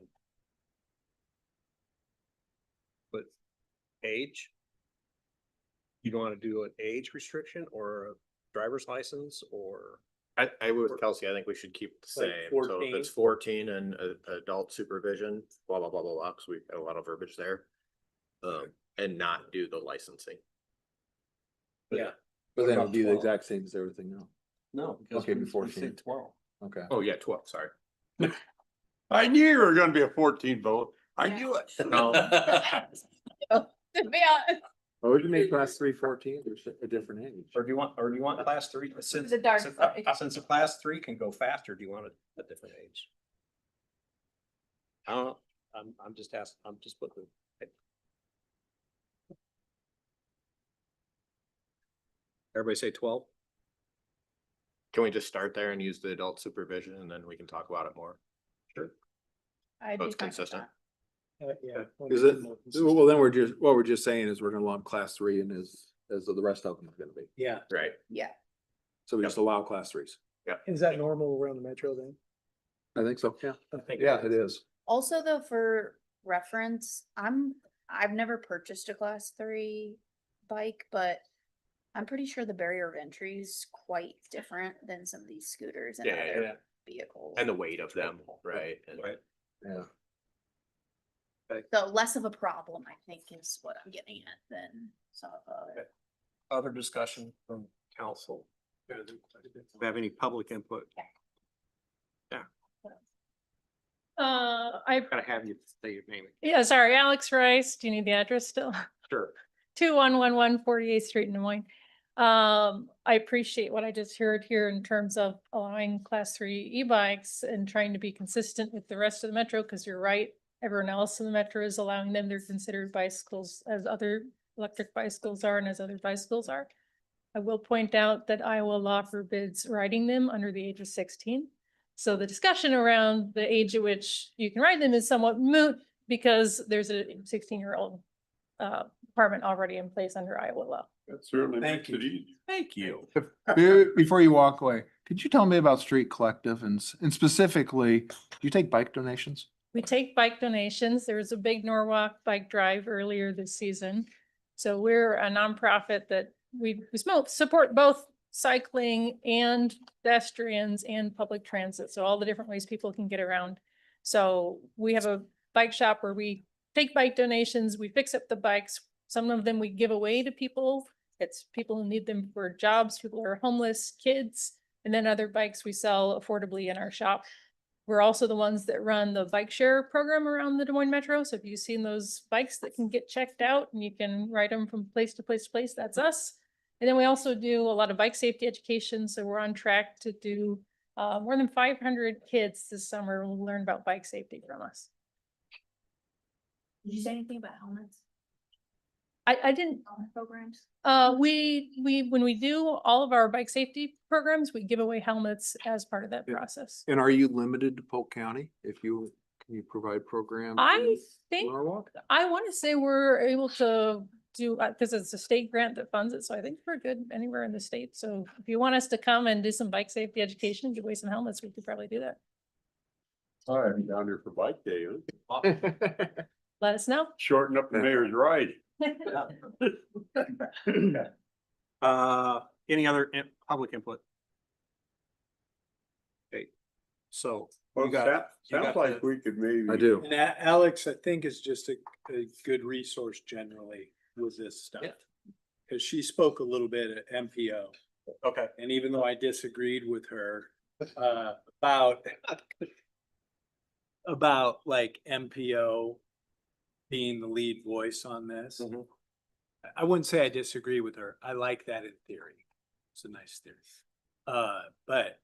But age? You don't want to do an age restriction or a driver's license or? I would with Kelsey, I think we should keep it the Like same. So if 14? it's 14 and adult supervision, blah, blah, blah, blah, blah, because we've got a lot of verbiage there. And not do the licensing. Yeah. But then it would be the 12? exact same as everything else. No. Okay, before 14. 12. Okay. Oh, yeah, 12, sorry. I knew you were gonna be a 14 vote. I knew it. No. Or we can make class 3 14, there's a different age. Or do you want class 3, since, The dark since side. since a class 3 can go faster, do you want a different age? I don't know, I'm just asking, I'm just putting. Everybody say 12? Can we just start there and use the adult supervision and then we can talk about it more? Sure. I'd So be it's fine with consistent. that. Yeah. Is it, well, then we're just, what we're just saying is we're gonna lump class 3 and as the rest of them are gonna be. Yeah. Right. Yeah. So we just allow class 3s. Is that normal around the metro then? I think so, yeah. I think Yeah, it is. Also though, for reference, I've never purchased a class 3 bike, but I'm pretty sure the barrier of entry is quite different than some of these scooters and Yeah, yeah, other yeah. vehicles. And the weight of them, right? And Right. Yeah. So less of a problem, I think, is what I'm getting at than some of the other. Other discussion from council? Do we have any public input? I, Gotta have you say your name. yeah, sorry, Alex Rice. Do you need the address still? Sure. 2111 48th Street in Des Moines. I appreciate what I just heard here in terms of allowing class 3 e-bikes and trying to be consistent with the rest of the metro, because you're right. Everyone else in the metro is allowing them. They're considered bicycles as other electric bicycles are and as other bicycles are. I will point out that Iowa law forbids riding them under the age of 16. So the discussion around the age at which you can ride them is somewhat moot because there's a 16-year-old requirement already in place under Iowa law. That certainly Thank makes it you. easy. Thank you. Before you walk away, could you tell me about Street Collective and specifically, do you take bike donations? We take bike donations. There was a big Norwalk bike drive earlier this season. So we're a nonprofit that we support both cycling and pedestrians and public transit. So all the different ways people can get around. So we have a bike shop where we take bike donations, we fix up the bikes. Some of them we give away to people. It's people who need them for jobs, people who are homeless, kids, and then other bikes we sell affordably in our shop. We're also the ones that run the bike share program around the Des Moines Metro. So if you've seen those bikes that can get checked out and you can ride them from place to place to place, that's us. And then we also do a lot of bike safety education. So we're on track to do more than 500 kids this summer will learn about bike safety from us. Did you say anything about helmets? I didn't, Helmet programs? when we do all of our bike safety programs, we give away helmets as part of that Yeah. process. And are you limited to Polk County if can you provide programs? I in think, Norwalk? I want to say we're able to do, because it's a state grant that funds it. So I think we're good anywhere in the state. So if you want us to come and do some bike safety education, give away some helmets, we could probably do that. All right, I'm down there for bike day, huh? Let us know. Shorten up the mayor's ride. Any other public input? Okay, so. Well, you got- you sounds got like the- we could maybe. I do. And Alex, I think is just a good resource generally with this stuff. Yeah. Cause she spoke a little bit at MPO, Okay. and even though I disagreed with her, about like MPO being the lead voice on this. Mhm. I wouldn't say I disagree with her. I like that in theory. It's a nice theory. But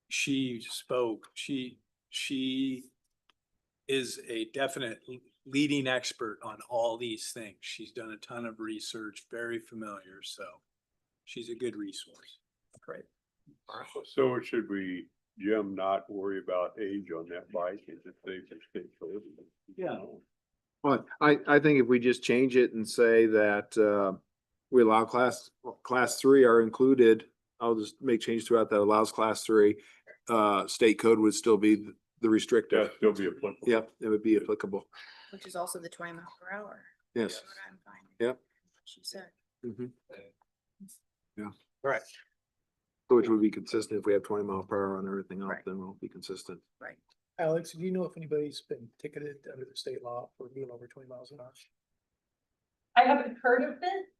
she spoke, she is a definite leading expert on all these things. She's done a ton of research, very familiar, so she's a good resource. Great. So should we, Jim, not worry about age on that bike? Is it safe to stay close? Yeah. Well, I think if we just change it and say that we allow class 3 are included I'll just make changes throughout that allows class 3. State code would still be the Yeah, restrictive. still be applicable. Yep, it would be applicable. Which is also the 20 mph. Yes. That's what I'm finding. Yep. She said. Mhm. Right. Which would be consistent. If we have 20 mph on everything else, Right. then we'll be consistent. Right. Alex, do you know if anybody's been ticketed under the state law for being over 20 miles an hour? I haven't heard of it.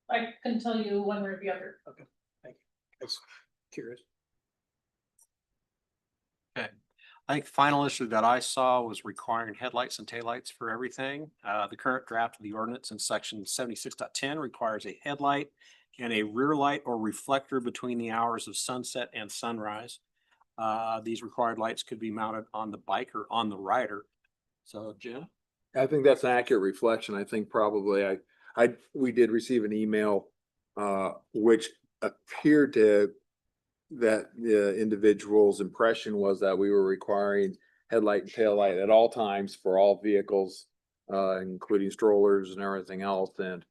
I can tell you one way or the other. Okay, thank you. Just curious. Okay. I think final issue that I saw was requiring headlights and taillights for everything. The current draft of the ordinance in section 76.10 requires a headlight and a rear light or reflector between the hours of sunset and sunrise. These required lights could be mounted on the bike or on the rider. So Jim? I think that's an accurate reflection. I think probably we did receive an email, which appeared to, that the individual's impression was that we were requiring headlight and tail light at all times for all vehicles, including strollers and everything else. And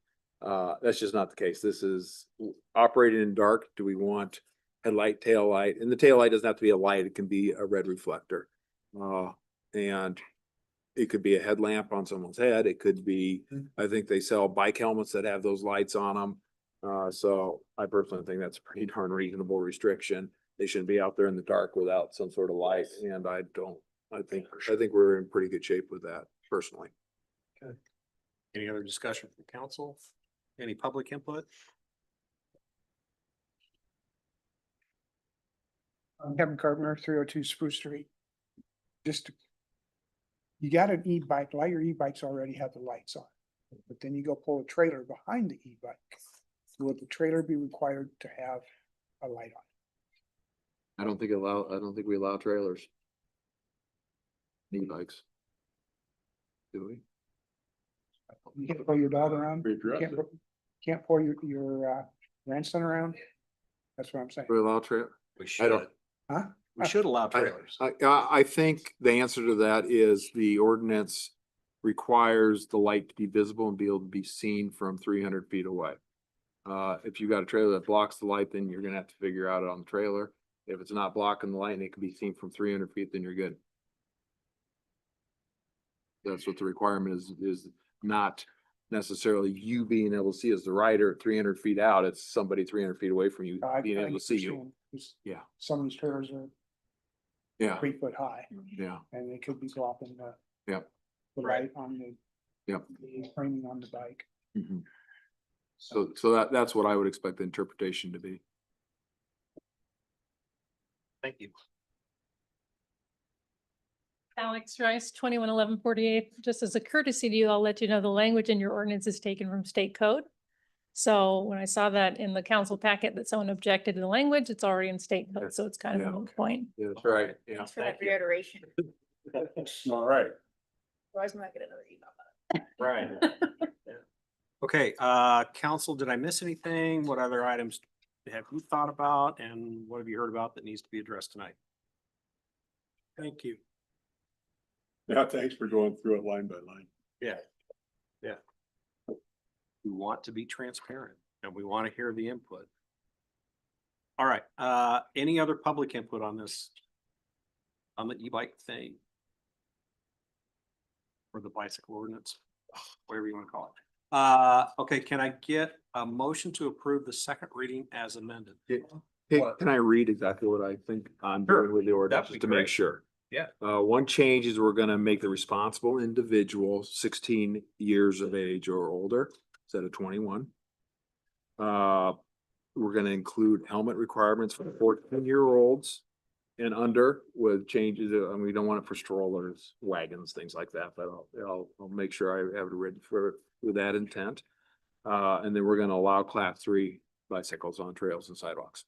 that's just not the case. This is operating in dark. Do we want headlight, tail light? And the tail light doesn't have to be a light. It can be a red reflector. And it could be a headlamp on someone's head. It could be, I think they sell bike helmets that have those lights on them. So I personally think that's a pretty darn reasonable restriction. They shouldn't be out there in the dark without some sort of light. And I think we're in pretty good shape with that personally. Any other discussion from council? Any public input? Kevin Carpenter, 302 Spruce Street. You got an e-bike, a lot of your e-bikes already have the lights on, but then you go pull a trailer behind the e-bike. Will the trailer be required to have a light on? I don't think we allow trailers. E-bikes. Do we? You can't pull your dog around, We you addressed can't, it. can't pull your grandson around. That's what I'm saying. We allow trail? We I don't. Huh? We should allow trailers. I think the answer to that is the ordinance requires the light to be visible and be able to be seen from 300 feet away. If you got a trailer that blocks the light, then you're gonna have to figure out it on the trailer. If it's not blocking the light and it can be seen from 300 feet, then you're good. That's what the requirement is not necessarily you being able to see as the rider at 300 feet out. It's somebody 300 feet away from you being able to see you. understand, 'cause Yeah. Some of these trailers are Yeah, 3 foot high yeah, and they could be blocking the Yep. the light on the Yep. the framing on the bike. mhm. So that's what I would expect the interpretation to be. Thank you. Alex Rice, 211148. Just as a courtesy to you, I'll let you know the language in your ordinance is taken from state code. So when I saw that in the council packet that someone objected to the language, it's already in state code, so it's kind of a Yeah. moot point. Yeah, that's right. Yeah. Thanks for that reiteration. All right. Otherwise, I might get another email. Right. Okay, council, did I miss anything? What other items have you thought about and what have you heard about that needs to be addressed tonight? Thank you. Yeah, thanks for going through it line by line. Yeah. Yeah. We want to be transparent and we want to hear the input. All right, any other public input on this? On the e-bike thing? Or the bicycle ordinance, whatever you want to call it. Okay, can I get a motion to approve the second reading as amended? Hey, can I read exactly what I think I'm doing with the ordinance, That'd be just to make great. sure? Yeah. One change is we're gonna make the responsible individual 16 years of age or older instead of 21. We're gonna include helmet requirements for 14-year-olds and under with changes, and we don't want it for strollers, wagons, things like that, but I'll make sure I have it written with that intent. And then we're gonna allow class 3 bicycles on trails and sidewalks.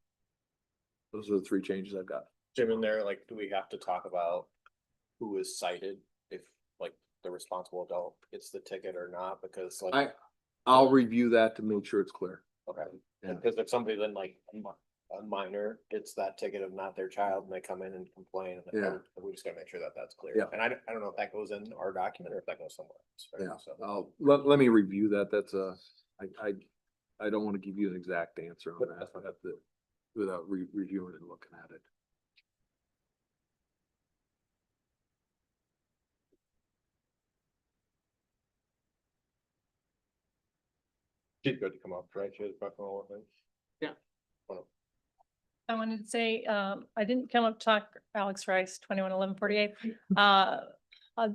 Those are the 3 changes I've got. Jim, in there, like, do we have to talk about who is cited if, like, the responsible adult gets the ticket or not? Because like, I'll review that to make sure it's clear. okay, Yeah. because if somebody then like a minor gets that ticket of not their child and they come in and complain, Yeah. we just gotta make sure that that's clear. Yeah. And I don't know if that goes in our document or if that goes somewhere else. right? Yeah, So, let me review that. That's I don't want to give you an exact answer on that. I have to without reviewing and looking at it. She's good to come up, right? She has all of things. Yeah. I wanted to say, I didn't come up to talk, Alex Rice, 211148.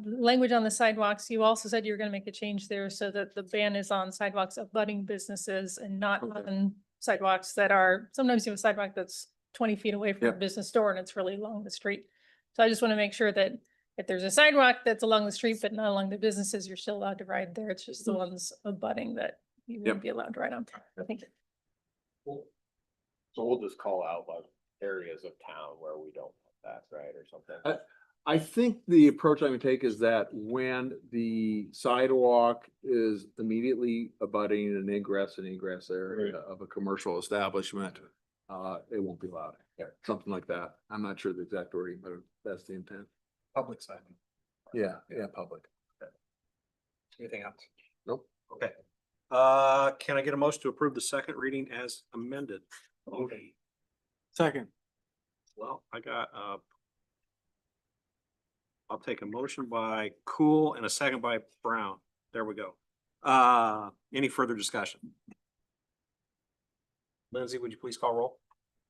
Language on the sidewalks, you also said you were gonna make a change there so that the ban is on sidewalks abutting businesses and not on sidewalks that are, sometimes you have a sidewalk that's 20 feet away from a Yep. business door and it's really along the street. So I just want to make sure that if there's a sidewalk that's along the street but not along the businesses, you're still allowed to ride there. It's just the ones abutting that you wouldn't be allowed to ride on. I think. So we'll just call out like areas of town where we don't want that, right, or something. I think the approach I'm gonna take is that when the sidewalk is immediately abutting an ingress and egress area of a commercial establishment, it won't be allowed. Yeah. Something like that. I'm not sure the exact wording, but that's the intent. Public side. Yeah, public. Anything else? Nope. Okay. Can I get a motion to approve the second reading as amended? Okay. Second. Well, I'll take a motion by Cool and a second by Brown. There we go. Any further discussion? Lindsay, would you please call roll?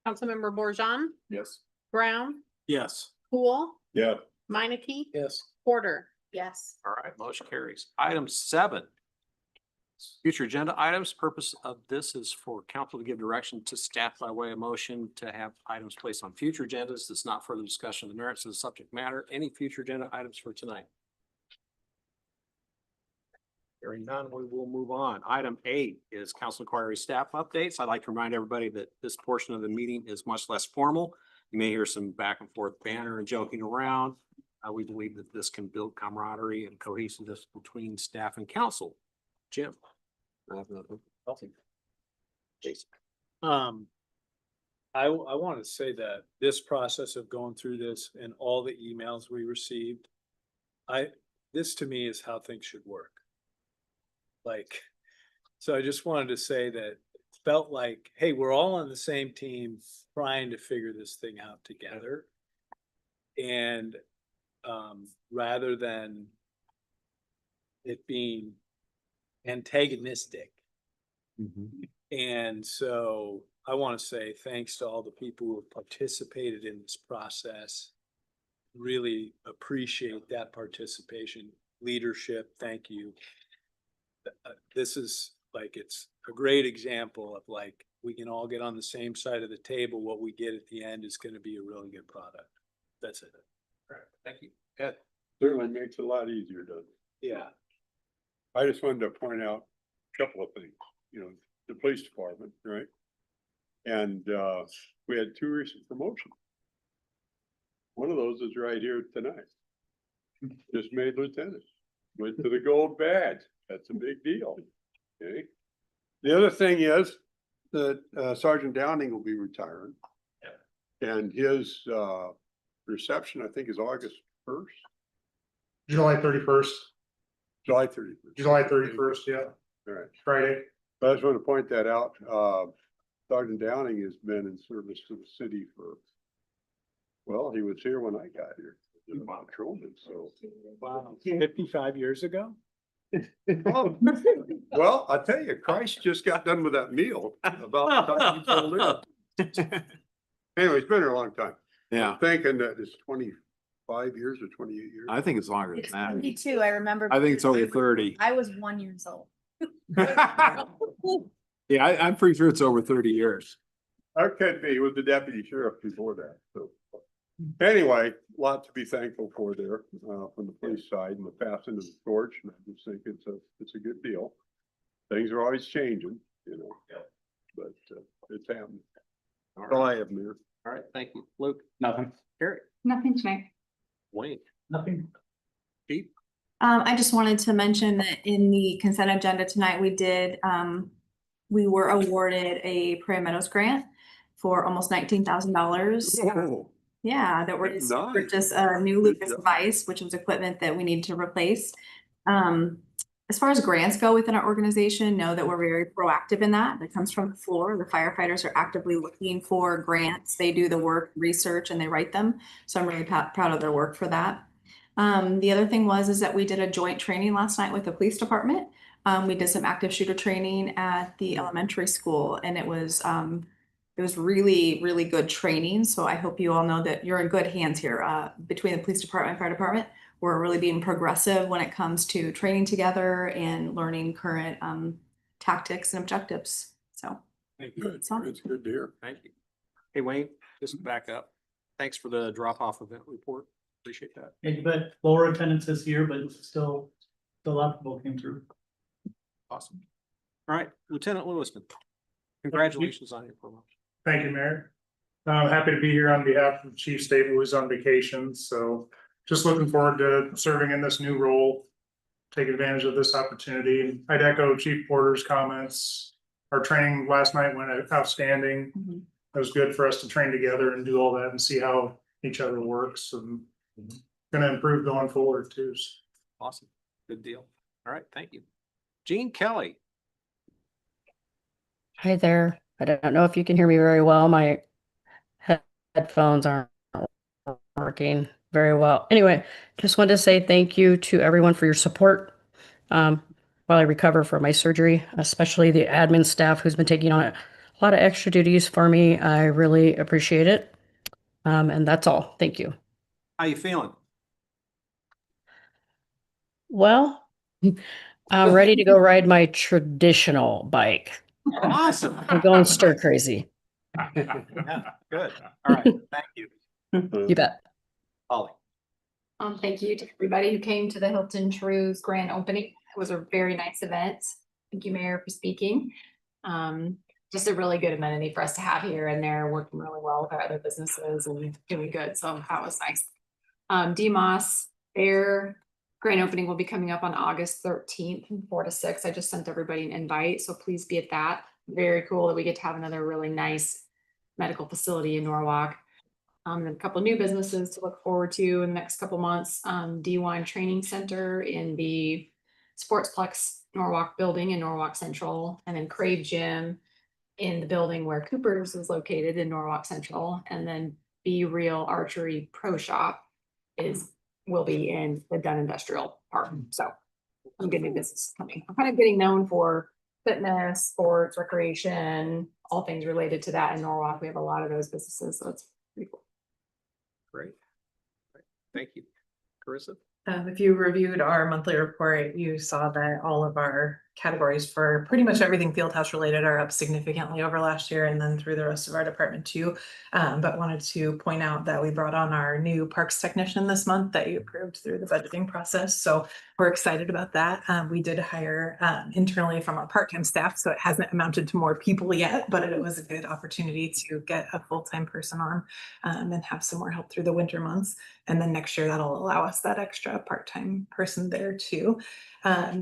Councilmember Borjan, Yes. Brown, Yes. Cool, Yeah. Minneke, Yes. Porter. Yes. All right, motion carries. Item 7. Future agenda items. Purpose of this is for council to give direction to staff by way of motion to have items placed on future agendas. That's not further discussion of the merits of the subject matter. Any future agenda items for tonight? Hearing none, we will move on. Item 8 is council inquiry staff updates. I'd like to remind everybody that this portion of the meeting is much less formal. You may hear some back and forth banter and joking around. We believe that this can build camaraderie and cohesiveness between staff and council. Jim. I have nothing. Jason. I want to say that this process of going through this and all the emails we received, this to me is how things should work. Like, so I just wanted to say that it felt like, hey, we're all on the same team trying to figure this thing out together. And rather than it being antagonistic. And so I want to say thanks to all the people who have participated in this process. Really appreciate that participation, leadership. Thank you. This is like, it's a great example of like, we can all get on the same side of the table. What we get at the end is going to be a really good product. That's it. All right, thank you. Ed. Certainly makes it a lot easier, doesn't it? Yeah. I just wanted to point out a couple of things, the police department, right? And we had 2 recent promotions. One of those is right here tonight. Just made lieutenant, went to the gold badge. That's a big deal. Okay. The other thing is that Sergeant Downing will be retiring. And his reception, I think, is August 1st. July 31st, July 31st. July 31st, yeah, All right. Friday. But I just want to point that out. Sergeant Downing has been in service to the city for, well, he was here when I got here. Patrolman, so. Wow. 55 years ago? Well, I tell you, Christ just got done with that meal about the time he pulled in. Anyway, it's been here a long time. Yeah. I'm thinking that it's 25 years or 28 years. I think it's longer It's than that. 22, I remember. I think it's over 30. I was 1 year old. Yeah, I'm pretty sure it's over 30 years. I could be with the deputy sheriff before that, so. Anyway, a lot to be thankful for there, from the police side and the passing of the torch, and I just think it's a good deal. Things are always changing, but it's happening. That's all I have, Mayor. All right, thank you. Luke. Nothing. Carrie. Nothing tonight. Wayne. Nothing. Pete. I just wanted to mention that in the consent agenda tonight, we were awarded a Prairie Meadows grant for almost $19,000. Yeah, that we're Nice. to purchase a new Lucas device, which was equipment that we need to replace. As far as grants go within our organization, know that we're very proactive in that. That comes from the floor. The firefighters are actively looking for grants. They do the work, research, and they write them. So I'm really proud of their work for that. The other thing is that we did a joint training last night with the police department. We did some active shooter training at the elementary school, and it was really, really good training. So I hope you all know that you're in good hands here, between the police department and fire department. We're really being progressive when it comes to training together and learning current tactics and objectives. So Thank you. it's on. It's good to hear. Thank you. Hey, Wayne, just back up. Thanks for the drop-off event report. Appreciate that. Yeah, you bet. Lower attendance this year, but still a lot of people came through. Awesome. All right, Lieutenant Lewisman, congratulations on your promotion. Thank you, Mayor. I'm happy to be here on behalf of Chief State, who is on vacation, so just looking forward to serving in this new role, take advantage of this opportunity. And I'd echo Chief Porter's comments. Our training last night went outstanding. It was good for us to train together and do all that and see how each other works, and gonna improve going forward too. Awesome. Good deal. All right, thank you. Gene Kelly. Hi there. I don't know if you can hear me very well. My headphones aren't working very well. Anyway, just wanted to say thank you to everyone for your support while I recover from my surgery, especially the admin staff who's been taking on a lot of extra duties for me. I really appreciate it. And that's all. Thank you. How you feeling? Well, I'm ready to go ride my traditional bike. Awesome. I'm going stir crazy. Yeah, good. All right, thank you. You bet. Holly. Thank you to everybody who came to the Hilton Shrews grand opening. It was a very nice event. Thank you, Mayor, for speaking. Just a really good amenity for us to have here, and they're working really well with our other businesses and doing good. So that was nice. DMOS, their grand opening will be coming up on August 13th from 4 to 6. I just sent everybody an invite, so please be at that. Very cool that we get to have another really nice medical facility in Norwalk. And a couple of new businesses to look forward to in the next couple months. D1 Training Center in the Sportsplex Norwalk building in Norwalk Central, and then Crave Gym in the building where Cooper's is located in Norwalk Central, and then Be Real Archery Pro Shop will be in the Dunn Industrial Park. So some good new business coming. I'm kind of getting known for fitness, sports, recreation, all things related to that in Norwalk. We have a lot of those businesses, so it's pretty cool. Great. Thank you. Carissa? If you reviewed our monthly report, you saw that all of our categories for pretty much everything Fieldhouse related are up significantly over last year, and then through the rest of our department too. But wanted to point out that we brought on our new parks technician this month that you approved through the budgeting process. So we're excited about that. We did hire internally from our part-time staff, so it hasn't amounted to more people yet, but it was a good opportunity to get a full-time person on and have some more help through the winter months. And then next year, that'll allow us that extra part-time person there too.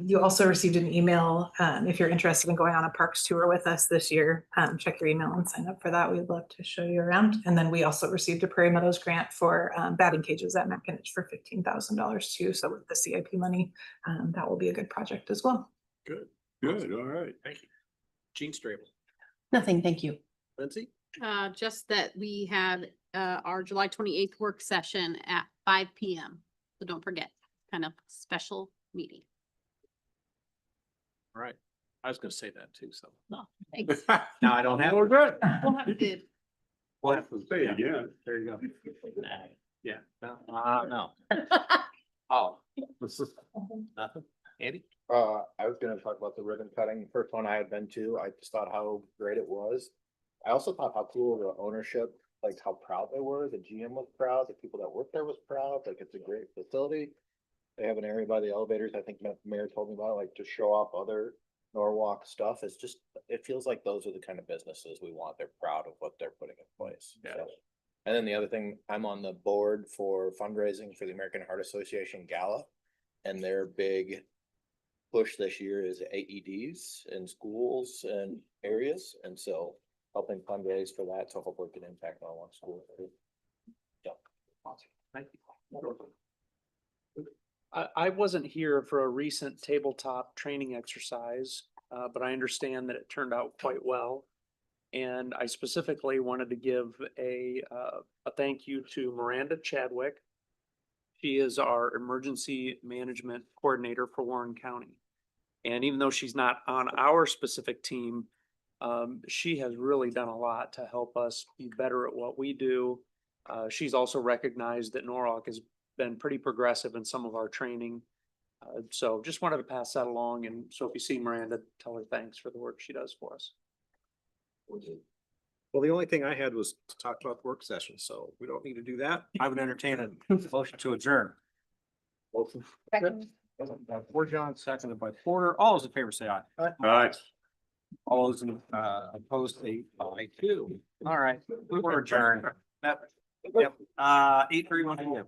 You also received an email. If you're interested in going on a parks tour with us this year, check your email and sign up for that. We'd love to show you around. And then we also received a Prairie Meadows grant for batting cages at Mackinich for $15,000 too. So with the CIP money, that will be a good project as well. Good. Good, all right. Thank you. Gene Strable. Nothing. Thank you. Lindsay? Just that we had our July 28th work session at 5 p.m. So don't forget, kind of special meeting. All right. I was gonna say that too, so. No, thanks. Now I don't have. Well, good. We'll have to. We'll have to Say it again. There you go. Yeah, no. Oh. Nothing? Andy? I was gonna talk about the ribbon cutting. First one I had been to, I just thought how great it was. I also thought how cool the ownership, like how proud they were. The GM was proud, the people that worked there was proud, like it's a great facility. They have an area by the elevators, I think the mayor told me about, like to show off other Norwalk stuff. It's just, it feels like those are the kind of businesses we want. They're proud of what they're putting in place. Yeah. So, and then the other thing, I'm on the board for fundraising for the American Heart Association Gala, and their big push this year is AEDs in schools and areas, and so helping fundraise for that to hopefully can impact on one school. Yeah. Awesome. Thank you. I wasn't here for a recent tabletop training exercise, but I understand that it turned out quite well. And I specifically wanted to give a thank you to Miranda Chadwick. She is our emergency management coordinator for Warren County. And even though she's not on our specific team, she has really done a lot to help us be better at what we do. She's also recognized that Norwalk has been pretty progressive in some of our training. So just wanted to pass that along. And so if you see Miranda, tell her thanks for the work she does for us. Well, the only thing I had was to talk about the work session, so we don't need to do that. I would entertain a motion to adjourn. Motion. Second. By Poor John, seconded by Porter. All those in favor say aye. Aye. All those opposed say aye too. All right, we're adjourned. Yep, 8:31 PM.